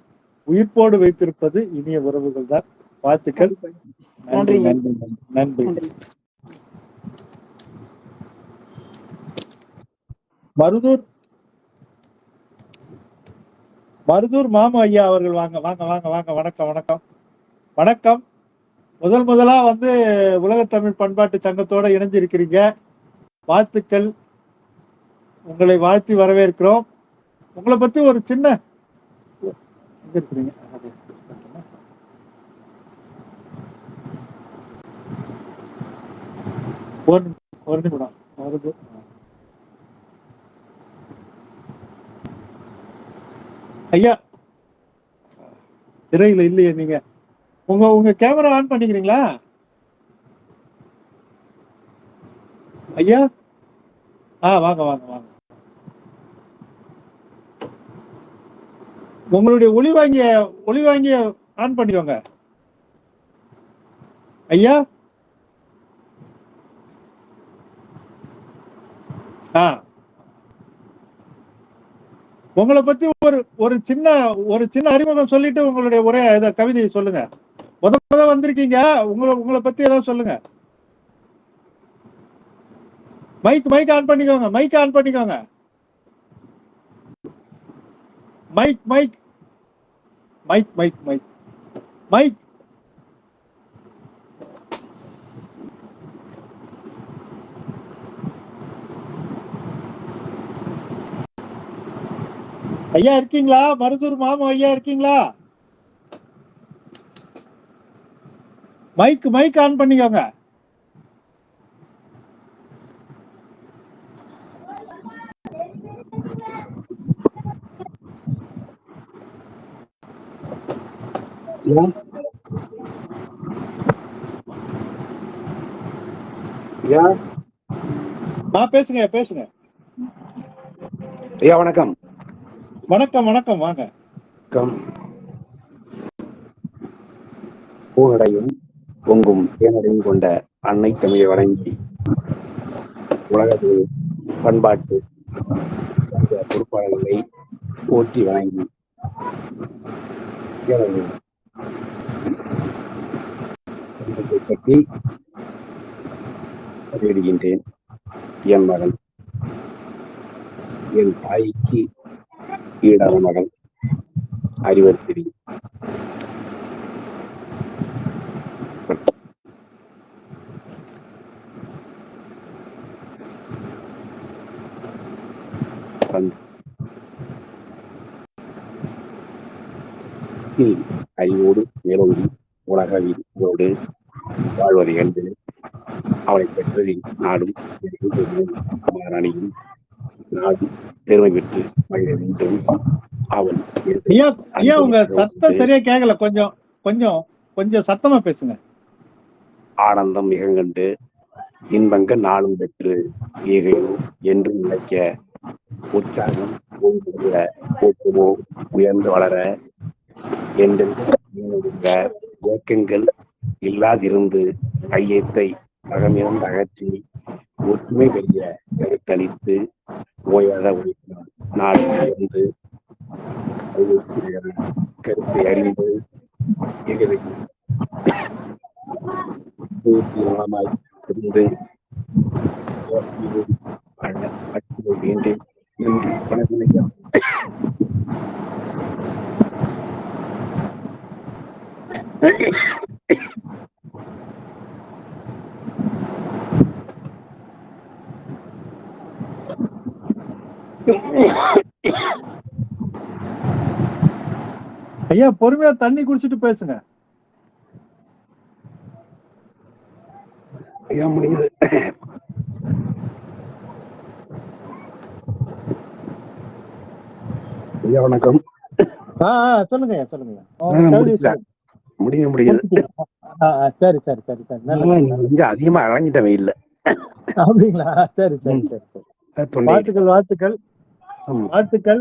உயிர்ப்போடு வைத்திருப்பது இனிய உறவுகள் தான். வாழ்த்துக்கள். நன்றி. மருதூர் மாமா ஐயா அவர்கள் வாங்க. வணக்கம். முதலா வந்து உலகத்தமிழ் பண்பாட்டு சங்கத்தோட இணைஞ்சிருக்கிறீங்க. வாழ்த்துக்கள். உங்களை வாழ்த்தி வரவேற்கிறோம். உங்களை பத்தி ஒரு சின்ன இருக்கிறீங்க ஒரு நிமிடம் வருது. ஐயா திரையில இல்லையே நீங்க. உங்க கேமரா ஆன் பண்ணிக்கிறீங்களா ஐயா? வாங்க. உங்களுடைய ஒளி வாங்கிய ஆன் பண்ணிக்கோங்க ஐயா. உங்களை பத்தி ஒரு சின்ன அறிமுகம் சொல்லிட்டு உங்களுடைய ஒரே கவிதையை சொல்லுங்க. முத வந்திருக்கீங்க, உங்களை பத்தி ஏதாவது சொல்லுங்க. மைக் ஆன் பண்ணிக்கோங்க. மைக். ஐயா இருக்கீங்களா? மருதூர் மாமா ஐயா இருக்கீங்களா? மைக் ஆன் பண்ணிக்கோங்க. பேசுங்க பேசுங்க. ஐயா வணக்கம். வணக்கம் வணக்கம், வாங்க. பூனடையும் பொங்கும் தேனடையும் கொண்ட அன்னை தமிழை வணங்கி உலகத்தில் பண்பாட்டு பொறுப்பாளர்களை போற்றி வணங்கி பற்றி பதிவிடுகின்றேன். என் மகன், என் தாய்க்கு ஈடான மகன், அறிவர் தெரியும். அறிவோடு மேலோங்கி உலகோடு வாழ்வதை கண்டு அவனை பெற்றதில் நாடும் மகாராணியும் நாடும் பெருமை பெற்று மகிழ வேண்டும். அவன் உங்க சத்தம் சரியா கேட்கல, கொஞ்சம் கொஞ்சம் கொஞ்சம் சத்தமா பேசுங்க. ஆனந்தம் மிகங்கண்டு இன்பங்கள் நாளும் பெற்று ஈகையோ என்று நினைக்க உற்சாகம் போக்குவோ உயர்ந்து வளர என்றென்ற இயக்கங்கள் இல்லாதிருந்து கையத்தை அகமிருந்து அகற்றி ஒற்றுமை பெரிய கருத்தளித்து ஓயாத உழைப்பினார் நாடு உயர்ந்து கருத்தை அறிந்து நலமாய் இருந்து வேண்டேன். நன்றி, வணக்கம். ஐயா பொறுமையா தண்ணி குடிச்சிட்டு பேசுங்க. ஐயா முடியுது. ஐயா வணக்கம். சொல்லுங்க ஐயா, சொல்லுங்க. முடியுது. சரி சரி சரி சரி, கொஞ்சம் அதிகமா அலைஞ்சிட்டவே இல்ல. அப்படிங்களா? சரி சரி சரி சரி, வாழ்த்துக்கள் வாழ்த்துக்கள் வாழ்த்துக்கள்.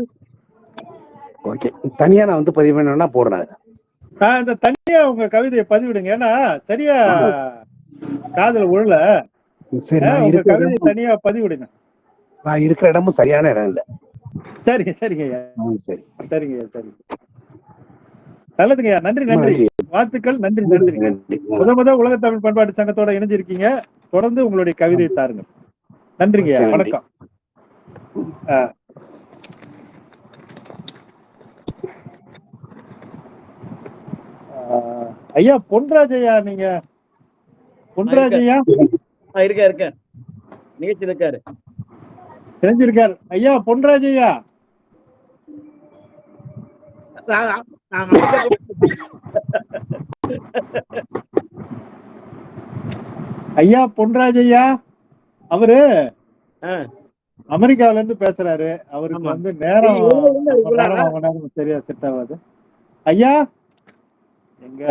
ஓகே, தனியா நான் வந்து பதிவு பண்ணா போடுறேன். இந்த தனியா உங்க கவிதையை பதிவிடுங்க, ஏன்னா சரியா காதுல உள்ள. சரி, உங்க கவிதையை தனியா பதிவிடுங்க. நான் இருக்கிற இடமும் சரியான இடம் இல்ல. சரிங்க சரிங்க ஐயா, சரி சரிங்க ஐயா, சரிங்க. நல்லதுங்க ஐயா, நன்றி நன்றி, வாழ்த்துக்கள், நன்றி நன்றி. முத உலக தமிழ் பண்பாட்டு சங்கத்தோட இணைஞ்சிருக்கீங்க, தொடர்ந்து உங்களுடைய கவிதையை தாருங்க. நன்றிங்க ஐயா, வணக்கம். ஐயா பொன்ராஜ் ஐயா, நீங்க பொன்ராஜ் ஐயா இருக்க நிகழ்ச்சி இருக்காரு, தெரிஞ்சிருக்காரு. ஐயா பொன்ராஜ் ஐயா, ஐயா பொன்ராஜ் ஐயா அவரு அமெரிக்காவில இருந்து பேசுறாரு. அவருக்கு வந்து நேரம் சரியா செட் ஆகாது. ஐயா எங்க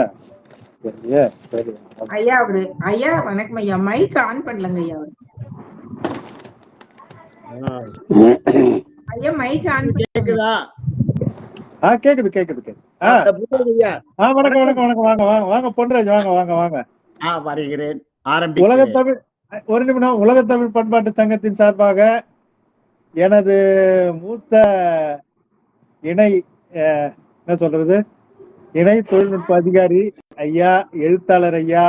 சரி ஐயா, அவரு ஐயா வணக்கம் ஐயா, மைக் ஆன் பண்ணலங்க ஐயா. ஐயா மைக் ஆன் கேக்குதா? கேக்குது கேக்குது கேக்குது. வணக்கம் வணக்கம் வணக்கம், வாங்க வாங்க வாங்க பொன்ராஜ், வாங்க வாங்க வாங்க. வருகிறேன். உலகத்தமிழ், ஒரு நிமிடம். உலகத்தமிழ் பண்பாட்டு சங்கத்தின் சார்பாக எனது மூத்த இணை என்ன சொல்றது இணை தொழில்நுட்ப அதிகாரி ஐயா, எழுத்தாளர் ஐயா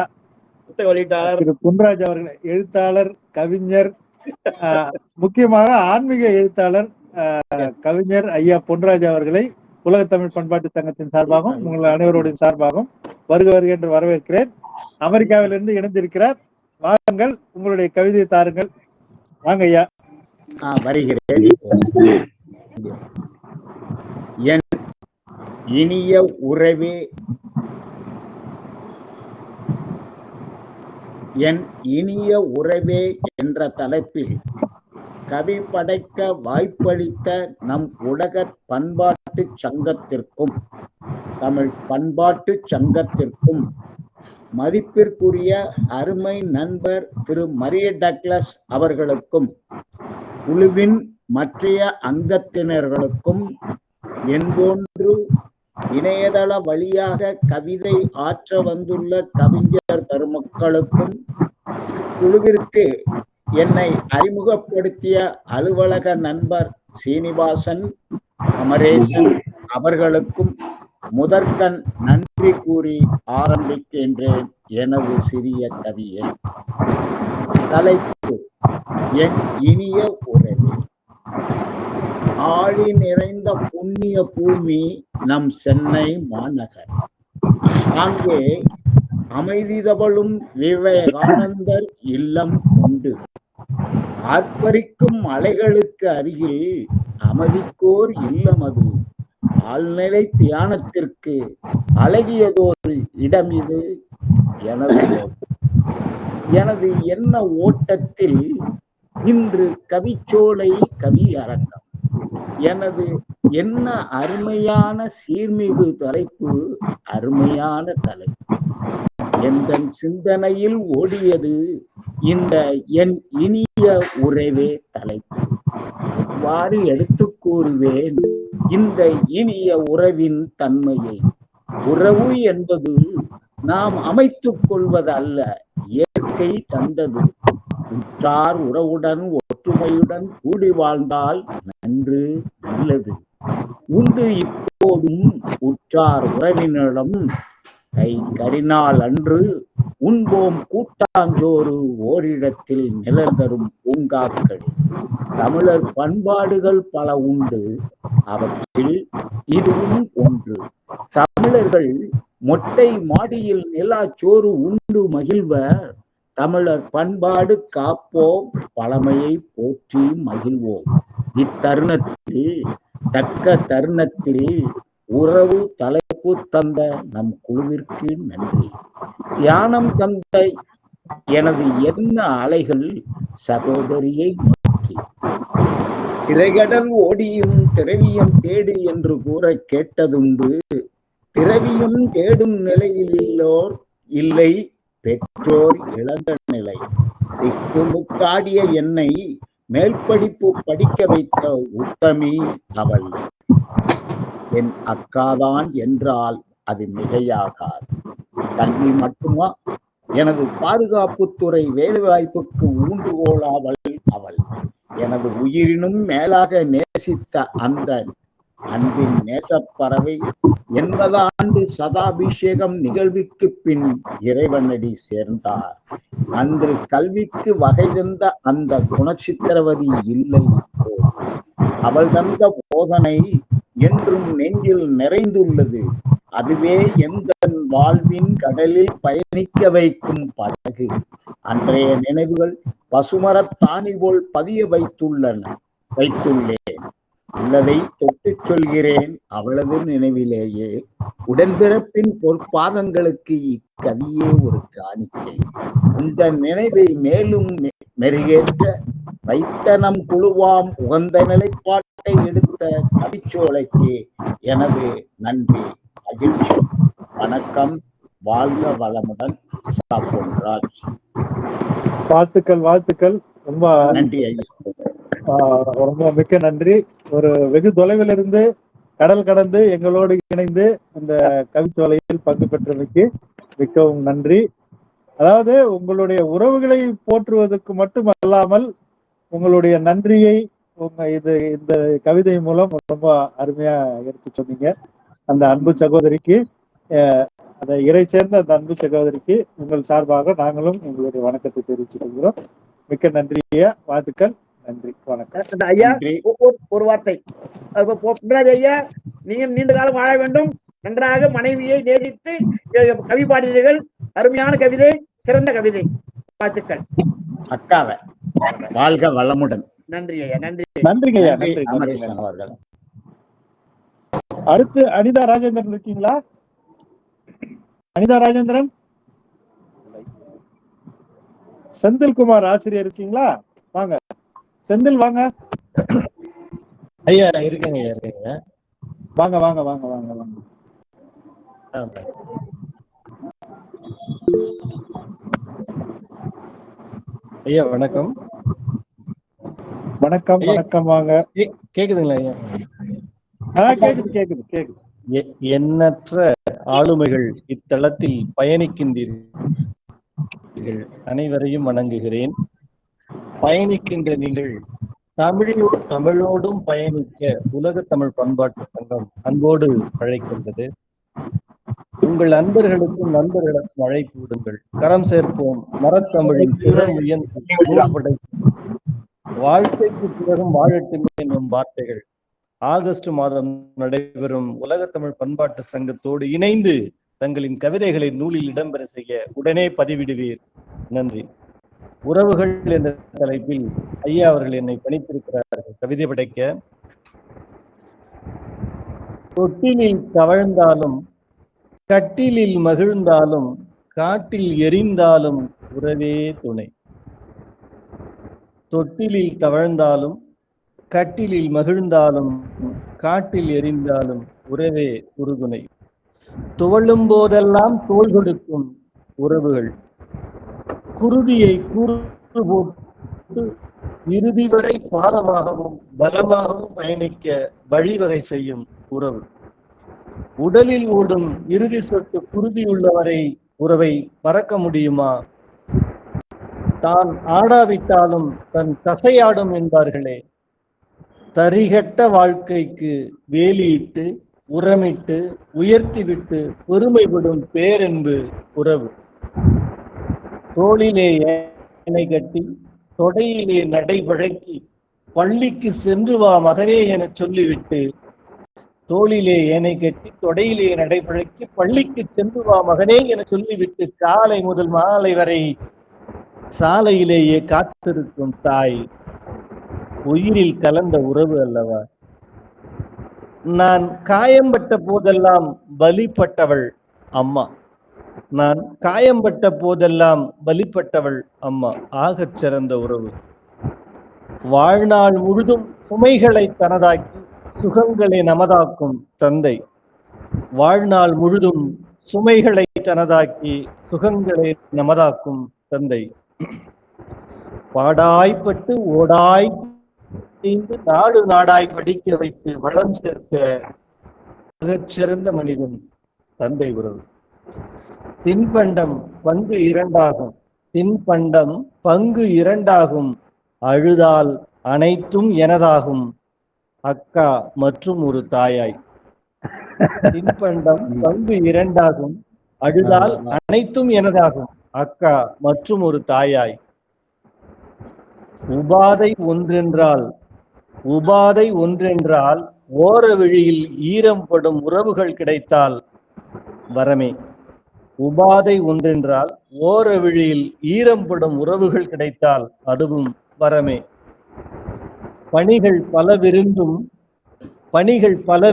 திரு பொன்ராஜ் அவர்கள், எழுத்தாளர், கவிஞர், முக்கியமாக ஆன்மீக எழுத்தாளர், கவிஞர் ஐயா பொன்ராஜ் அவர்களை உலகத்தமிழ் பண்பாட்டு சங்கத்தின் சார்பாகவும் உங்கள் அனைவருடைய சார்பாகவும் வருக வருக என்று வரவேற்கிறேன். அமெரிக்காவிலிருந்து இணைந்திருக்கிறார். வாருங்கள், உங்களுடைய கவிதையை தாருங்கள். வாங்க ஐயா. வருகிறேன். என் இனிய உறவே, என் இனிய உறவே என்ற தலைப்பில் கவி படைக்க வாய்ப்பளித்த நம் உலக பண்பாட்டு சங்கத்திற்கும் தமிழ் பண்பாட்டு சங்கத்திற்கும் மதிப்பிற்குரிய அருமை நண்பர் திரு மரிய டக்ளஸ் அவர்களுக்கும் குழுவின் மற்றைய அங்கத்தினர்களுக்கும் என்போன்று இணையதள வழியாக கவிதை ஆற்ற வந்துள்ள கவிஞர் பெருமக்களுக்கும் குழுவிற்கு என்னை அறிமுகப்படுத்திய அலுவலக நண்பர் சீனிவாசன் அமரேசன் அவர்களுக்கும் முதற்கண் நன்றி கூறி ஆரம்பிக்கின்றேன் எனது சிறிய கவியை. தலைப்பு என் இனிய உறவே. ஆழி நிறைந்த புண்ணிய பூமி நம் சென்னை மாநகர். அங்கே அமைதி தவழும் விவேகானந்தர் இல்லம் உண்டு. ஆர்ப்பரிக்கும் அலைகளுக்கு அருகில் அமைதிக்கோர் இல்லம் அது. ஆழ்நிலை தியானத்திற்கு அழகியதோர் இடம் இது. எனது எண்ண ஓட்டத்தில் இன்று கவிச்சோலை கவி அரங்கம். எனது என்ன அருமையான சீர்மிகு தலைப்பு, அருமையான தலைப்பு. எந்த சிந்தனையில் ஓடியது இந்த என் இனிய உறவே தலைப்பு. இவ்வாறு எடுத்து கூறுவேன் இந்த இனிய உறவின் தன்மையை. உறவு என்பது நாம் அமைத்துக் கொள்வது அல்ல, இயற்கை தந்தது. உற்றார் உறவுடன் ஒற்றுமையுடன் கூடி வாழ்ந்தால் நன்று, நல்லது. உண்டு இப்போதும் உற்றார் உறவினரிடம் கை கரிநாள் அன்று உண்போம் கூட்டாஞ்சோறு ஓரிடத்தில் நிழல் தரும் பூங்காக்கள். தமிழர் பண்பாடுகள் பல உண்டு, அவற்றில் இதுவும் ஒன்று. தமிழர்கள் மொட்டை மாடியில் நிலாச்சோறு உண்டு மகிழ்வர். தமிழர் பண்பாடு காப்போம், பழமையை போற்றி மகிழ்வோம். இத்தருணத்தில் தக்க தருணத்தில் உறவு தலைப்பு தந்த நம் குழுவிற்கு நன்றி. தியானம் தந்த எனது எண்ண அலைகள் சகோதரியை நோக்கி. திரைகடல் ஓடியும் திரவியம் தேடு என்று கூற கேட்டதுண்டு. திரவியம் தேடும் நிலையில் இல்லோர் இல்லை, பெற்றோர் இழந்த நிலை. திக்குமுக்காடிய என்னை மேல் படிப்பு படிக்க வைத்த உத்தமி அவள். என் அக்காதான் என்றால் அது மிகையாகாது. கல்வி மட்டுமா, எனது பாதுகாப்புத்துறை வேலைவாய்ப்புக்கு ஊன்றுகோலாவள் அவள். எனது உயிரினும் மேலாக நேசித்த அந்த அன்பின் நேசப்பறவை 80 ஆண்டு சதாபிஷேகம் நிகழ்விற்கு பின் இறைவனடி சேர்ந்தார். அன்று கல்விக்கு வகை தந்த அந்த குணச்சித்திரவதி இல்லை. அவள் தந்த போதனை என்றும் நெஞ்சில் நிறைந்துள்ளது. அதுவே எந்த வாழ்வின் கடலில் பயணிக்க வைக்கும் படகு. அன்றைய நினைவுகள் பசுமரத்தாணி போல் பதிய வைத்துள்ளேன். உள்ளதை தொட்டு சொல்கிறேன் அவளது நினைவிலேயே. உடன்பிறப்பின் பொற்பாதங்களுக்கு இக்கவியே ஒரு காணிக்கை. இந்த நினைவை மேலும் மெருகேற்ற வைத்த நம் குழுவாம் உகந்த நிலைப்பாட்டை எடுத்த கவிச்சோலைக்கு எனது நன்றி, மகிழ்ச்சி. வணக்கம். வாழ்க வளமுடன். பொன்ராஜ். வாழ்த்துக்கள். ரொம்ப நன்றி ஐயா. ரொம்ப மிக்க நன்றி. ஒரு வெகு தொலைவில் இருந்து கடல் கடந்து எங்களோடு இணைந்து இந்த கவிச்சோலையில் பங்கு பெற்றமைக்கு மிகவும் நன்றி. அதாவது உங்களுடைய உறவுகளை போற்றுவதற்கு மட்டும் அல்லாமல் உங்களுடைய நன்றியை இந்த கவிதை மூலம் ரொம்ப அருமையா எடுத்து சொன்னீங்க. அந்த அன்பு சகோதரிக்கு, அந்த இறை சேர்ந்த அந்த அன்பு சகோதரிக்கு உங்கள் சார்பாக நாங்களும் எங்களுடைய வணக்கத்தை தெரிவித்துக் கொள்கிறோம். மிக்க நன்றியா. வாழ்த்துக்கள். நன்றி, வணக்கம். ஐயா ஒரு வார்த்தை. ஐயா, நீங்க நீண்ட காலம் வாழ வேண்டும். நன்றாக மனைவியை நேசித்து கவி பாடினீர்கள். அருமையான கவிதை, சிறந்த கவிதை. வாழ்த்துக்கள். அக்காவை வாழ்க வளமுடன். நன்றி ஐயா. நன்றிங்க ஐயா. நன்றி. அவர்கள். அடுத்து அனிதா ராஜேந்திரன் இருக்கீங்களா? அனிதா ராஜேந்திரன். செந்தில்குமார் ஆசிரியர் இருக்கீங்களா? வாங்க செந்தில், வாங்க. ஐயா இருக்கேங்க ஐயா, இருக்கேங்க. வாங்க வாங்க வாங்க வாங்க வாங்க. ஐயா வணக்கம். வணக்கம் வணக்கம், வாங்க. கேக்குதுங்களா ஐயா? கேக்குது கேக்குது கேக்குது. எண்ணற்ற ஆளுமைகள் இத்தளத்தில் பயணிக்கின்றீர்கள், அனைவரையும் வணங்குகிறேன். பயணிக்கின்ற நீங்கள் தமிழோடும் பயணிக்க உலக தமிழ் பண்பாட்டு சங்கம் அன்போடு அழைக்கின்றது. உங்கள் நண்பர்களுக்கும் நண்பர்களுக்கும் அழைப்பு விடுங்கள். கரம் சேர்ப்போம் மரத்தமிழின் வாழ்க்கைக்கு பிறகும் வாழட்டுமே என்னும் வார்த்தைகள் ஆகஸ்ட் மாதம் நடைபெறும் உலக தமிழ் பண்பாட்டு சங்கத்தோடு இணைந்து தங்களின் கவிதைகளை நூலில் இடம்பெற செய்ய உடனே பதிவிடுவீர். நன்றி. உறவுகள் என்ற தலைப்பில் ஐயா அவர்கள் என்னை பணித்திருக்கிறார்கள் கவிதை படைக்க. தொட்டிலில் தவழ்ந்தாலும் கட்டிலில் மகிழ்ந்தாலும் காட்டில் எரிந்தாலும் உறவே துணை. தொட்டிலில் தவழ்ந்தாலும் கட்டிலில் மகிழ்ந்தாலும் காட்டில் எரிந்தாலும் உறவே உறுதுணை. துவளும் போதெல்லாம் தோள் கொடுக்கும் உறவுகள். குருதியை கூறு போட்டு இறுதி வரை பாரமாகவும் பலமாகவும் பயணிக்க வழிவகை செய்யும் உறவு. உடலில் ஓடும் இறுதி சொட்டு குருதி உள்ளவரை உறவை மறக்க முடியுமா? தான் ஆடாவிட்டாலும் தன் தசையாடும் என்பார்களே. தரிகட்ட வாழ்க்கைக்கு வேலியிட்டு உரமிட்டு உயர்த்திவிட்டு பெருமைப்படும் பேரென்பு உறவு. தோளிலே ஏனை கட்டி தொடையிலே நடைபழக்கி பள்ளிக்கு சென்று வா மகனே என சொல்லிவிட்டு, தோளிலே ஏனை கட்டி தொடையிலே நடைபழக்கி பள்ளிக்கு சென்று வா மகனே என சொல்லிவிட்டு காலை முதல் மாலை வரை சாலையிலேயே காத்திருக்கும் தாய் உயிரில் கலந்த உறவு அல்லவா? நான் காயம்பட்ட போதெல்லாம் பலிப்பட்டவள் அம்மா. நான் காயம்பட்ட போதெல்லாம் பலிப்பட்டவள் அம்மா. ஆகச் சிறந்த உறவு. வாழ்நாள் முழுதும் சுமைகளை தனதாக்கி சுகங்களை நமதாக்கும் தந்தை. வாழ்நாள் முழுதும் சுமைகளை தனதாக்கி சுகங்களை நமதாக்கும் தந்தை. பாடாய்ப்பட்டு ஓடாய் நாடு நாடாய் படிக்க வைத்து வளம் சேர்க்க மிகச்சிறந்த மனிதன் தந்தை உறவு. தின்பண்டம் பங்கு இரண்டாகும். தின்பண்டம் பங்கு இரண்டாகும். அழுதால் அனைத்தும் எனதாகும். அக்கா மற்றும் ஒரு தாயாய். தின்பண்டம் பங்கு இரண்டாகும். அழுதால் அனைத்தும் எனதாகும். அக்கா மற்றும் ஒரு தாயாய். உபாதை ஒன்றென்றால் ஓர விழியில் ஈரம் படும் உறவுகள் கிடைத்தால் வரமே. உபாதை ஒன்றென்றால் ஓர விழியில் ஈரம் படும் உறவுகள் கிடைத்தால் அதுவும் வரமே. பணிகள் பல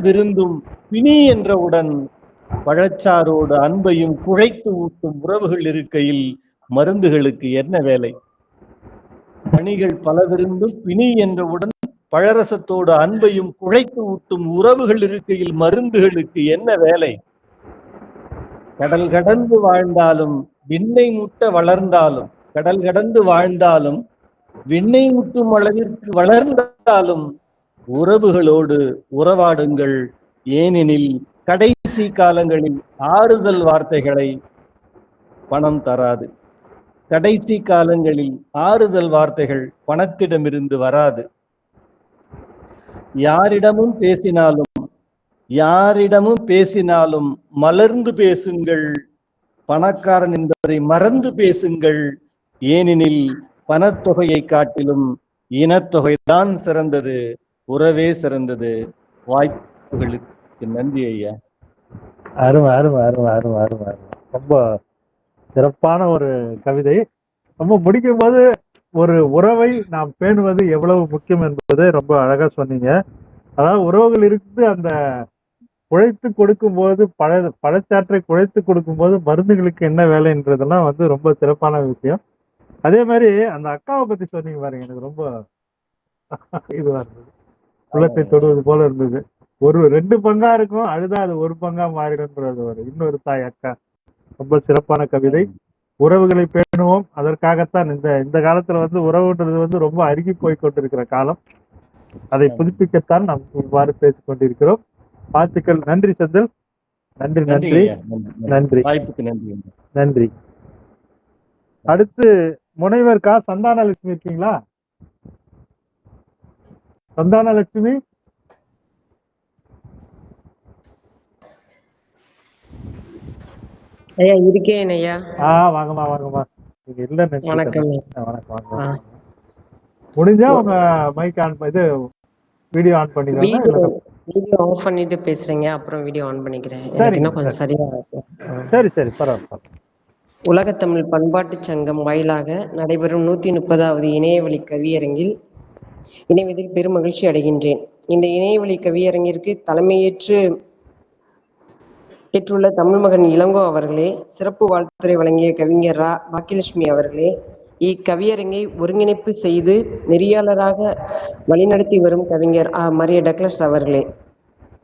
விருந்தும் பிணி என்றவுடன் பழச்சாரோடு அன்பையும் குழைத்து ஊட்டும் உறவுகள் இருக்கையில் மருந்துகளுக்கு என்ன வேலை? பணிகள் பல விருந்தும் பிணி என்றவுடன் பழரசத்தோடு அன்பையும் குழைத்து ஊட்டும் உறவுகள் இருக்கையில் மருந்துகளுக்கு என்ன வேலை? கடல் கடந்து வாழ்ந்தாலும் விண்ணை முட்ட வளர்ந்தாலும், கடல் கடந்து வாழ்ந்தாலும் விண்ணை முட்டும் அளவிற்கு வளர்ந்தாலும் உறவுகளோடு உறவாடுங்கள். ஏனெனில் கடைசி காலங்களில் ஆறுதல் வார்த்தைகளை பணம் தராது. கடைசி காலங்களில் ஆறுதல் வார்த்தைகள் பணத்திடமிருந்து வராது. யாரிடமும் பேசினாலும் மலர்ந்து பேசுங்கள். பணக்காரன் என்பதை மறந்து பேசுங்கள். ஏனெனில் பணத்தொகையை காட்டிலும் இனத்தொகைதான் சிறந்தது. உறவே சிறந்தது. வாய்ப்புகளுக்கு நன்றி ஐயா. அருமை அருமை அருமை அருமை அருமை அருமை. ரொம்ப சிறப்பான ஒரு கவிதை. ரொம்ப முடிக்கும் போது ஒரு உறவை நாம் பேணுவது எவ்வளவு முக்கியம் என்பதை ரொம்ப அழகா சொன்னீங்க. அதாவது உறவுகள் இருந்து அந்த குழைத்து கொடுக்கும் போது பழச்சாற்றை குழைத்து கொடுக்கும் போது மருந்துகளுக்கு என்ன வேலைன்றதெல்லாம் ரொம்ப சிறப்பான விஷயம். அதே மாதிரி அந்த அக்காவை பத்தி சொன்னீங்க பாருங்க, எனக்கு ரொம்ப இதுவா இருந்தது, உள்ளத்தை தொடுவது போல இருந்தது. ஒரு 2 பங்கா இருக்கும், அழுதா அது ஒரு பங்கா மாறிடும்ன்றது ஒரு இன்னொரு தாய் அக்கா. ரொம்ப சிறப்பான கவிதை. உறவுகளை பேணுவோம், அதற்காகத்தான் இந்த இந்த காலத்துல வந்து உறவுன்றது வந்து ரொம்ப அருகி போய் கொண்டிருக்கிற காலம். அதை புதுப்பிக்கத்தான் நாம் இவ்வாறு பேசிக் கொண்டிருக்கிறோம். வாழ்த்துக்கள். நன்றி செந்தில். நன்றி நன்றி நன்றி வாய்ப்புக்கு நன்றி. நன்றி. அடுத்து முனைவர் கா சந்தானலட்சுமி இருக்கீங்களா? சந்தானலட்சுமி, ஐயா இருக்கேன் ஐயா. வாங்கம்மா வாங்கம்மா. நீங்க இல்ல வணக்கம். வணக்கம் வாங்க. முடிஞ்சா உங்க மைக் ஆன் இது வீடியோ ஆன் பண்ணிக்கோங்க. வீடியோ ஆஃப் பண்ணிட்டு பேசுறீங்க, அப்புறம் வீடியோ ஆன் பண்ணிக்கிறேன். எனக்கு இன்னும் கொஞ்சம் சரியா இருக்கு. சரி சரி, பரவாயில்ல. உலகத்தமிழ் பண்பாட்டு சங்கம் வாயிலாக நடைபெறும் 130வது இணையவழி கவியரங்கில் இணைவதில் பெரும் மகிழ்ச்சி அடைகின்றேன். இந்த இணையவழி கவியரங்கிற்கு தலைமையேற்றுள்ள தமிழ் மகன் இளங்கோ அவர்களே, சிறப்பு வாழ்த்துரை வழங்கிய கவிஞர் ரா பாக்கியலட்சுமி அவர்களே, இக்கவியரங்கை ஒருங்கிணைப்பு செய்து நெறியாளராக வழிநடத்தி வரும் கவிஞர் மரிய டக்ளஸ் அவர்களே,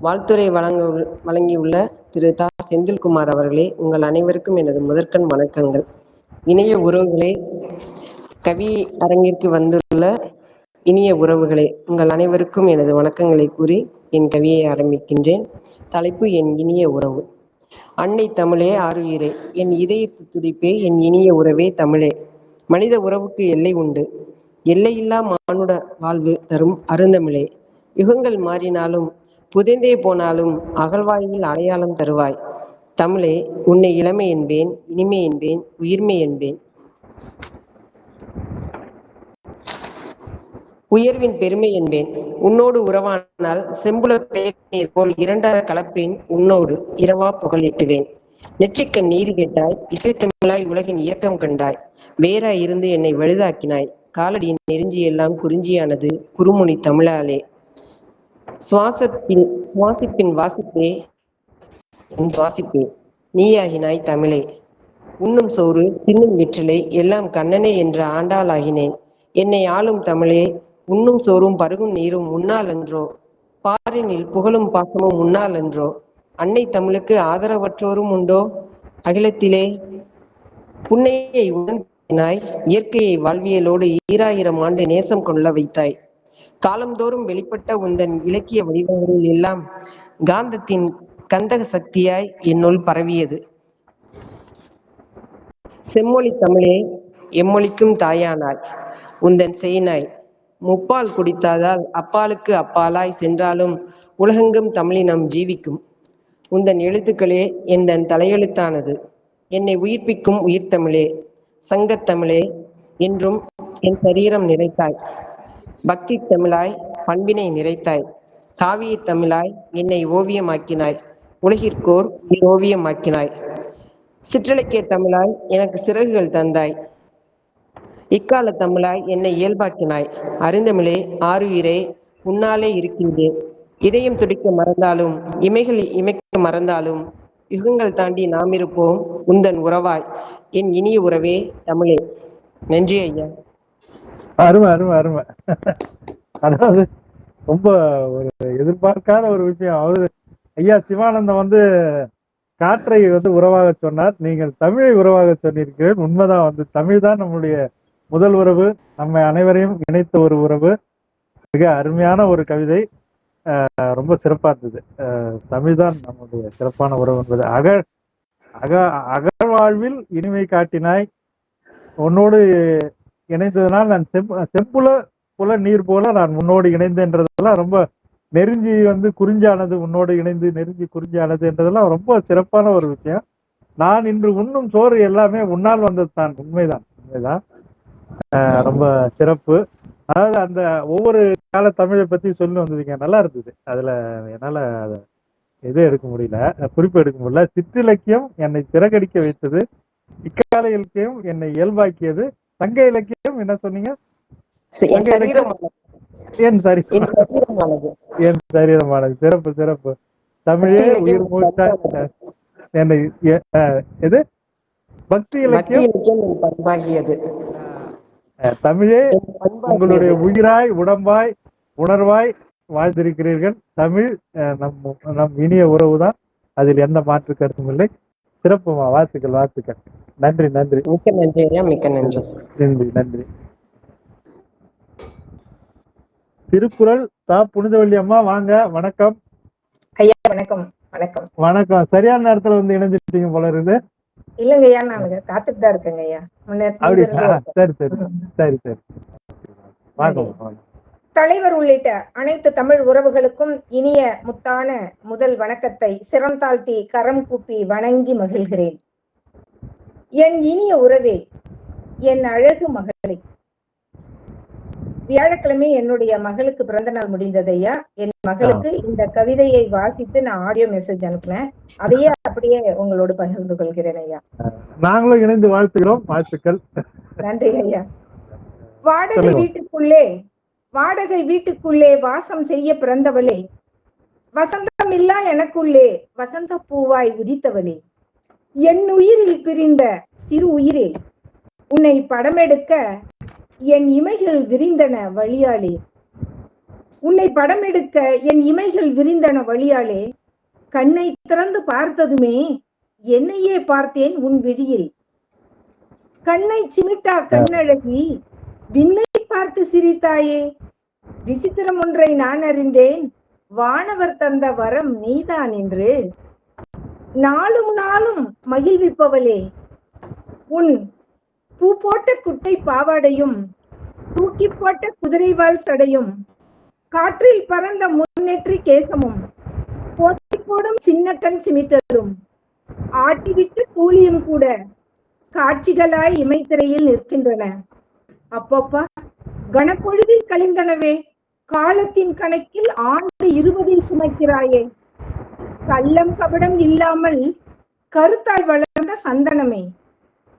வாழ்த்துரை வழங்கியுள்ள திரு தா செந்தில்குமார் அவர்களே, உங்கள் அனைவருக்கும் எனது முதற்கண் வணக்கங்கள். இணைய உறவுகளே, கவி அரங்கிற்கு வந்துள்ள இனிய உறவுகளே, உங்கள் அனைவருக்கும் எனது வணக்கங்களை கூறி என் கவியை ஆரம்பிக்கின்றேன். தலைப்பு: என் இனிய உறவு. அன்னை தமிழே, ஆருயிரே, என் இதயத்து துடிப்பே, என் இனிய உறவே தமிழே. மனித உறவுக்கு எல்லை உண்டு, எல்லையில்லா மானுட வாழ்வு தரும் அருந்தமிழே. யுகங்கள் மாறினாலும் புதைந்தே போனாலும் அகழ்வாயில் அடையாளம் தருவாய் தமிழே. உன்னை இளமை என்பேன், இனிமை என்பேன், உயிர்மை என்பேன், உயர்வின் பெருமை என்பேன். உன்னோடு உறவானால் செம்புல பேர் போல் இரண்டர கலப்பேன், உன்னோடு இரவா புகழேற்றுவேன். நெற்றிக்கண் நீர் கேட்டாய், இசைத்தமிழாய் உலகின் இயக்கம் கண்டாய், வேறாய் இருந்து என்னை வலுதாக்கினாய், காலடி நெருஞ்சி எல்லாம் குறிஞ்சியானது குறுமுனி தமிழாலே. சுவாசிப்பின் வாசிப்பே என் சுவாசிப்பே, நீயாகினாய் தமிழே. உண்ணும் சோறு தின்னும் வெற்றிலை எல்லாம் கண்ணனே என்ற ஆண்டாளாகினேன். என்னை ஆளும் தமிழே, உண்ணும் சோறும் பருகும் நீரும் உன்னால் அன்றோ, பாரினில் புகழும் பாசமும் உன்னால் அன்றோ. அன்னை தமிழுக்கு ஆதரவற்றோரும் உண்டோ அகிலத்திலே. புன்னையை உடனாய் இயற்கையை வாழ்வியலோடு 2000 ஆண்டு நேசம் கொள்ள வைத்தாய். காலந்தோறும் வெளிப்பட்ட உந்தன் இலக்கிய வடிவங்களில் எல்லாம் காந்தத்தின் கந்தக சக்தியாய் என்னுள் பரவியது. செம்மொழி தமிழே, எம்மொழிக்கும் தாயானாய், உந்தன் செய்நாய் முப்பால் குடித்தாதால் அப்பாலுக்கு அப்பாலாய் சென்றாலும் உலகெங்கும் தமிழினம் ஜீவிக்கும். உந்தன் எழுத்துக்களே எந்தன் தலையெழுத்தானது, என்னை உயிர்ப்பிக்கும் உயிர்த்தமிழே. சங்கத்தமிழே, என்றும் என் சரீரம் நிறைத்தாய். பக்தி தமிழாய் பண்பினை நிறைத்தாய். காவிய தமிழாய் என்னை ஓவியமாக்கினாய், உலகிற்கோர் ஓவியமாக்கினாய். சிற்றிலக்கிய தமிழாய் எனக்கு சிறகுகள் தந்தாய், இக்கால தமிழாய் என்னை இயல்பாக்கினாய். அருந்தமிழே, ஆருயிரே, உன்னாலே இருக்கின்றேன். இதயம் துடிக்க மறந்தாலும் இமைகள் இமைக்க மறந்தாலும் யுகங்கள் தாண்டி நாம் இருப்போம் உந்தன் உறவாய், என் இனிய உறவே தமிழே. நன்றி ஐயா. அருமை அருமை அருமை. அதாவது ரொம்ப ஒரு எதிர்பார்க்காத ஒரு விஷயம். அவரு ஐயா சிவானந்தம் வந்து காற்றை வந்து உறவாக சொன்னார், நீங்கள் தமிழை உறவாக சொன்னீர்கள். உண்மைதான், வந்து தமிழ் தான் நம்முடைய முதல் உறவு, நம்ம அனைவரையும் இணைத்த ஒரு உறவு. மிக அருமையான ஒரு கவிதை, ரொம்ப சிறப்பா இருந்தது. தமிழ் தான் நம்முடைய சிறப்பான உறவு என்பது. அகழ்வாழ்வில் இனிமை காட்டினாய், உன்னோடு இணைந்ததுனால் நான் செம்புல புல நீர் போல நான் உன்னோடு இணைந்தேன்றதெல்லாம் ரொம்ப நெருங்கி வந்து குறிஞ்சானது, உன்னோடு இணைந்து நெருங்கி குறிஞ்சானது என்றதெல்லாம் ரொம்ப சிறப்பான ஒரு விஷயம். நான் இன்று உண்ணும் சோறு எல்லாமே உன்னால் வந்தது தான். உண்மைதான் உண்மைதான், ரொம்ப சிறப்பு. அதாவது அந்த ஒவ்வொரு கால தமிழை பத்தி சொல்லி வந்ததுங்க, நல்லா இருந்தது. அதுல என்னால அதை எதுவும் எடுக்க முடியல, குறிப்பு எடுக்க முடியல. சிற்றிலக்கியம் என்னை சிறகடிக்க வைத்தது, இக்கால இலக்கியம் என்னை இயல்பாக்கியது, சங்க இலக்கியம் என்ன சொன்னீங்க? என் சரீரமானது. சிறப்பு சிறப்பு. தமிழே உயிர் மூச்சா என்னை எது பக்தி இலக்கியம் பண்பாகியது. தமிழே என் பண்பாட்டு உங்களுடைய உயிராய் உடம்பாய் உணர்வாய் வாழ்ந்திருக்கிறீர்கள். தமிழ் நம் இனிய உறவு தான், அதில் எந்த மாற்று கருத்தும் இல்லை. சிறப்புமா, வாழ்த்துக்கள் வாழ்த்துக்கள். நன்றி நன்றி. மிக்க நன்றி ஐயா, மிக்க நன்றி. நன்றி நன்றி. திருக்குறள் புனிதவள்ளி அம்மா வாங்க. வணக்கம் ஐயா. வணக்கம். வணக்கம். வணக்கம். சரியான நேரத்துல வந்து இணைஞ்சிட்டீங்க போல இருக்குது. இல்லங்க ஐயா, நான் காத்துட்டு தான் இருக்கேங்க ஐயா. அப்படி சரி சரி சரி சரி. வணக்கம். தலைவர் உள்ளிட்ட அனைத்து தமிழ் உறவுகளுக்கும் இனிய முத்தான முதல் வணக்கத்தை சிரம் தாழ்த்தி கரம் கூப்பி வணங்கி மகிழ்கிறேன். என் இனிய உறவே, என் அழகு மகளே, வியாழக்கிழமை என்னுடைய மகளுக்கு பிறந்த நாள் முடிந்தது ஐயா. என் மகளுக்கு இந்த கவிதையை வாசித்து நான் ஆடியோ மெசேஜ் அனுப்பினேன். அதையே அப்படியே உங்களோடு பகிர்ந்து கொள்கிறேன் ஐயா. நாங்களும் இணைந்து வாழ்த்துகிறோம். வாழ்த்துக்கள். நன்றி ஐயா. வாடகை வீட்டுக்குள்ளே வாசம் செய்ய பிறந்தவளே, வசந்தம் இல்லா எனக்குள்ளே வசந்த பூவாய் உதித்தவளே, என் உயிரில் பிரிந்த சிறு உயிரே, உன்னை படமெடுக்க என் இமைகள் விரிந்தன வழியாலே, உன்னை படமெடுக்க என் இமைகள் விரிந்தன வழியாலே, கண்ணை திறந்து பார்த்ததுமே என்னையே பார்த்தேன் உன் விழியில், கண்ணை சிமிட்டா கண்ணழகி விண்ணை பார்த்து சிரித்தாயே, விசித்திரம் ஒன்றை நான் அறிந்தேன், வானவர் தந்த வரம் நீதான் என்று. நாளும் நாளும் மகிழ்விப்பவளே, உன் பூ போட்ட குட்டை பாவாடையும் தூக்கி போட்ட குதிரைவால் சடையும் காற்றில் பறந்த முன்னேற்றி கேசமும் போட்டி போடும் சின்ன கண் சிமிட்டலும் ஆட்டிவிட்டு கூலியும் கூட காட்சிகளாய் இமைத்திரையில் நிற்கின்றன. அப்பப்பா, கனப்பொழுதில் கழிந்தனவே, காலத்தின் கணக்கில் ஆண்டு 20 சுமைக்கிறாயே, கள்ளம் கபடம் இல்லாமல் கருத்தாய் வளர்ந்த சந்தனமே,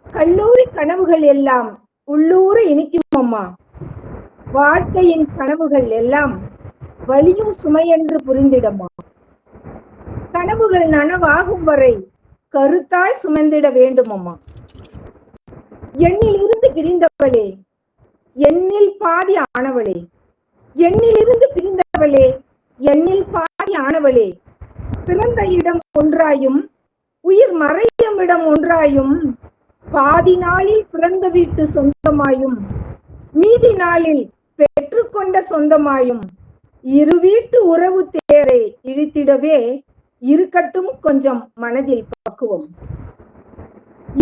கல்லூரி கனவுகள் எல்லாம் உள்ளூர இனிக்கும் அம்மா, வாழ்க்கையின் கனவுகள் எல்லாம் வலியும் சுமையென்று புரிந்திடம்மா, கனவுகள் நனவாகும் வரை கருத்தாய் சுமந்திட வேண்டும் அம்மா. எண்ணில் இருந்து பிரிந்தவளே, எண்ணில் பாதி ஆனவளே, எண்ணில் இருந்து பிரிந்தவளே, எண்ணில் பாதி ஆனவளே, பிறந்த இடம் ஒன்றாயும் உயிர் மறையும் இடம் ஒன்றாயும், பாதி நாளில் பிறந்த வீட்டு சொந்தமாயும் மீதி நாளில் பெற்றுக்கொண்ட சொந்தமாயும், இரு வீட்டு உறவு தேரை இழுத்திடவே இருக்கட்டும் கொஞ்சம் மனதில் பக்குவம்.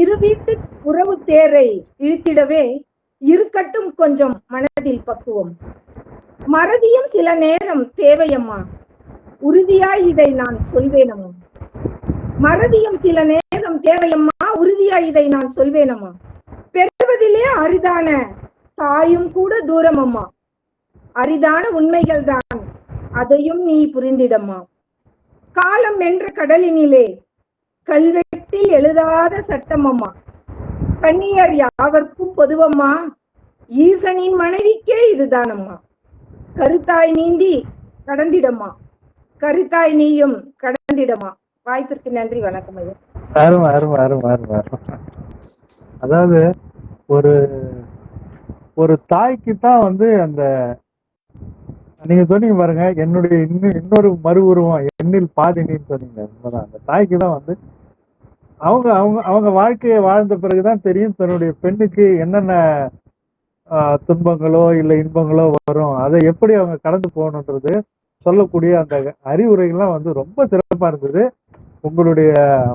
இரு வீட்டு உறவு தேரை இழுத்திடவே இருக்கட்டும் கொஞ்சம் மனதில் பக்குவம். மறதியும் சில நேரம் தேவையம்மா, உறுதியாய் இதை நான் சொல்வேனம்மா. மறதியும் சில நேரம் தேவையம்மா, உறுதியாய் இதை நான் சொல்வேனம்மா. பெறுவதிலே அரிதான தாயும் கூட தூரம் அம்மா, அரிதான உண்மைகள் தான் அதையும் நீ புரிந்திடம்மா. காலம் என்ற கடலினிலே கல்வெட்டில் எழுதாத சட்டம் அம்மா, கண்ணியர் யாவர்க்கும் பொதுவம்மா, ஈசனின் மனைவிக்கே இதுதானம்மா. கருத்தாய் நீந்தி கடந்திடம்மா, கருத்தாய் நீயும் கடந்திடமா. வாய்ப்பிற்கு நன்றி. வணக்கம் ஐயா. அருமை அருமை அருமை அருமை. அதாவது ஒரு தாய்க்கு தான் வந்து அந்த நீங்க சொன்னீங்க பாருங்க, என்னுடைய இன்னொரு மறு உருவம் எண்ணில் பாதி நீன்னு சொன்னீங்க. உண்மைதான். அந்த தாய்க்கு தான் வந்து அவங்க அவங்க அவங்க வாழ்க்கையை வாழ்ந்த பிறகுதான் தெரியும் தன்னுடைய பெண்ணுக்கு என்னென்ன துன்பங்களோ இல்லை இன்பங்களோ வரும், அதை எப்படி அவங்க கடந்து போகணுன்றது சொல்லக்கூடிய அந்த அறிவுரைகள்லாம் வந்து ரொம்ப சிறப்பா இருந்தது. உங்களுடைய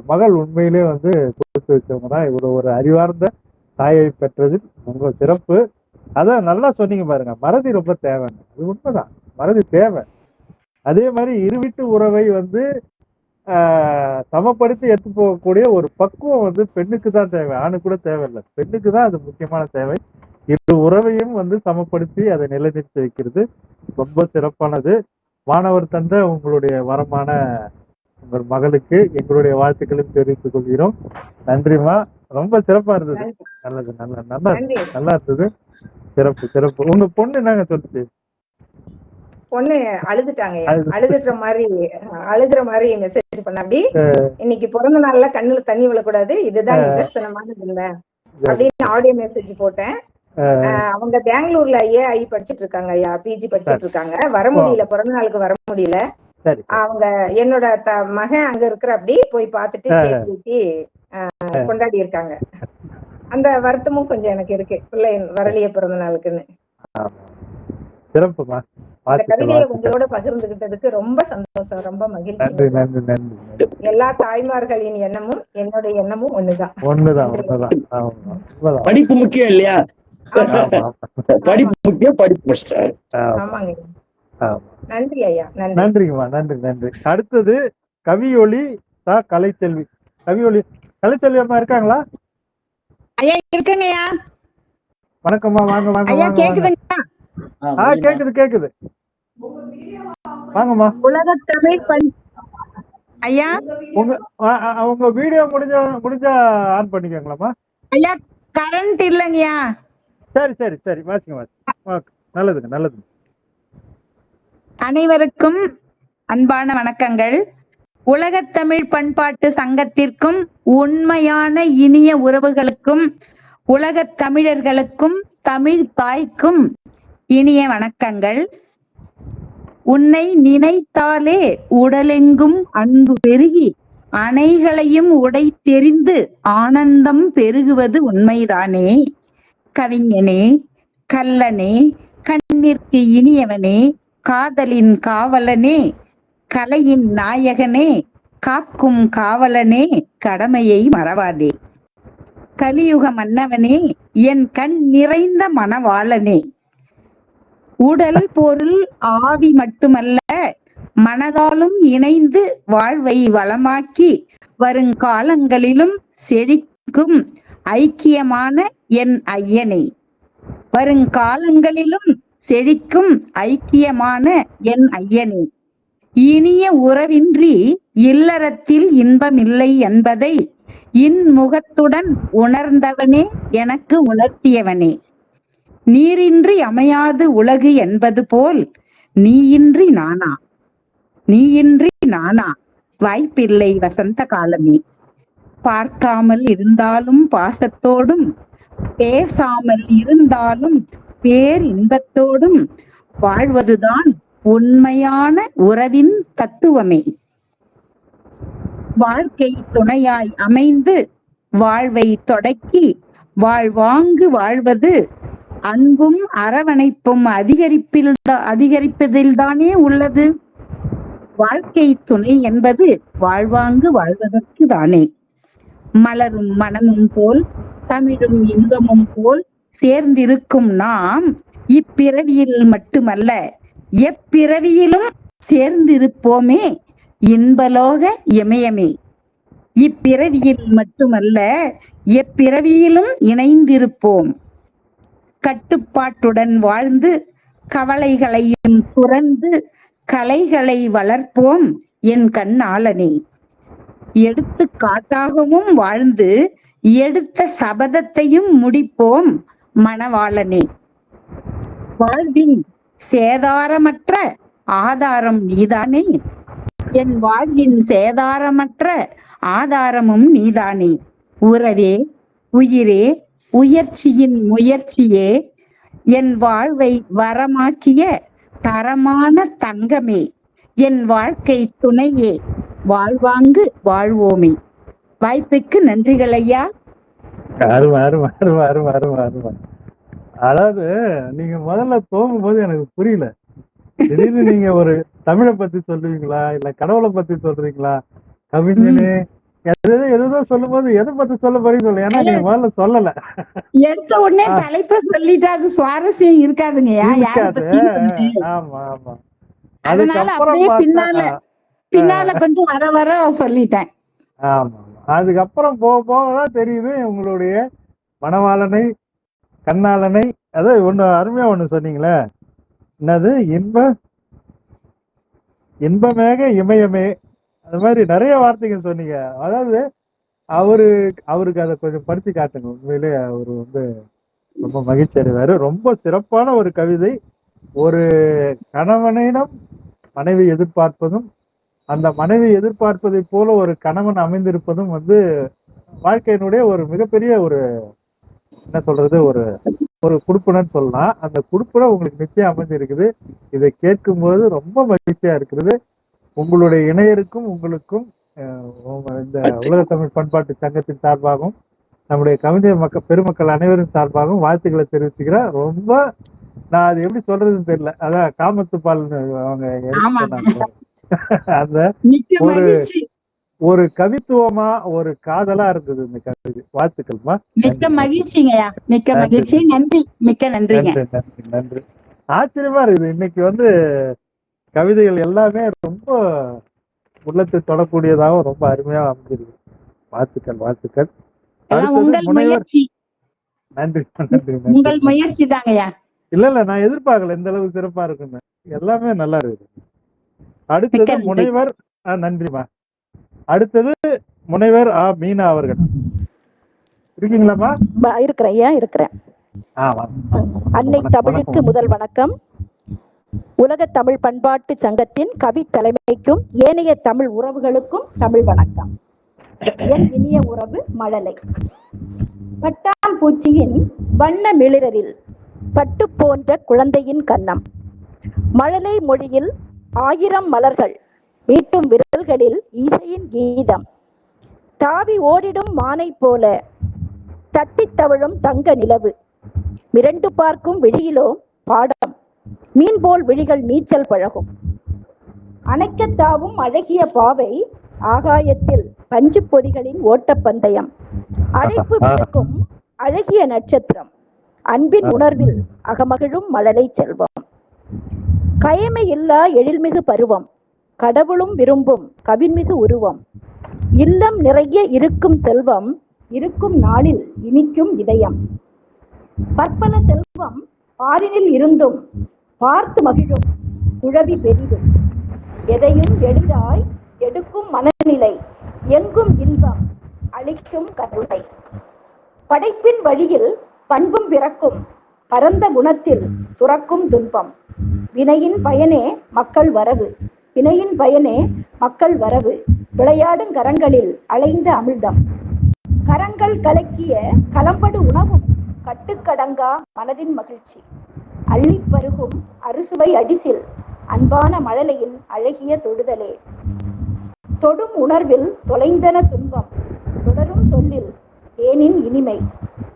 மகள் உண்மையிலே வந்து கொடுத்து வச்சவங்க தான். இவ்வளவு ஒரு அறிவார்ந்த தாயை பெற்றது உங்க சிறப்பு. அதான் நல்லா சொன்னீங்க பாருங்க, மறதி ரொம்ப தேவைன்னு. அது உண்மைதான், மறதி தேவை. அதே மாதிரி இருவீட்டு உறவை வந்து சமப்படுத்தி எடுத்து போகக்கூடிய ஒரு பக்குவம் வந்து பெண்ணுக்கு தான் தேவை, ஆணுக்கு கூட தேவையில்லை. பெண்ணுக்கு தான் அது முக்கியமான தேவை. இரு உறவையும் வந்து சமப்படுத்தி அதை நிலைநிறுத்தி வைக்கிறது ரொம்ப சிறப்பானது. மாணவர் தந்த உங்களுடைய வரமான உங்கள் மகளுக்கு எங்களுடைய வாழ்த்துக்களையும் தெரிவித்துக் கொள்கிறோம். நன்றிமா, ரொம்ப சிறப்பா இருந்தது. நல்லது, நல்லா இருந்தது. சிறப்பு சிறப்பு. உங்க பொண்ணு என்னங்க சொல்லுச்சு? பொண்ணு அழுதுட்டாங்க, அழுதுற மாதிரி மெசேஜ் பண்ண. அப்படி இன்னைக்கு பிறந்த நாள்ல கண்ணுல தண்ணி விழக்கூடாது, இதுதான் நிதர்சனமானது இல்ல அப்படின்னு ஆடியோ மெசேஜ் போட்டேன். அவங்க பெங்களூர்ல ஏஐ படிச்சிட்டு இருக்காங்க ஐயா, பிஜி படிச்சிட்டு இருக்காங்க. வர முடியல, பிறந்த நாளுக்கு வர முடியல. சரி அவங்க என்னோட மகன் அங்க இருக்கிற அப்படி போய் பார்த்துட்டு கேக் வெட்டி கொண்டாடி இருக்காங்க. அந்த வருத்தமும் கொஞ்சம் எனக்கு இருக்கு, பிள்ளை வரலையே பிறந்த நாளுக்குன்னு. சிறப்புமா. அந்த கவிதையை உங்களோட பகிர்ந்துகிட்டதுக்கு ரொம்ப சந்தோஷம், ரொம்ப மகிழ்ச்சி. நன்றி நன்றி நன்றி. எல்லா தாய்மார்களின் எண்ணமும் என்னுடைய எண்ணமும் ஒண்ணுதான். ஒண்ணுதான் ஒண்ணுதான். ஆமா உண்மைதான். படிப்பு முக்கியம் இல்லையா? ஆமா படிப்பு முக்கியம், படிப்பு மாஸ்டர். ஆமாங்க. ஆமா. நன்றி ஐயா, நன்றி. நன்றிங்கம்மா, நன்றி நன்றி. அடுத்தது கவியொலி கலைச்செல்வி. கவியொலி கலைச்செல்வி அம்மா இருக்காங்களா? ஐயா இருக்குங்கய்யா. வணக்கம்மா, வாங்க வாங்க ஐயா வாங்க. கேக்குதுங்களா? கேக்குது கேக்குது, வாங்கம்மா. உலக தமிழ் ஐயா உங்க வீடியோ முடிஞ்சா ஆன் பண்ணிக்கோங்களாம்மா. ஐயா கரண்ட் இல்லைங்கய்யா. சரி சரி சரி, வாசிங்க வாசிங்க. நல்லதுங்க நல்லதுங்க. அனைவருக்கும் அன்பான வணக்கங்கள். உலகத் தமிழ் பண்பாட்டு சங்கத்திற்கும் உண்மையான இனிய உறவுகளுக்கும் உலகத் தமிழர்களுக்கும் தமிழ் தாய்க்கும் இனிய வணக்கங்கள். உன்னை நினைத்தாலே உடலெங்கும் அன்பு பெருகி அணைகளையும் உடை தெரிந்து ஆனந்தம் பெருகுவது உண்மைதானே? கவிஞனே, கல்லனே, கண்ணிற்கு இனியவனே, காதலின் காவலனே, கலையின் நாயகனே, காக்கும் காவலனே, கடமையை மறவாதே. கலியுக மன்னவனே, என் கண் நிறைந்த மணவாளனே, உடல் பொருள் ஆவி மட்டுமல்ல மனதாலும் இணைந்து வாழ்வை வளமாக்கி வருங்காலங்களிலும் செழிக்கும் ஐக்கியமான என் ஐயனே, வருங்காலங்களிலும் செழிக்கும் ஐக்கியமான என் ஐயனே, இனிய உறவின்றி இல்லறத்தில் இன்பமில்லை என்பதை இன்முகத்துடன் உணர்ந்தவனே, எனக்கு உணர்த்தியவனே, நீரின்றி அமையாது உலகு என்பது போல் நீயின்றி நானா, நீயின்றி நானா, வாய்ப்பில்லை வசந்த காலமே. பார்க்காமல் இருந்தாலும் பாசத்தோடும், பேசாமல் இருந்தாலும் பேர் இன்பத்தோடும் வாழ்வதுதான் உண்மையான உறவின் தத்துவமே. வாழ்க்கை துணையாய் அமைந்து வாழ்வை தொடக்கி வாழ்வாங்கு வாழ்வது அன்பும் அரவணைப்பும் அதிகரிப்பதில்தானே உள்ளது. வாழ்க்கை துணை என்பது வாழ்வாங்கு வாழ்வதற்கு தானே. மலரும் மனமும் போல் தமிழும் இன்பமும் போல் சேர்ந்திருக்கும் நாம் இப்பிறவியில் மட்டுமல்ல எப்பிறவியிலும் சேர்ந்திருப்போமே இன்பலோக இமயமே. இப்பிறவியில் மட்டுமல்ல எப்பிறவியிலும் இணைந்திருப்போம். கட்டுப்பாட்டுடன் வாழ்ந்து கவலைகளையும் துறந்து கலைகளை வளர்ப்போம் என் கண்ணாளனே. எடுத்துக்காட்டாகவும் வாழ்ந்து எடுத்த சபதத்தையும் முடிப்போம் மணவாளனே. வாழ்வின் சேதாரமற்ற ஆதாரம் நீதானே, என் வாழ்வின் சேதாரமற்ற ஆதாரமும் நீதானே. உறவே, உயிரே, உயர்ச்சியின் முயற்சியே, என் வாழ்வை வரமாக்கிய தரமான தங்கமே, என் வாழ்க்கை துணையே, வாழ்வாங்கு வாழ்வோமே. வாய்ப்புக்கு நன்றிகள் ஐயா. அருமை அருமை அருமை அருமை அருமை அருமை. அதாவது நீங்க முதல்ல போகும்போது எனக்கு புரியல, திடீர்னு நீங்க ஒரு தமிழை பத்தி சொல்லுவீங்களா இல்ல கடவுளை பத்தி சொல்றீங்களா, கவிஞனே எதோ சொல்லும் போது எதை பத்தி சொல்ல போறீங்க சொல்ல, ஏன்னா நீங்க முதல்ல சொல்லல. எடுத்த உடனே தலைப்ப சொல்லிட்டு அது சுவாரஸ்யம் இருக்காதுங்கய்யா. ஆமா ஆமா. அதனால அப்படியே பின்னால கொஞ்சம் வர சொல்லிட்டேன். ஆமா, அதுக்கப்புறம் போக போகதான் தெரியுது உங்களுடைய மணவாளனை கண்ணாளனை. அதாவது ஒண்ணு அருமையா ஒண்ணு சொன்னீங்களே, என்னது இன்பமேக இமயமே, அது மாதிரி நிறைய வார்த்தைகள் சொன்னீங்க. அதாவது அவருக்கு அதை கொஞ்சம் படிச்சு காட்டுங்க. உண்மையிலே அவரு ரொம்ப மகிழ்ச்சி அடைவாரு. ரொம்ப சிறப்பான ஒரு கவிதை. ஒரு கணவனிடம் மனைவி எதிர்பார்ப்பதும் அந்த மனைவி எதிர்பார்ப்பதை போல ஒரு கணவன் அமைந்திருப்பதும் வாழ்க்கையினுடைய ஒரு மிகப்பெரிய ஒரு என்ன சொல்றது ஒரு ஒரு குடுப்பினன்னு சொல்லலாம். அந்த குடுப்பினை உங்களுக்கு நிச்சயம் அமைஞ்சிருக்குது. இதை கேட்கும்போது ரொம்ப மகிழ்ச்சியா இருக்கிறது. உங்களுடைய இணையருக்கும் உங்களுக்கும் இந்த உலக தமிழ் பண்பாட்டு சங்கத்தின் சார்பாகவும் நம்முடைய கவிஞர் பெருமக்கள் அனைவரும் சார்பாகவும் வாழ்த்துக்களை தெரிவிச்சுக்கிறேன். ரொம்ப நான் அது எப்படி சொல்றதுன்னு தெரியல. அதான் காமத்துப்பால் அவங்க அந்த ஒரு கவித்துவமா ஒரு காதலா இருந்தது இந்த கவிதை. வாழ்த்துக்கள்மா. மிக்க மகிழ்ச்சிங்கய்யா. மிக்க மகிழ்ச்சி. நன்றி. மிக்க நன்றிங்க. நன்றி நன்றி. ஆச்சரியமா இருக்குது. இன்னைக்கு கவிதைகள் எல்லாமே ரொம்ப உள்ளத்தை தொடக்கூடியதாகவும் ரொம்ப அருமையா அமைஞ்சிருக்கு. வாழ்த்துக்கள் வாழ்த்துக்கள். உங்கள் முயற்சி. நன்றி நன்றி. உங்கள் முயற்சி தாங்கய்யா. இல்ல நான் எதிர்பார்க்கல இந்த அளவுக்கு சிறப்பா இருக்குன்னு. எல்லாமே நல்லா இருக்குது. அடுத்தது முனைவர் நன்றிமா. அடுத்தது முனைவர் மீனா அவர்கள் இருக்கீங்களாமா? இருக்கிறேன் ஐயா, இருக்கிறேன். அன்னை தமிழுக்கு முதல் வணக்கம். உலக தமிழ் பண்பாட்டு சங்கத்தின் கவி தலைமைக்கும் ஏனைய தமிழ் உறவுகளுக்கும் தமிழ் வணக்கம். என் இனிய உறவு மழலை. பட்டாம்பூச்சியின் வண்ண மிளிரில் பட்டு போன்ற குழந்தையின் கன்னம். மழலை மொழியில் 1000 மலர்கள் மீட்டும் விரல்களில் இசையின் கீதம். தாவி ஓடிடும் மானை போல தட்டித் தவழும் தங்க நிலவு. மிரண்டு பார்க்கும் விழியிலோ பாடம். மீன் போல் விழிகள் நீச்சல் பழகும். அணைக்கத் தாவும் அழகிய பாவை ஆகாயத்தில் பஞ்சு பொதிகளின் ஓட்டப்பந்தயம். அழைப்பு விடுக்கும் அழகிய நட்சத்திரம். அன்பின் உணர்வில் அகமகிழும் மழலை செல்வம். கயமை இல்லா எழில்மிகு பருவம். கடவுளும் விரும்பும் கவின்மிகு உருவம். இல்லம் நிறைய இருக்கும் செல்வம். இருக்கும் நாளில் இனிக்கும் இதயம். பற்பல செல்வம் பாரினில் இருந்தும் பார்த்து மகிழும் குழவி பெரிதும். எதையும் எளிதாய் எடுக்கும் மனநிலை. எங்கும் இன்பம் அளிக்கும் கருணை. படைப்பின் வழியில் பண்பும் பிறக்கும். பரந்த குணத்தில் துறக்கும் துன்பம். வினையின் பயனே மக்கள் வரவு. வினையின் பயனே மக்கள் வரவு. விளையாடும் கரங்களில் அலைந்த அமிழ்தம். கரங்கள் கலக்கிய கலம்படு உணவும். கட்டுக்கடங்கா மனதின் மகிழ்ச்சி. அள்ளிப் பருகும் அறுசுவை அடிசில். அன்பான மழலையின் அழகிய தொடுதலே. தொடும் உணர்வில் தொலைந்தன துன்பம். தொடரும் சொல்லில் தேனின் இனிமை.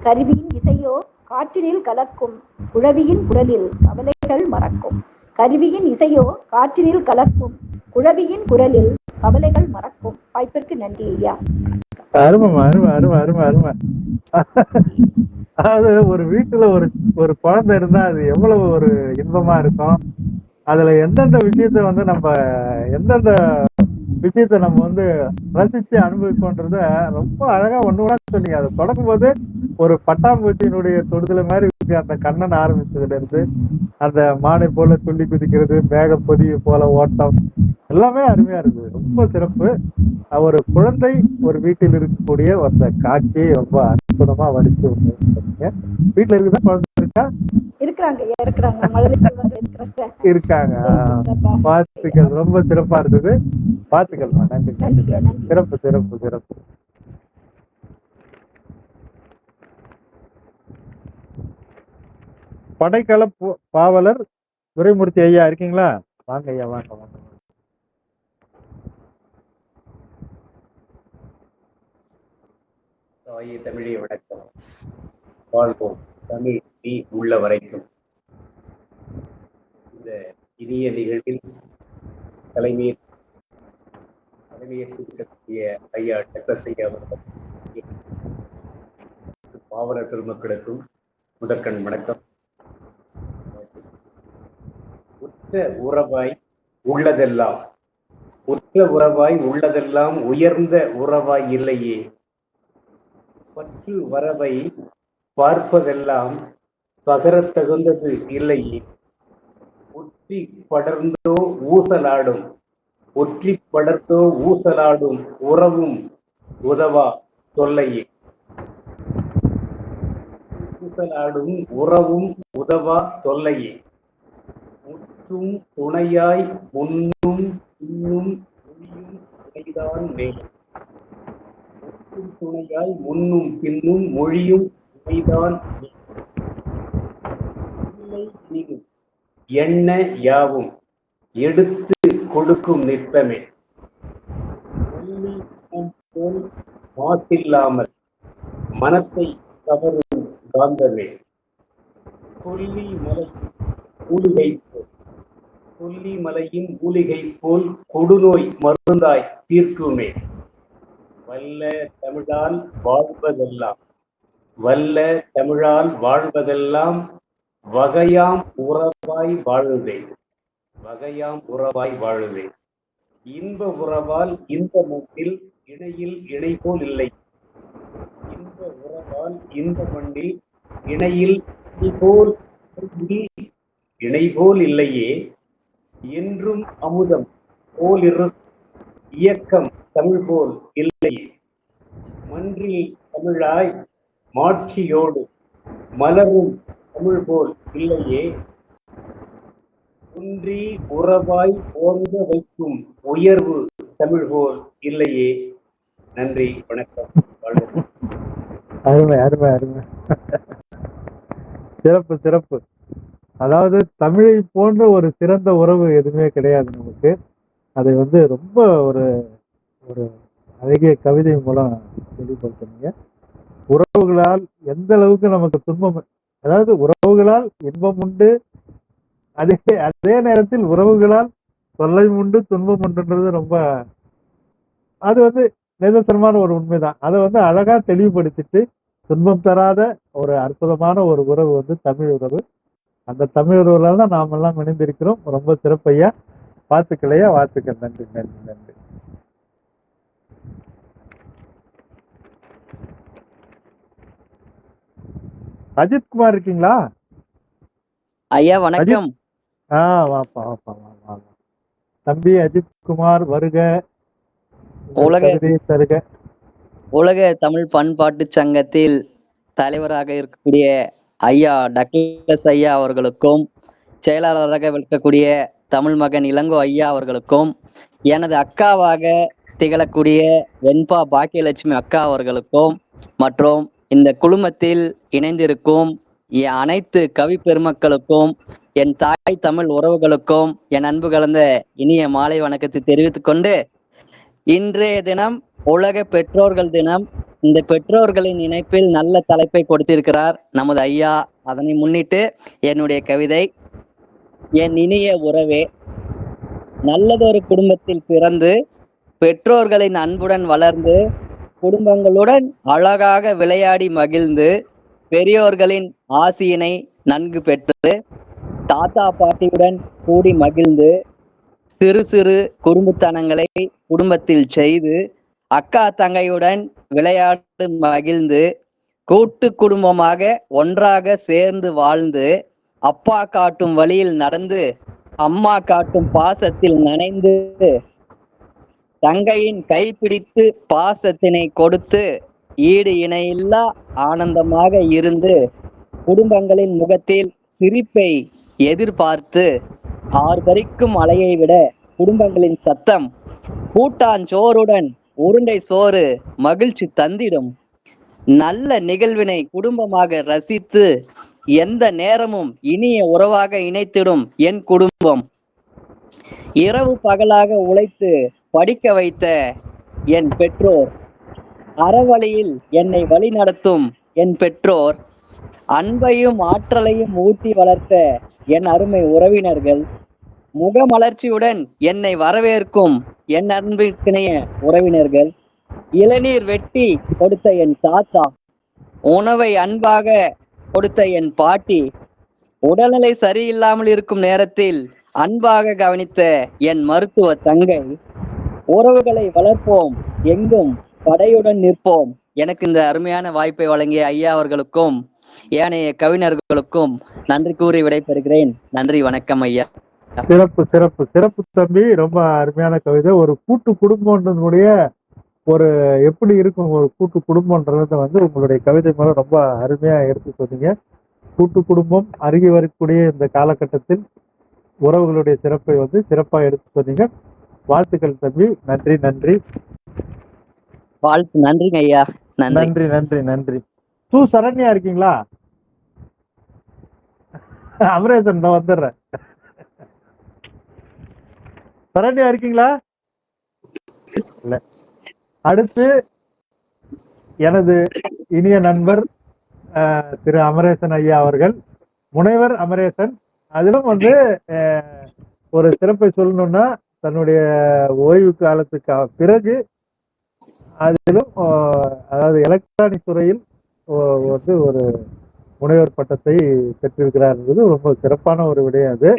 கருவியின் இசையோ காற்றினில் கலக்கும். குழவியின் குரலில் கவலைகள் மறக்கும். கருவியின் இசையோ காற்றினில் கலக்கும். குழவியின் குரலில் கவலைகள் மறக்கும். வாய்ப்பிற்கு நன்றி ஐயா. அருமை அருமை அருமை அருமை அருமை. அதாவது ஒரு வீட்டுல ஒரு குழந்தை இருந்தா அது எவ்வளவு ஒரு இன்பமா இருக்கும். அதுல எந்தெந்த விஷயத்த நம்ம எந்தெந்த விஷயத்த நம்ம ரசிச்சு அனுபவிப்போன்றத ரொம்ப அழகா ஒண்ணு சொன்னீங்க. அதை தொடங்கும் போது ஒரு பட்டாம்பூச்சியினுடைய தொடுதலை மாதிரி அந்த கண்ணன் ஆரம்பிச்சதுல இருந்து அந்த மானை போல துள்ளி குதிக்கிறது, மேக பொதிய போல ஓட்டம், எல்லாமே அருமையா இருக்குது. ரொம்ப சிறப்பு. ஒரு குழந்தை ஒரு வீட்டில் இருக்கக்கூடிய அந்த காட்சியை ரொம்ப அற்புதமா வடிச்சு சொன்னீங்க. வீட்டுல இருக்குதா குழந்தை இருக்கா? இருக்காங்க. வாழ்த்துக்கள். ரொம்ப சிறப்பா இருந்தது. வாழ்த்துக்கள்மா. நன்றி. சிறப்பு சிறப்பு சிறப்பு. படைக்கல பாவலர் துரைமூர்த்தி ஐயா இருக்கீங்களா? வாங்க ஐயா, வாங்க வாங்க. தாயே தமிழே வணக்கம். வாழ்வோம் தமிழ் நீ உள்ள வரைக்கும். இந்த இனிய நிகழ்வில் தலைமையேற்றிருக்கக்கூடிய ஐயா டக்ளஸ் ஐயா அவர்கள் பாவலர் பெருமக்களுக்கும் முதற்கண் வணக்கம். உற்ற உறவாய் உள்ளதெல்லாம் உயர்ந்த உறவாய் இல்லையே. பற்று வரவை பார்ப்பதெல்லாம் பகரத்தகுந்தது இல்லையே. ஒற்றி படர்ந்தோ ஊசலாடும் உறவும் உதவா தொல்லையே. ஊசலாடும் உறவும் உதவா தொல்லையே. முற்றும் துணையாய் முன்னும் பின்னும் மொழியும் துணைதான் மேல். முற்றும் துணையாய் முன்னும் பின்னும் மொழியும் துணைதான் மேல். எனினும் எண்ண யாவும் எடுத்து கொடுக்கும் நிற்பமே. போல் மாசில்லாமல் மனத்தை கவரும் காந்தமே. கொல்லி மலையின் மூலிகை போல் கொடுநோய் மருந்தாய் தீர்க்குமே. வல்ல தமிழால் வாழ்வதெல்லாம் வகையாம் உறவாய் வாழுதே. இன்ப உறவால் இந்த மண்ணில் இணையில் இணைபோல் இல்லை. இன்ப உறவால் இந்த மண்ணில் இணையில் இணைபோல் இல்லையே. என்றும் அமுதம் போல் இயக்கம் தமிழ் போல் இல்லையே. மன்றில் தமிழாய் மாட்சியோடு மலரும் தமிழ் போல் இல்லையே. ஒன்றி உறவாய் ஓங்க வைக்கும் உயர்வு தமிழ் போல் இல்லையே. நன்றி, வணக்கம். அருமை அருமை அருமை. சிறப்பு சிறப்பு. அதாவது தமிழை போன்ற ஒரு சிறந்த உறவு எதுவுமே கிடையாது நமக்கு. அதை ரொம்ப ஒரு ஒரு அழகிய கவிதை மூலம் வெளிப்படுத்தினீங்க. உறவுகளால் எந்த அளவுக்கு நமக்கு துன்பம், அதாவது உறவுகளால் இன்பம் உண்டு, அதே நேரத்தில் உறவுகளால் தொல்லை உண்டு துன்பம் உண்டுன்றது ரொம்ப அது நிதர்சனமான ஒரு உண்மைதான். அதை அழகா தெளிவுபடுத்திட்டு துன்பம் தராத ஒரு அற்புதமான ஒரு உறவு தமிழ் உறவு. அந்த தமிழ் உறவுல தான் நாம் எல்லாம் இணைந்திருக்கிறோம். ரொம்ப சிறப்பையா. வாழ்த்துக்களையா, வாழ்த்துக்கள். நன்றி நன்றி நன்றி. அஜித் குமார் இருக்கீங்களா ஐயா? வணக்கம். வாப்பா வாப்பா வா. தம்பி அஜித் குமார் வருக. உலக தமிழ் பண்பாட்டு சங்கத்தில் தலைவராக இருக்கக்கூடிய ஐயா டக்ளஸ் ஐயா அவர்களுக்கும், செயலாளராக இருக்கக்கூடிய தமிழ் மகன் இளங்கோ ஐயா அவர்களுக்கும், எனது அக்காவாக திகழக்கூடிய வெண்பா பாக்கியலட்சுமி அக்கா அவர்களுக்கும், மற்றும் இந்த குழுமத்தில் இணைந்திருக்கும் அனைத்து கவி பெருமக்களுக்கும், என் தாய் தமிழ் உறவுகளுக்கும் என் அன்பு கலந்த இனிய மாலை வணக்கத்தை தெரிவித்துக் கொண்டு, இன்றைய தினம் உலக பெற்றோர்கள் தினம். இந்த பெற்றோர்களின் இணைப்பில் நல்ல தலைப்பை கொடுத்திருக்கிறார் நமது ஐயா. அதனை முன்னிட்டு என்னுடைய கவிதை. என் இனிய உறவே, நல்லதொரு குடும்பத்தில் பிறந்து பெற்றோர்களின் அன்புடன் வளர்ந்து குடும்பங்களுடன் அழகாக விளையாடி மகிழ்ந்து பெரியோர்களின் ஆசியினை நன்கு பெற்று தாத்தா பாட்டியுடன் கூடி மகிழ்ந்து சிறு சிறு குறும்புத்தனங்களை குடும்பத்தில் செய்து அக்கா தங்கையுடன் விளையாட்டு மகிழ்ந்து கூட்டு குடும்பமாக ஒன்றாக சேர்ந்து வாழ்ந்து அப்பா காட்டும் வழியில் நடந்து அம்மா காட்டும் பாசத்தில் நனைந்து தங்கையின் கைப்பிடித்து பாசத்தினை கொடுத்து ஈடு இணையில்லா ஆனந்தமாக இருந்து குடும்பங்களின் முகத்தில் சிரிப்பை எதிர்பார்த்து ஆர்ப்பரிக்கும் அலையை விட குடும்பங்களின் சத்தம் கூட்டாஞ்சோறுடன் உருண்டை சோறு மகிழ்ச்சி தந்திடும். நல்ல நிகழ்வினை குடும்பமாக ரசித்து எந்த நேரமும் இனிய உறவாக இணைத்திடும் என் குடும்பம். இரவு பகலாக உழைத்து படிக்க வைத்த என் பெற்றோர், அறவழியில் என்னை வழி நடத்தும் என் பெற்றோர், அன்பையும் ஆற்றலையும் ஊட்டி வளர்த்த என் அருமை உறவினர்கள், முகமலர்ச்சியுடன் என்னை வரவேற்கும் என் அன்பிற்கிணைய உறவினர்கள், இளநீர் வெட்டி கொடுத்த என் தாத்தா, உணவை அன்பாக கொடுத்த என் பாட்டி, உடல்நிலை சரியில்லாமல் இருக்கும் நேரத்தில் அன்பாக கவனித்த என் மருத்துவ தங்கை, உறவுகளை வளர்ப்போம், எங்கும் படையுடன் நிற்போம். எனக்கு இந்த அருமையான வாய்ப்பை வழங்கிய ஐயா அவர்களுக்கும் ஏனைய கவிஞர்களுக்கும் நன்றி கூறி விடைபெறுகிறேன். நன்றி, வணக்கம் ஐயா. சிறப்பு சிறப்பு சிறப்பு தம்பி. ரொம்ப அருமையான கவிதை. ஒரு கூட்டு குடும்பம்ன்றதுடைய ஒரு எப்படி இருக்கும் ஒரு கூட்டு குடும்பம்ன்றத உங்களுடைய கவிதை மூலம் ரொம்ப அருமையா எடுத்து சொன்னீங்க. கூட்டு குடும்பம் அருகி வரக்கூடிய இந்த காலகட்டத்தில் உறவுகளுடைய சிறப்பை சிறப்பா எடுத்து சொன்னீங்க. வாழ்த்துக்கள் தம்பி. நன்றி நன்றி. வாழ்த்து. நன்றிங்க ஐயா. நன்றி நன்றி நன்றி. சரண்யா இருக்கீங்களா? அமரேசன் நான் வந்துடுறேன். சரண்யா இருக்கீங்களா? இல்ல. அடுத்து எனது இனிய நண்பர் திரு அமரேசன் ஐயா அவர்கள், முனைவர் அமரேசன். அதிலும் வந்து ஒரு சிறப்பை சொல்லணும்னா, தன்னுடைய ஓய்வு காலத்துக்கு பிறகு அதிலும் அதாவது எலக்ட்ரானிக் துறையில் வந்து ஒரு முனைவர் பட்டத்தை பெற்றிருக்கிறார் என்பது ரொம்ப சிறப்பான ஒரு விடயம் அது.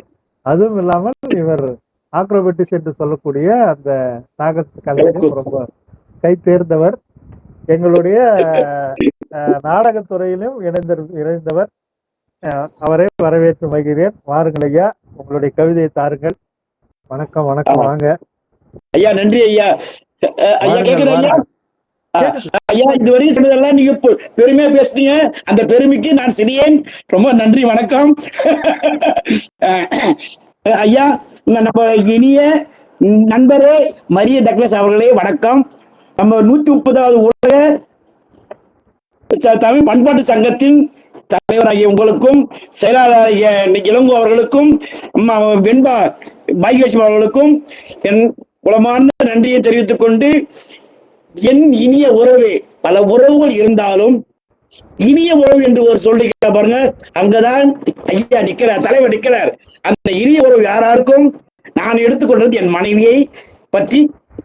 அதுவும் இல்லாமல் இவர் ஆக்ரோபெட்டிக்ஸ் என்று சொல்லக்கூடிய அந்த நாகத் கலையிலும் ரொம்ப கை தேர்ந்தவர். எங்களுடைய நாடகத்துறையிலும் இணைந்தவர். அவரை வரவேற்று மகிழ்கிறேன். வாருங்கள் ஐயா, உங்களுடைய கவிதையை தாருங்கள். வணக்கம். வணக்கம். வாங்க ஐயா. நன்றி ஐயா. ஐயா கேக்குது ஐயா? ஐயா, இதுவரையும் சொன்னதெல்லாம் நீங்க பெருமையா பேசுனீங்க. அந்த பெருமைக்கு நான் சிறியேன். ரொம்ப நன்றி. வணக்கம் ஐயா. நம்ம இனிய நண்பரே மரிய டக்ளஸ் அவர்களே வணக்கம். நம்ம 130வது உலக தமிழ் பண்பாட்டு சங்கத்தின் தலைவராகிய உங்களுக்கும், செயலாளராகிய இளங்கோ அவர்களுக்கும், வெண்பா பாகியலட்சுமி அவர்களுக்கும் என் குலமான நன்றியை தெரிவித்துக் கொண்டு, என் இனிய உறவு, பல உறவுகள் இருந்தாலும் இனிய உறவு என்று ஒரு சொல்றீங்க பாருங்க, அங்கதான் ஐயா நிக்கிறார், தலைவர் நிக்கிறார். அந்த இனிய உறவு யாராருக்கும் நான் எடுத்துக்கொண்டது என் மனைவியை பற்றி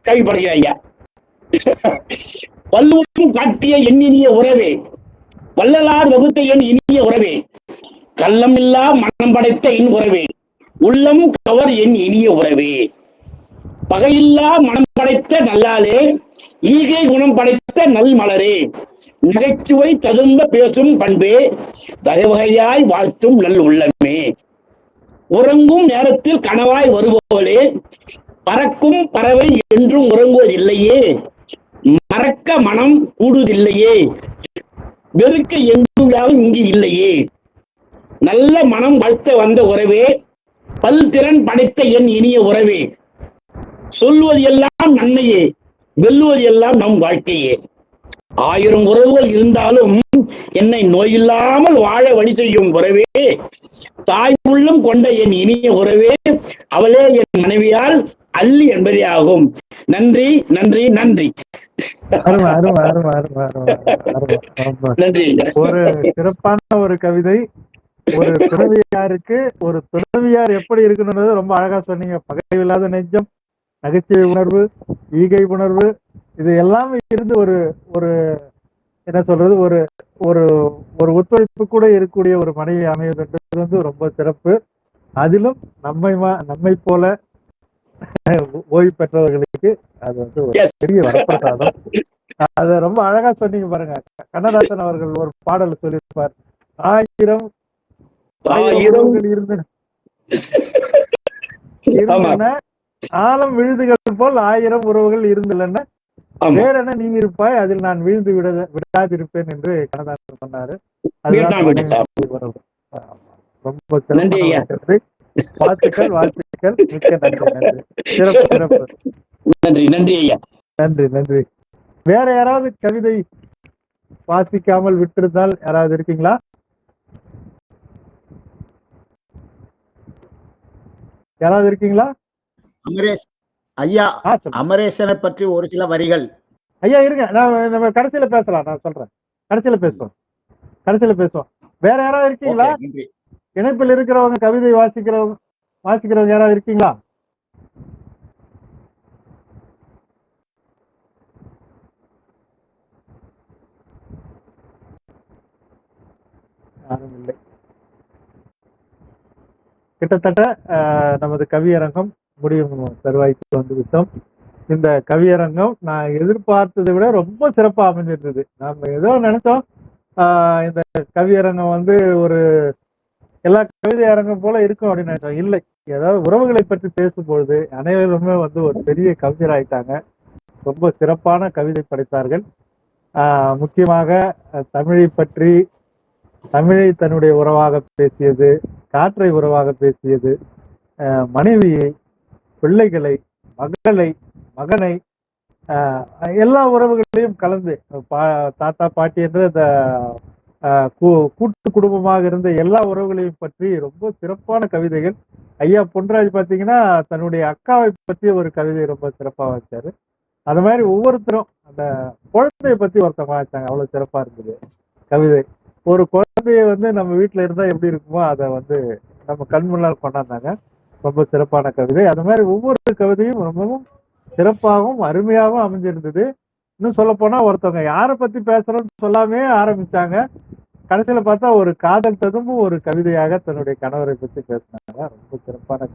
கவிப்படுகிறேன் ஐயா. வள்ளுவம் காட்டிய என் இனிய உறவே, வள்ளலார் வகுத்த என் இனிய உறவே, கள்ளமில்லா மனம் படைத்த என் உறவே, உள்ளம் கவர் என் இனிய உறவே, பகையில்லா மனம் படைத்த நல்லாலே, ஈகை குணம் படைத்த நல் மலரே, நகைச்சுவை தகுந்த பேசும் பண்பே, வகைவகையாய் வாழ்த்தும் நல் உள்ளமே, உறங்கும் நேரத்தில் கனவாய் வருவோலே, பறக்கும் பறவை என்றும் உறங்குவதில்லையே, மறக்க மனம் கூடுவதில்லையே, வெறுக்க எங்கும் இங்கு இல்லையே, நல்ல மனம் வாழ்த்த வந்த உறவே, பல்திறன் படைத்த என் இனிய உறவே, சொல்வது எல்லாம் நன்மையே, வெல்லுவது எல்லாம் நம் வாழ்க்கையே, 1000 உறவுகள் இருந்தாலும் என்னை நோயில்லாமல் வாழ வழி செய்யும் உறவே, தாய் உள்ளம் கொண்ட என் இனிய உறவே, அவளே என் மனைவியால் அல்லி என்பதே ஆகும். நன்றி நன்றி நன்றி. நன்றி. ஒரு சிறப்பான ஒரு கவிதை. ஒரு துறவியாருக்கு ஒரு துறவியார் எப்படி இருக்கணும்ன்றது ரொம்ப அழகா சொன்னீங்க. பகையில்லாத நெஞ்சம், நகைச்சுவை உணர்வு, ஈகை உணர்வு, இது எல்லாமே இருந்து ஒரு ஒரு என்ன சொல்றது, ஒரு ஒரு ஒரு ஒத்துழைப்பு கூட இருக்கக்கூடிய ஒரு மனைவி அமைவதுன்றது வந்து ரொம்ப சிறப்பு. அதிலும் நம்மை போல ஓய்வு பெற்றவர்களுக்கு அது வந்து ஒரு பெரிய வரப்பிரசாதம். அத ரொம்ப அழகா சொன்னீங்க பாருங்க. கண்ணதாசன் அவர்கள் ஒரு பாடல் சொல்லியிருப்பார், 1000 இருந்தன ஆழம் விழுதுகள் போல் 1000 உறவுகள் இருந்தன, வேற என்ன நீ இருப்பாய் அதில் நான் வீழ்ந்து விடாதிருப்பேன் என்று கண்ணதாசன் சொன்னாரு. ரொம்ப சிறப்பு. வாழ்த்துக்கள் வாழ்த்துக்கள். மிக்க நன்றி. நன்றி. சிறப்பு சிறப்பு. நன்றி நன்றி ஐயா. நன்றி நன்றி. வேற யாராவது கவிதை வாசிக்காமல் விட்டிருந்தால் யாராவது இருக்கீங்களா? யாராவது இருக்கீங்களா? அமரேஷ் ஐயா, அமரேசனை பற்றி ஒரு சில வரிகள். ஐயா இருங்க, நம்ம கடைசியில பேசலாம். நான் சொல்றேன், கடைசியில பேசுவோம். வேற யாராவது இருக்கீங்களா? இணைப்பில் இருக்கிறவங்க, கவிதை வாசிக்கிறவங்க யாராவது இருக்கீங்களா? யாரும் இல்லை. கிட்டத்தட்ட நமது கவியரங்கம் முடியும் தருவாய்க்கு வந்து விட்டோம். இந்த கவியரங்கம் நான் எதிர்பார்த்ததை விட ரொம்ப சிறப்பா அமைஞ்சிருந்தது. நம்ம ஏதோ நினைச்சோம் இந்த கவியரங்கம் வந்து ஒரு எல்லா கவிதை அரங்கம் போல இருக்கும் அப்படின்னு நினைச்சோம். இல்லை, ஏதாவது உறவுகளை பற்றி பேசும்பொழுது அனைவருமே வந்து ஒரு பெரிய கவிஞர் ஆயிட்டாங்க. ரொம்ப சிறப்பான கவிதை படைத்தார்கள். முக்கியமாக தமிழை பற்றி, தமிழை தன்னுடைய உறவாக பேசியது, காற்றை உறவாக பேசியது, மனைவியை, பிள்ளைகளை, மகளை, மகனை, எல்லா உறவுகளையும் கலந்து தாத்தா பாட்டி என்று அந்த கூட்டு குடும்பமாக இருந்த எல்லா உறவுகளையும் பற்றி ரொம்ப சிறப்பான கவிதைகள். ஐயா பொன்ராஜ் பாத்தீங்கன்னா தன்னுடைய அக்காவை பற்றி ஒரு கவிதை ரொம்ப சிறப்பா வச்சாரு. அது மாதிரி ஒவ்வொருத்தரும் அந்த குழந்தைய பத்தி ஒருத்தவங்க வச்சாங்க, அவ்வளவு சிறப்பா இருந்தது கவிதை. ஒரு குழந்தைய நம்ம வீட்டுல இருந்தா எப்படி இருக்குமோ அதை நம்ம கண் முன்னால் கொண்டாந்தாங்க. ரொம்ப சிறப்பான கவிதை. அது மாதிரி ஒவ்வொரு கவிதையும் ரொம்பவும் சிறப்பாகவும் அருமையாகவும் அமைஞ்சிருந்தது. இன்னும் சொல்ல போனா ஒருத்தவங்க யாரை பத்தி பேசுறோம்னு சொல்லாமே ஆரம்பிச்சாங்க. கடைசியில பார்த்தா ஒரு காதல் ததும்பும் ஒரு கவிதையாக தன்னுடைய கணவரை பற்றி பேசினாங்க. ரொம்ப சிறப்பான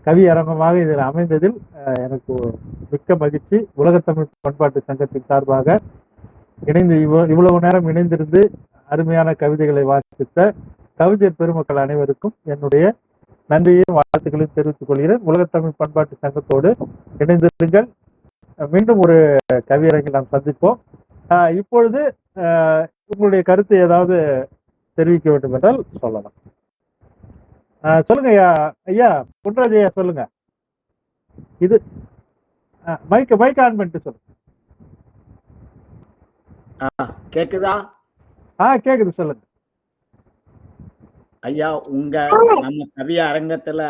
கவி அரங்கமாக இதில் அமைந்ததில் எனக்கு மிக்க மகிழ்ச்சி. உலகத்தமிழ் பண்பாட்டு சங்கத்தின் சார்பாக இணைந்து இவ்வளவு நேரம் இணைந்திருந்து அருமையான கவிதைகளை வாசித்த கவிஞர் பெருமக்கள் அனைவருக்கும் என்னுடைய நன்றியையும் வாழ்த்துக்களையும் தெரிவித்துக் கொள்கிறேன். உலகத்தமிழ் பண்பாட்டு சங்கத்தோடு இணைந்திருங்கள். மீண்டும் ஒரு கவியரங்கில் நாம் சந்திப்போம். இப்பொழுது உங்களுடைய கருத்து ஏதாவது தெரிவிக்க வேண்டும் என்றால் சொல்லலாம். சொல்லுங்க ஐயா. ஐயா பொன்ராஜ் ஐயா சொல்லுங்க. இது மைக் ஆன் பண்ணிட்டு சொல்லுங்க. கேக்குதா? கேக்குது, சொல்லுங்க ஐயா. நம்ம கவி அரங்கத்துல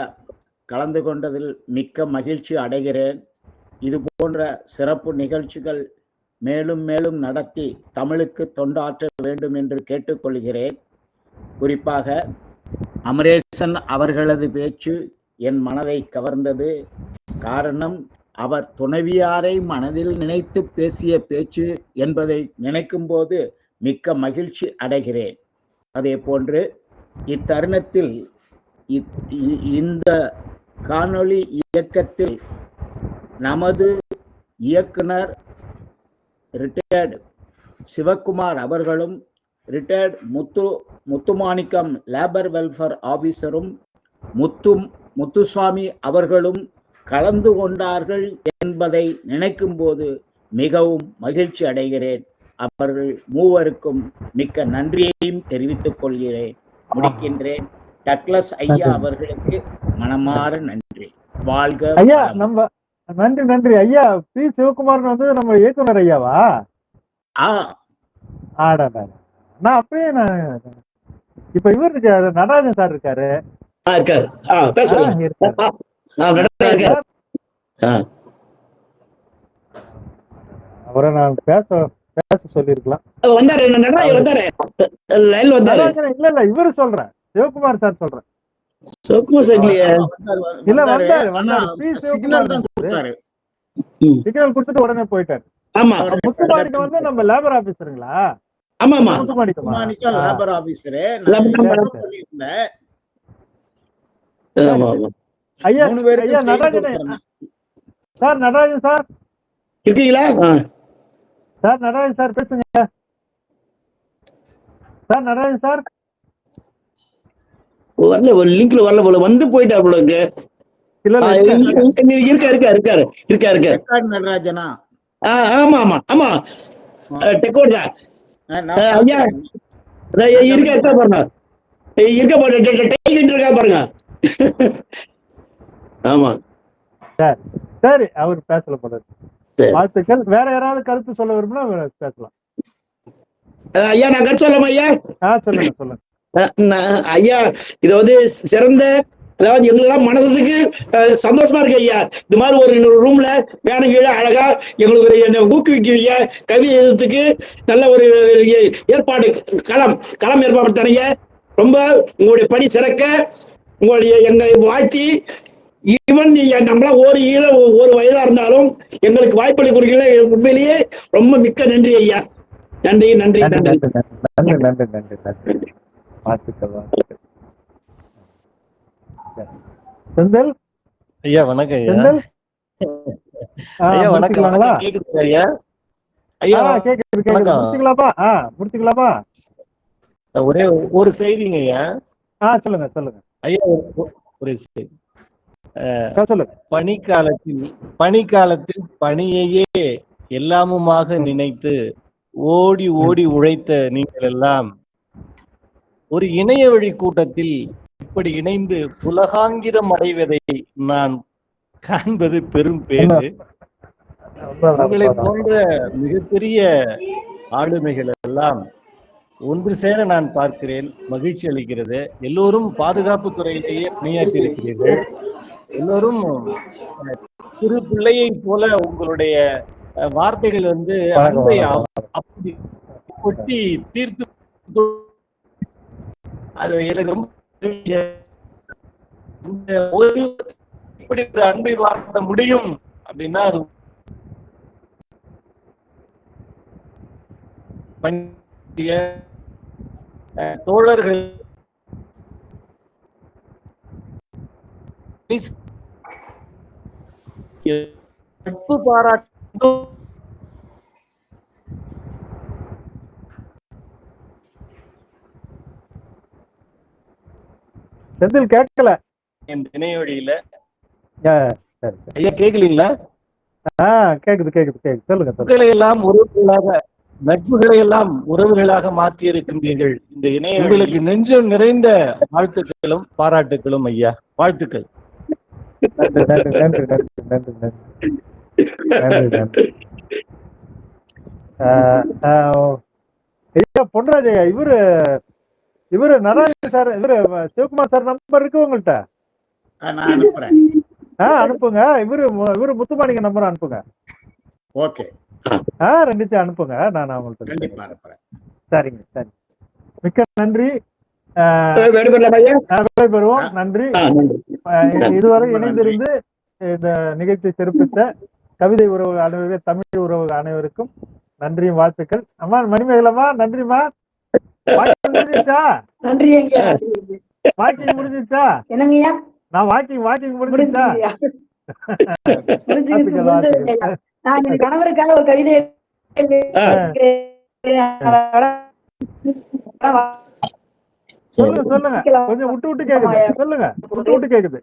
கலந்து கொண்டதில் மிக்க மகிழ்ச்சி அடைகிறேன். இது போன்ற சிறப்பு நிகழ்ச்சிகள் மேலும் மேலும் நடத்தி தமிழுக்கு தொண்டாற்ற வேண்டும் என்று கேட்டுக்கொள்கிறேன். குறிப்பாக அமரேசன் அவர்களது பேச்சு என் மனதை கவர்ந்தது. காரணம், அவர் துணைவியாரை மனதில் நினைத்து பேசிய பேச்சு என்பதை நினைக்கும் போது மிக்க மகிழ்ச்சி அடைகிறேன். அதே போன்று இத்தருணத்தில் இந்த காணொளி இயக்கத்தில் நமது இயக்குனர் ரிட்டையர்டு சிவகுமார் அவர்களும் ரிட்டையர்டு முத்துமாணிக்கம் லேபர் வெல்ஃபேர் ஆபீசரும் முத்துசுவாமி அவர்களும் கலந்து கொண்டார்கள் என்பதை நினைக்கும் போது மிகவும் மகிழ்ச்சி அடைகிறேன். அவர்கள் மூவருக்கும் மிக்க நன்றியையும் தெரிவித்துக் கொள்கிறேன். முடிக்கின்றேன். டக்ளஸ் ஐயா அவர்களுக்கு மனமாற நன்றி. வாழ்க ஐயா. நம்ம நன்றி ஐயா. பி சிவகுமார் நம்ம இயக்குனர் ஐயாவா? நான் அப்படியே இப்ப இவர் இருக்காரு, நடராஜன் சார் இருக்காரு. அவரை நான் பேச சொல்லிருக்கலாம். இல்ல இவரு சொல்றேன், சிவகுமார் சார் சொல்றேன். இல்ல வந்தாரு. பி சிவகுமார் சிக்னல் கொடுத்துட்டு உடனே போயிட்டாரு. முத்துமாணிக்கம் நம்ம லேபர் ஆபீசருங்களா? Muthumanickam labour officer. ஐயா நடராஜன் சார், நடராஜன் சார் இருக்கீங்களா? சார் நடராஜன் சார் பேசுங்க. சார் நடராஜன் சார் வரல, ஒரு லிங்க்ல வரல போல, வந்து போயிட்டா போல இருக்கு. இருக்காரு நடராஜனா? ஆமா ஆமா ஆமா, டெக்கோட் தான். ஐயா இருக்கா பாருங்க, இருக்கா பாருங்க. ஆமா சரி, அவர் பேசல போல. வாழ்த்துக்கள். வேற யாராவது கருத்து சொல்ல விரும்பினா பேசலாம். ஐயா நான் கருத்து சொல்லலாமா ஐயா? சொல்லுங்க. ஐயா இது சிறந்த, அதாவது எங்களெல்லாம் மனசுக்கு சந்தோஷமா இருக்கு ஐயா. இந்த மாதிரி ஒரு இன்னொரு ரூம்ல வேணும் கீழே அழகா எங்களுக்கு ஊக்குவிக்கிறீங்க. கவி எழுதுறதுக்கு நல்ல ஒரு ஏற்பாடு, களம் ஏற்பாடு தரீங்க. ரொம்ப உங்களுடைய பணி சிறக்க உங்களுடைய எங்களை வாழ்த்தி, ஈவன் நம்மளா ஒரு வயதா இருந்தாலும் எங்களுக்கு வாய்ப்பளி கொடுக்கல. உண்மையிலேயே ரொம்ப மிக்க நன்றி ஐயா. நன்றி. செந்தில் ஐயா வணக்கம். ஐயா வணக்கம். ஐயா முடிச்சுக்கலாமா? ஒரே ஒரு செய்திங்க ஐயா. சொல்லுங்க ஐயா. ஒரு செய்தி. பனிக்காலத்தில் பணியையே எல்லாமுமாக நினைத்து ஓடி உழைத்த நீங்கள் எல்லாம் ஒரு இணைய வழி கூட்டத்தில் இப்படி இணைந்து உலகாங்கிதம் அடைவதை நான் காண்பது பெரும் பேரு. உங்களை போன்ற மிகப்பெரிய ஆளுமைகள் எல்லாம் ஒன்று சேர நான் பார்க்கிறேன். மகிழ்ச்சி அளிக்கிறது. எல்லோரும் பாதுகாப்பு துறையிலேயே பணியாற்றி இருக்கிறீர்கள். எல்லோரும் சிறு பிள்ளையை போல உங்களுடைய வார்த்தைகள் வந்து அன்பை அப்படி கொட்டி தீர்த்து அது எனக்கு ரொம்ப இப்படி ஒரு அன்பை வார்த்த முடியும் அப்படின்னா அது தோழர்கள் பாராட்டு செந்தில் கேட்கல என் இணைய வழியில. சரி ஐயா கேட்கலீங்களா? கேக்குது கேக்குது கேக்குது சொல்லுங்க. நட்புகளை எல்லாம் உறவுகளாக நட்புகளை எல்லாம் உறவுகளாக மாற்றி இருக்கின்றீர்கள். இந்த இணைய உங்களுக்கு நெஞ்சம் நிறைந்த வாழ்த்துக்களும் பாராட்டுகளும் ஐயா. வாழ்த்துக்கள். நன்றி நன்றி நன்றி நன்றி நன்றி நன்றி நன்றி. ஐயா பொன்ராஜ் ஐயா, இவரு Natarajan sir, Sivakumar sir number இருக்கு உங்கள்கிட்ட? நான் அனுப்புறேன். அனுப்புங்க. இவரு முத்துமாணிக்க நம்பர் அனுப்புங்க. ஓகே. ரெண்டுத்தையும் அனுப்புங்க, நான் அவங்கள்ட்ட கண்டிப்பா அனுப்புறேன். சரிங்க சரி. மிக்க நன்றி. பெறுவோம். நன்றி. இதுவரை இணைந்திருந்து இந்த நிகழ்ச்சியை சிறப்பித்த கவிதை உறவு அனைவரும், தமிழ் உறவு அனைவருக்கும் நன்றியும் வாழ்த்துக்கள். அம்மா மணிமேகலம்மா நன்றிமா. முடிஞ்சிச்சா? நன்றி. வாக்கிங் முடிஞ்சிச்சா? என்னங்கய்யா? நான் வாக்கிங் முடிஞ்சிச்சா? நான் என் கணவருக்காக ஒரு கவிதை சொல்லுங்க. கொஞ்சம் விட்டு கேக்குது. சொல்லுங்க, விட்டு கேக்குது.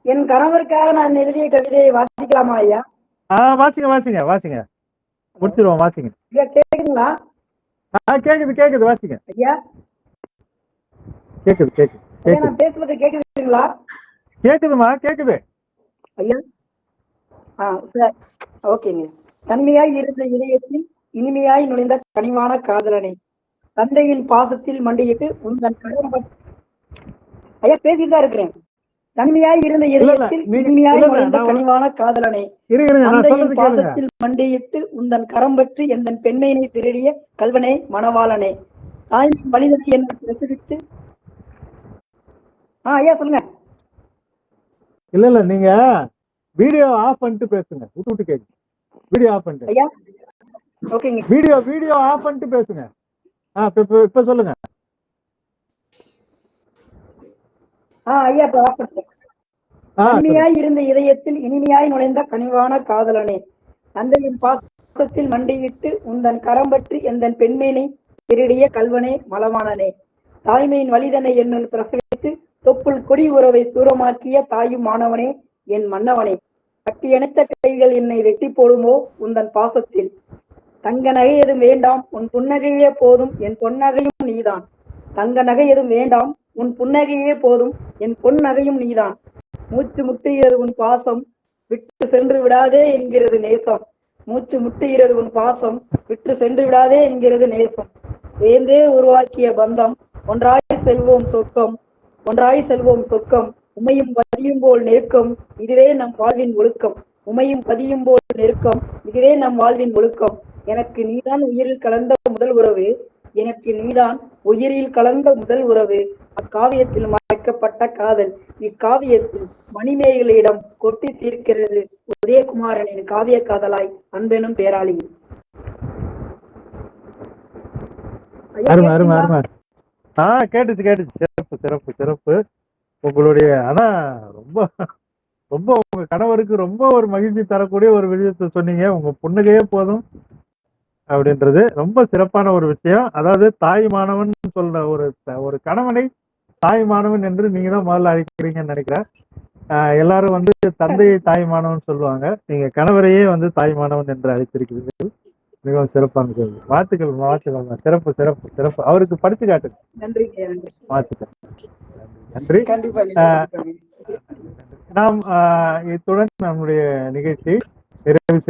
என் கணவருக்காக நான் எழுதிய கவிதையை வாசிக்கலாமா ஐயா? வாசிங்க. முடிச்சிருவோம். வாசிங்க. கேக்குதுங்களா? கேக்குது. வாசிங்க ஐயா. கேக்குது. நான் பேசுறது கேக்குதுங்களா? கேக்குதுமா, கேக்குது ஐயா. சார் ஓகேங்க. தனிமையாய் இருந்த இதயத்தில் இனிமையாய் நுழைந்த கனிவான காதலனை, தந்தையின் பாசத்தில் மண்டியிட்டு உந்தன் ஐயா பேசிட்டு தான் இருக்கிறேன். தனிமையாய் இருந்த இதயத்தில் இனிமையாய் நுழைந்த கனிவான காதலனை, தந்தையின் பாசத்தில் மண்டியிட்டு உந்தன் கரம் பற்றி எந்தன் பெண்மையினை திருடிய கல்வனே மணவாளனே, தாயின் வழிநடத்தி என்னை பிரசவித்து. ஐயா சொல்லுங்க. இல்ல நீங்க வீடியோ ஆஃப் பண்ணிட்டு பேசுங்க. விட்டு கேக்குது. வீடியோ ஆஃப் பண்ணிட்டு. ஐயா ஓகேங்க. வீடியோ ஆஃப் பண்ணிட்டு பேசுங்க. இப்ப சொல்லுங்க. ஐயா இப்ப ஆஃப் பண்ணிட்டேன். தனிமையாய் இருந்த இதயத்தில் இனிமையாய் நுழைந்த கனிவான காதலனே, தந்தையின் பாசத்தில் மண்டியிட்டு உந்தன் கரம் பற்றி எந்தன் பெண்மையினை திருடிய கல்வனே மலவானனே, தாய்மையின் வலிதனை என்னுள் பிரசவித்து தொப்புள் கொடி உறவை தூரமாக்கிய தாயும் மாணவனே என் மன்னவனே, கட்டியணைத்த கைகள் என்னை வெட்டி போடுமோ உந்தன் பாசத்தில், தங்க நகை எதுவும் வேண்டாம் உன் புன்னகையே போதும் என் பொன்னகையும் நீதான், தங்க நகை எதுவும் வேண்டாம் உன் புன்னகையே போதும் என் பொன்னகையும் நீதான், மூச்சு முட்டுகிறது உன் பாசம் விட்டு சென்று விடாதே என்கிறது நேசம், மூச்சு முட்டுகிறது உன் பாசம் விட்டு சென்று விடாதே என்கிறது நேசம், சேர்ந்தே உருவாக்கிய பந்தம் ஒன்றாய் செல்வோம் சொர்க்கம், உமையும் பதியும் போல் நெருக்கம் இதுவே நம் வாழ்வின் ஒழுக்கம், உமையும் பதியும் போல் நெருக்கம் இதுவே நம் வாழ்வின் ஒழுக்கம், எனக்கு நீதான் உயிரில் கலந்த முதல் உறவு, எனக்கு நீதான் உயிரில் கலந்த முதல் உறவு, அக்காவியத்தில் மறைக்கப்பட்ட காதல் இக்காவியத்தில் மணிமேகலையிடம் கொட்டி தீர்க்கிறது உதயகுமாரனின் காவிய காதலாய் அன்பெனும் பேராளி. கேட்டுச்சு. சிறப்பு. உங்களுடைய ரொம்ப ரொம்ப உங்க கணவருக்கு ரொம்ப ஒரு மகிழ்ச்சி தரக்கூடிய ஒரு விஷயத்தை சொன்னீங்க. உங்க புன்னகையே போதும் அப்படின்றது ரொம்ப சிறப்பான ஒரு விஷயம். அதாவது தாய் மாணவன் சொல்ற ஒரு கணவனை தாய் மாணவன் என்று நீங்க தான் முதல்ல அழைக்கிறீங்கன்னு நினைக்கிறேன். எல்லாரும் வந்து தந்தையை தாய்மானவன் சொல்லுவாங்க. நீங்க கணவரையே வந்து தாய்மானவன் என்று அழைத்திருக்கிறீர்கள். மிகவும் சிறப்பான கேள்வி. வாழ்த்துக்கள், வாழ்த்துக்கள். சிறப்பு சிறப்பு சிறப்பு. அவருக்கு படித்து காட்டு. வாழ்த்துக்கள். நன்றி. நாம் இத்துடன் நம்முடைய நிகழ்ச்சி நிறைவு